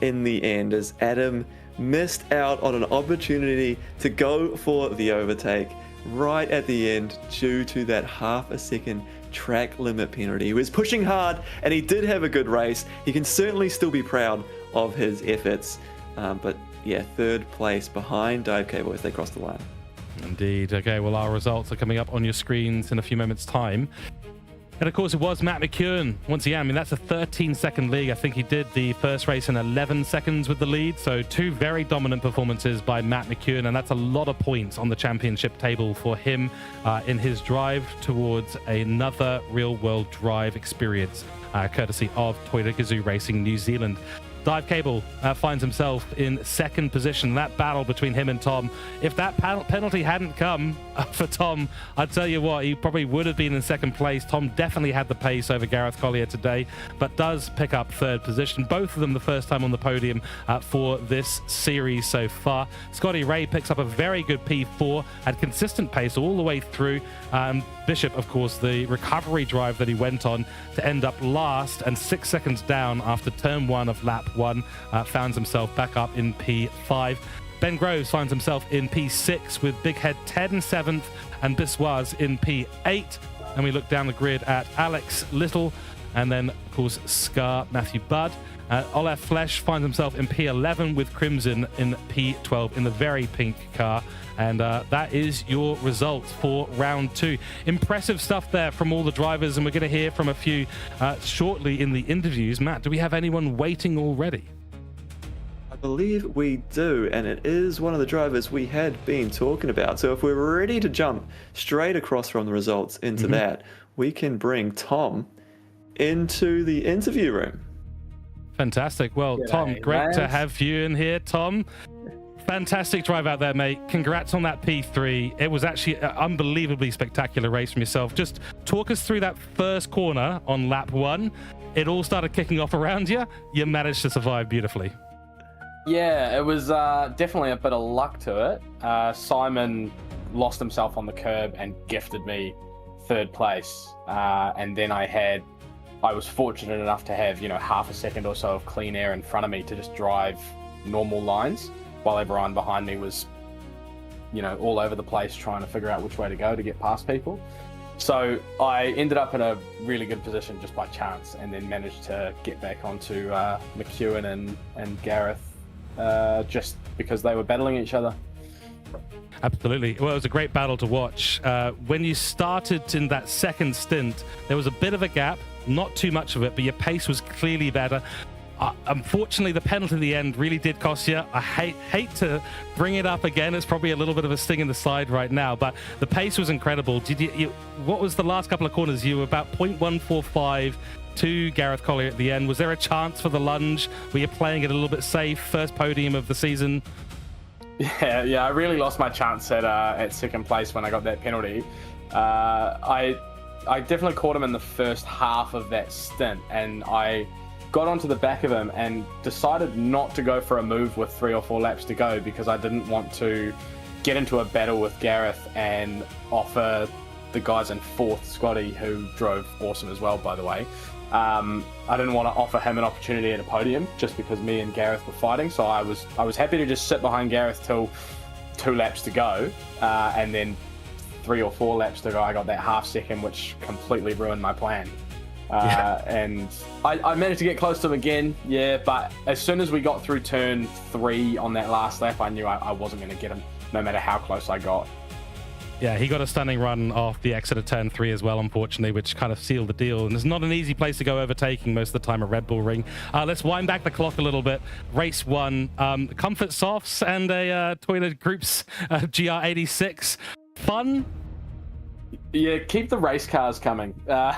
in the end, as Adam missed out on an opportunity to go for the overtake right at the end due to that half a second track limit penalty. He was pushing hard and he did have a good race. He can certainly still be proud of his efforts, but yeah, third place behind Dive Cable as they crossed the line. Indeed. Okay, well, our results are coming up on your screens in a few moments' time. And of course, it was Matt McEwen. Once again, I mean, that's a 13-second lead. I think he did the first race in 11 seconds with the lead. So 2 very dominant performances by Matt McEwen. And that's a lot of points on the championship table for him in his drive towards another real-world drive experience, courtesy of Toyota GAZOO Racing New Zealand. Dive Cable finds himself in second position. That battle between him and Tom, if that penalty hadn't come for Tom, I'd tell you what, he probably would have been in second place. Tom definitely had the pace over Gareth Collier today, but does pick up third position. Both of them the first time on the podium for this series so far. Scotty Ray picks up a very good P4, had consistent pace all the way through. Bishop, of course, the recovery drive that he went on to end up last and 6 seconds down after turn 1 of lap 1, finds himself back up in P5. Ben Groves finds himself in P6 with Big Head Ted in 7th and Biswas in P8. And we look down the grid at Alex Little and then, of course, Scar Matthew Budd. Olaf Flesh finds himself in P11 with Crimson in P12 in the very pink car. And that is your results for round 2. Impressive stuff there from all the drivers, and we're going to hear from a few shortly in the interviews. Matt, do we have anyone waiting already? I believe we do, and it is one of the drivers we had been talking about. So if we're ready to jump straight across from the results into that, we can bring Tom into the interview room. Fantastic. Well, g'day, Tom, great to have you in here, Tom. Fantastic drive out there, mate. Congrats on that P3. It was actually an unbelievably spectacular race from yourself. Just talk us through that first corner on lap 1. It all started kicking off around you. You managed to survive beautifully. Yeah, it was definitely a bit of luck to it. Simon lost himself on the curb and gifted me third place. And then I was fortunate enough to have, half a second or so of clean air in front of me to just drive normal lines, while everyone behind me was, all over the place trying to figure out which way to go to get past people. So I ended up in a really good position just by chance, and then managed to get back onto McEwen and Gareth just because they were battling each other. Absolutely. Well, it was a great battle to watch. When you started in that second stint, there was a bit of a gap, not too much of it, but your pace was clearly better. Unfortunately, the penalty at the end really did cost you. I hate to bring it up again. It's probably a little bit of a sting in the side right now, but the pace was incredible. What was the last couple of corners? You were about 0.145 to Gareth Collier at the end. Was there a chance for the lunge? Were you playing it a little bit safe? First podium of the season? Yeah, I really lost my chance at second place when I got that penalty. I definitely caught him in the first half of that stint, and I got onto the back of him and decided not to go for a move with 3 or 4 laps to go because I didn't want to get into a battle with Gareth and offer the guys in 4th, Scotty, who drove awesome as well, by the way. I didn't want to offer him an opportunity at a podium just because me and Gareth were fighting. So I was happy to just sit behind Gareth till 2 laps to go, and then 3 or 4 laps to go, I got that half second, which completely ruined my plan. And I managed to get close to him again, but as soon as we got through turn 3 on that last lap, I knew I wasn't going to get him, no matter how close I got. Yeah, he got a stunning run off the exit of turn 3 as well, unfortunately, which kind of sealed the deal. And it's not an easy place to go overtaking most of the time at Red Bull Ring. Let's wind back the clock a little bit. Race 1, Comfort Softs and a Toyota Group's GR86. Fun? Yeah, keep the race cars coming. I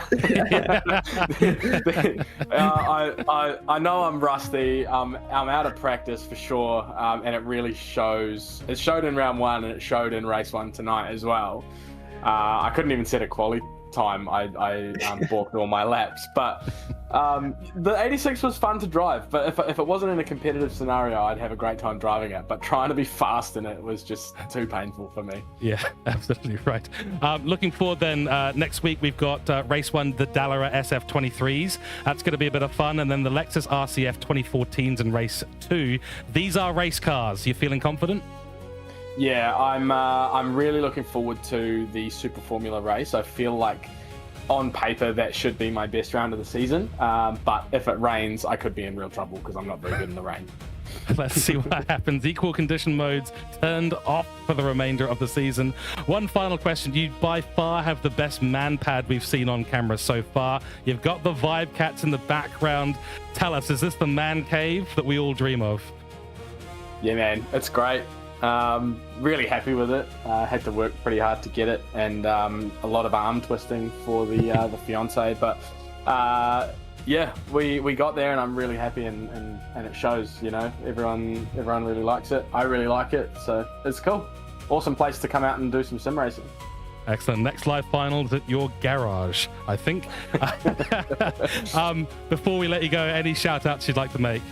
know I'm rusty. I'm out of practice for sure, and it really shows. It showed in round 1, and it showed in race 1 tonight as well. I couldn't even set a quali time I balked all my laps. But the 86 was fun to drive, but if it wasn't in a competitive scenario, I'd have a great time driving it. But trying to be fast in it was just too painful for me. Yeah, absolutely right. Looking forward then, next week we've got race 1, the Dallara SF23s. That's going to be a bit of fun. And then the Lexus RCF 2014s and race 2. These are race cars. You feeling confident? Yeah, I'm really looking forward to the Super Formula race. I feel like on paper that should be my best round of the season, but if it rains I could be in real trouble because I'm not very good in the rain. Let's see what happens. Equal condition modes turned off for the remainder of the season. One final question. You by far have the best man pad we've seen on camera so far. You've got the Vibe Cats in the background. Tell us, is this the man cave that we all dream of? Yeah, man, it's great. Really happy with it. Had to work pretty hard to get it, and a lot of arm twisting for the fiance. But yeah, we got there, and I'm really happy, and it shows. You know, everyone really likes it. I really like it, so it's cool. Awesome place to come out and do some sim racing. Excellent. Next live finals at your garage, I think. Before we let you go, any shout outs you'd like to make?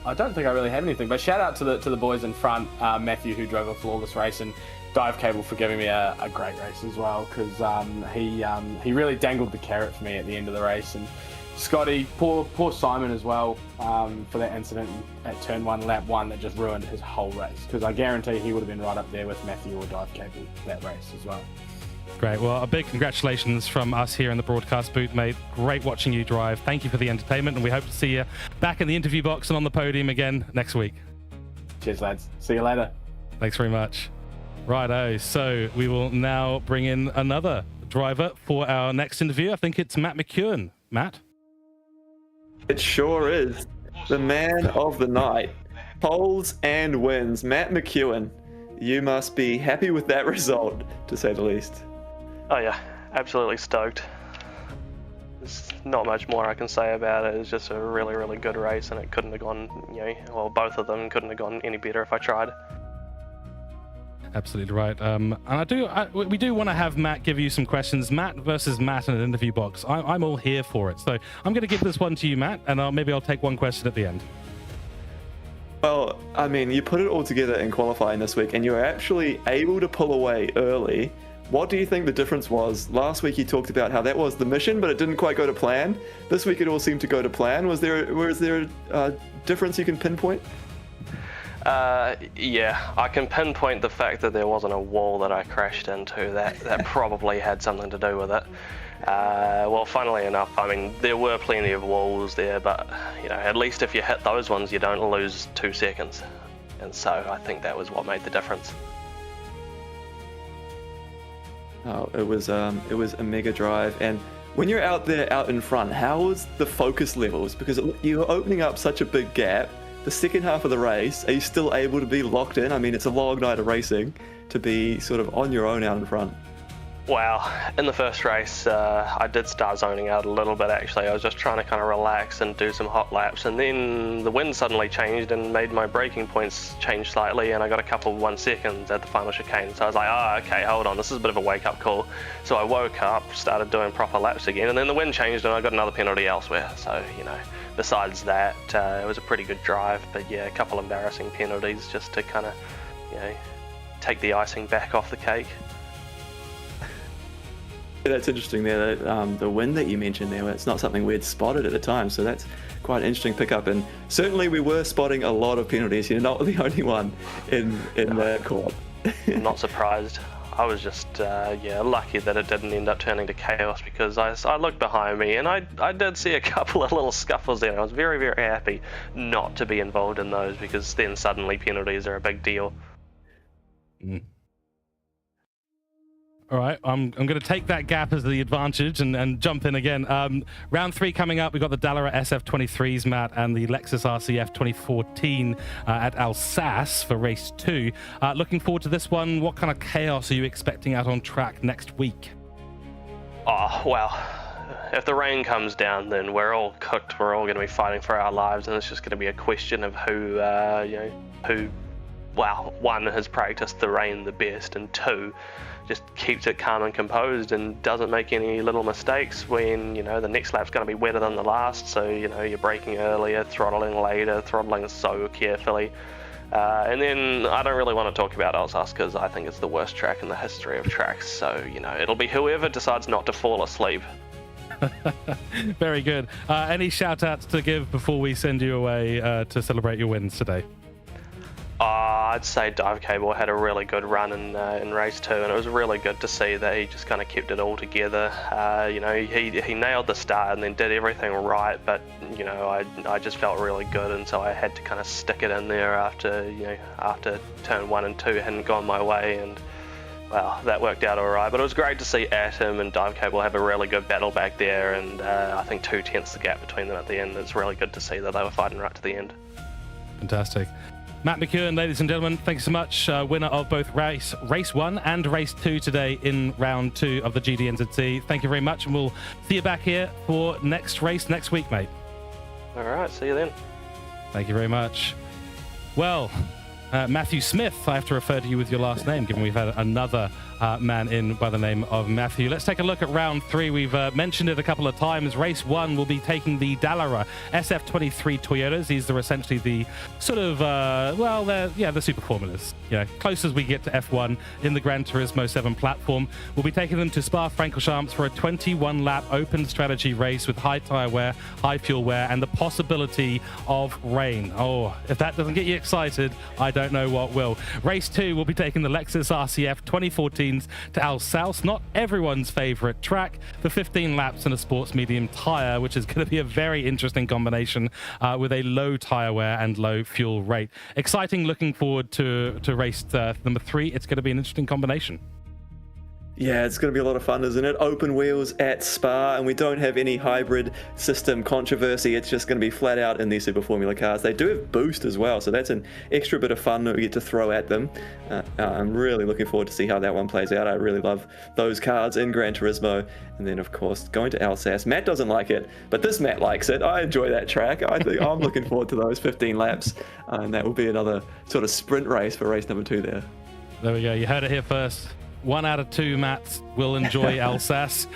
I don't think I really have anything, but shout out to the boys in front, Matthew, who drove a flawless race, and Dive Cable for giving me a great race as well, because he really dangled the carrot for me at the end of the race. And Scotty, poor Simon as well, for that incident at turn 1, lap 1, that just ruined his whole race, because I guarantee he would have been right up there with Matthew or Dive Cable that race as well. Great. Well, a big congratulations from us here in the broadcast booth, mate. Great watching you drive. Thank you for the entertainment, and we hope to see you back in the interview box and on the podium again next week. Cheers, lads. See you later. Thanks very much. Righto. So we will now bring in another driver for our next interview. I think it's Matt McEwen. Matt? It sure is. The man of the night. Poles and wins. Matt McEwen. You must be happy with that result, to say the least. Oh yeah, absolutely stoked. There's not much more I can say about it. It's just a really, really good race, and it couldn't have gone, well, both of them couldn't have gone any better if I tried. Absolutely right. And we do want to have Matt give you some questions. Matt versus Matt in an interview box. I'm all here for it. So I'm going to give this one to you, Matt, and maybe I'll take one question at the end. Well, I mean, you put it all together in qualifying this week, and you were actually able to pull away early. What do you think the difference was? Last week you talked about how that was the mission, but it didn't quite go to plan. This week it all seemed to go to plan. Was there a difference you can pinpoint? Yeah, I can pinpoint the fact that there wasn't a wall that I crashed into. That probably had something to do with it. Well, funnily enough, I mean, there were plenty of walls there, but at least if you hit those ones, you don't lose 2 seconds. And so I think that was what made the difference. Oh, it was a mega drive. And when you're out there, out in front, how was the focus levels? Because you were opening up such a big gap. The second half of the race, are you still able to be locked in? I mean, it's a long night of racing to be sort of on your own out in front. Well, in the first race, I did start zoning out a little bit, actually. I was just trying to kind of relax and do some hot laps, and then the wind suddenly changed and made my braking points change slightly, and I got a couple of 1 seconds at the final chicane. So I was like, oh, okay, hold on, this is a bit of a wake-up call. So I woke up, started doing proper laps again, and then the wind changed and I got another penalty elsewhere. So, besides that, it was a pretty good drive, but yeah, a couple embarrassing penalties just to kind of, take the icing back off the cake. That's interesting there, the wind that you mentioned there, it's not something we'd spotted at the time, so that's quite an interesting pickup. And certainly we were spotting a lot of penalties. You're not the only one in the court. I'm not surprised. I was just, lucky that it didn't end up turning to chaos, because I looked behind me and I did see a couple of little scuffles there. I was very, very happy not to be involved in those, because then suddenly penalties are a big deal. Mm. All right, I'm going to take that gap as the advantage and jump in again. Round 3 coming up. We've got the Dallara SF23s, Matt, and the Lexus RCF 2014 at Alsace for race 2. Looking forward to this one. What kind of chaos are you expecting out on track next week? Oh, well, if the rain comes down, then we're all cooked. We're all going to be fighting for our lives, and it's just going to be a question of who well, one, has practiced the rain the best, and two, just keeps it calm and composed and doesn't make any little mistakes when, the next lap's going to be wetter than the last. So, you're braking earlier, throttling later, throttling so carefully. And then I don't really want to talk about Alsace because I think it's the worst track in the history of tracks. So, it'll be whoever decides not to fall asleep. Very good. Any shout outs to give before we send you away to celebrate your wins today? I'd say Dive Cable had a really good run in race 2, and it was really good to see that he just kind of kept it all together. He nailed the start and then did everything right, but I just felt really good, and so I had to kind of stick it in there after turn 1 and 2 hadn't gone my way, and well, that worked out all right. But it was great to see Atom and Dive Cable have a really good battle back there, and I think 2/10 the gap between them at the end. It's really good to see that they were fighting right to the end. Fantastic. Matt McEwen, ladies and gentlemen, thanks so much. Winner of both race 1 and race 2 today in round 2 of the GTNZC. Thank you very much, and we'll see you back here for next race next week, mate. All right, see you then. Thank you very much. Well, Matthew Smith, I have to refer to you with your last name, given we've had another man in by the name of Matthew. Let's take a look at round 3. We've mentioned it a couple of times. Race 1 will be taking the Dallara SF23 Toyotas. These are essentially the sort of, the super formulas. Close as we get to F1 in the Gran Turismo 7 platform. We'll be taking them to Spa-Francorchamps for a 21-lap open strategy race with high tire wear, high fuel wear, and the possibility of rain. Oh, if that doesn't get you excited, I don't know what will. Race 2 will be taking the Lexus RCF 2014 to Alsace, not everyone's favorite track, for 15 laps in a sports medium tire, which is going to be a very interesting combination with a low tire wear and low fuel rate. Exciting, looking forward to race number 3. It's going to be an interesting combination. Yeah, it's going to be a lot of fun, isn't it? Open wheels at Spa, and we don't have any hybrid system controversy. It's just going to be flat out in these Super Formula cars. They do have boost as well, so that's an extra bit of fun that we get to throw at them. I'm really looking forward to see how that one plays out. I really love those cars in Gran Turismo. And then, of course, going to Alsace. Matt doesn't like it, but this Matt likes it. I enjoy that track. I'm looking forward to those 15 laps, and that will be another sort of sprint race for race number 2 there. There we go. You heard it here first. 1 out of 2 Matts will enjoy Alsace.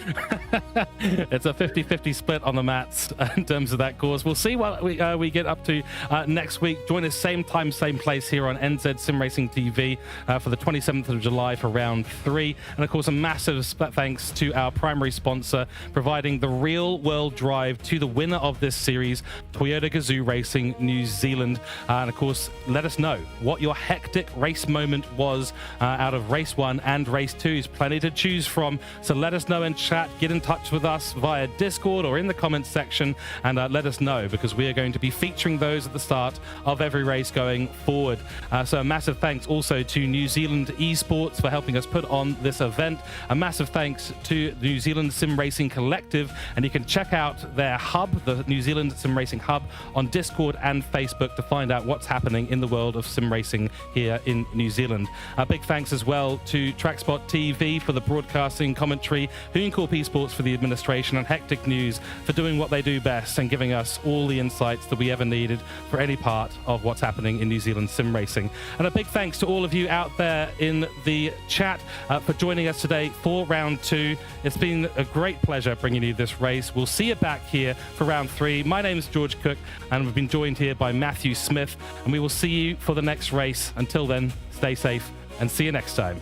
It's a 50-50 split on the Matts in terms of that course. We'll see what we get up to next week. Join us same time, same place here on NZ Sim Racing TV for the 27th of July for round 3. And of course, a massive thanks to our primary sponsor, providing the real world drive to the winner of this series, Toyota GAZOO Racing New Zealand. And of course, let us know what your hectic race moment was out of race 1 and race 2. Is plenty to choose from, so let us know in chat. Get in touch with us via Discord or in the comments section, and let us know, because we are going to be featuring those at the start of every race going forward. So a massive thanks also to New Zealand Esports for helping us put on this event. A massive thanks to the New Zealand Sim Racing Collective, and you can check out their hub, the New Zealand Sim Racing Hub, on Discord and Facebook to find out what's happening in the world of sim racing here in New Zealand. A big thanks as well to TrackSpotTV for the broadcasting commentary, Hooncorp E-Sports for the administration, and Hectic News for doing what they do best and giving us all the insights that we ever needed for any part of what's happening in New Zealand sim racing. And a big thanks to all of you out there in the chat for joining us today for round 2. It's been a great pleasure bringing you this race. We'll see you back here for round 3. My name is George Cook, and we've been joined here by Matthew Smith, and we will see you for the next race. Until then, stay safe and see you next time.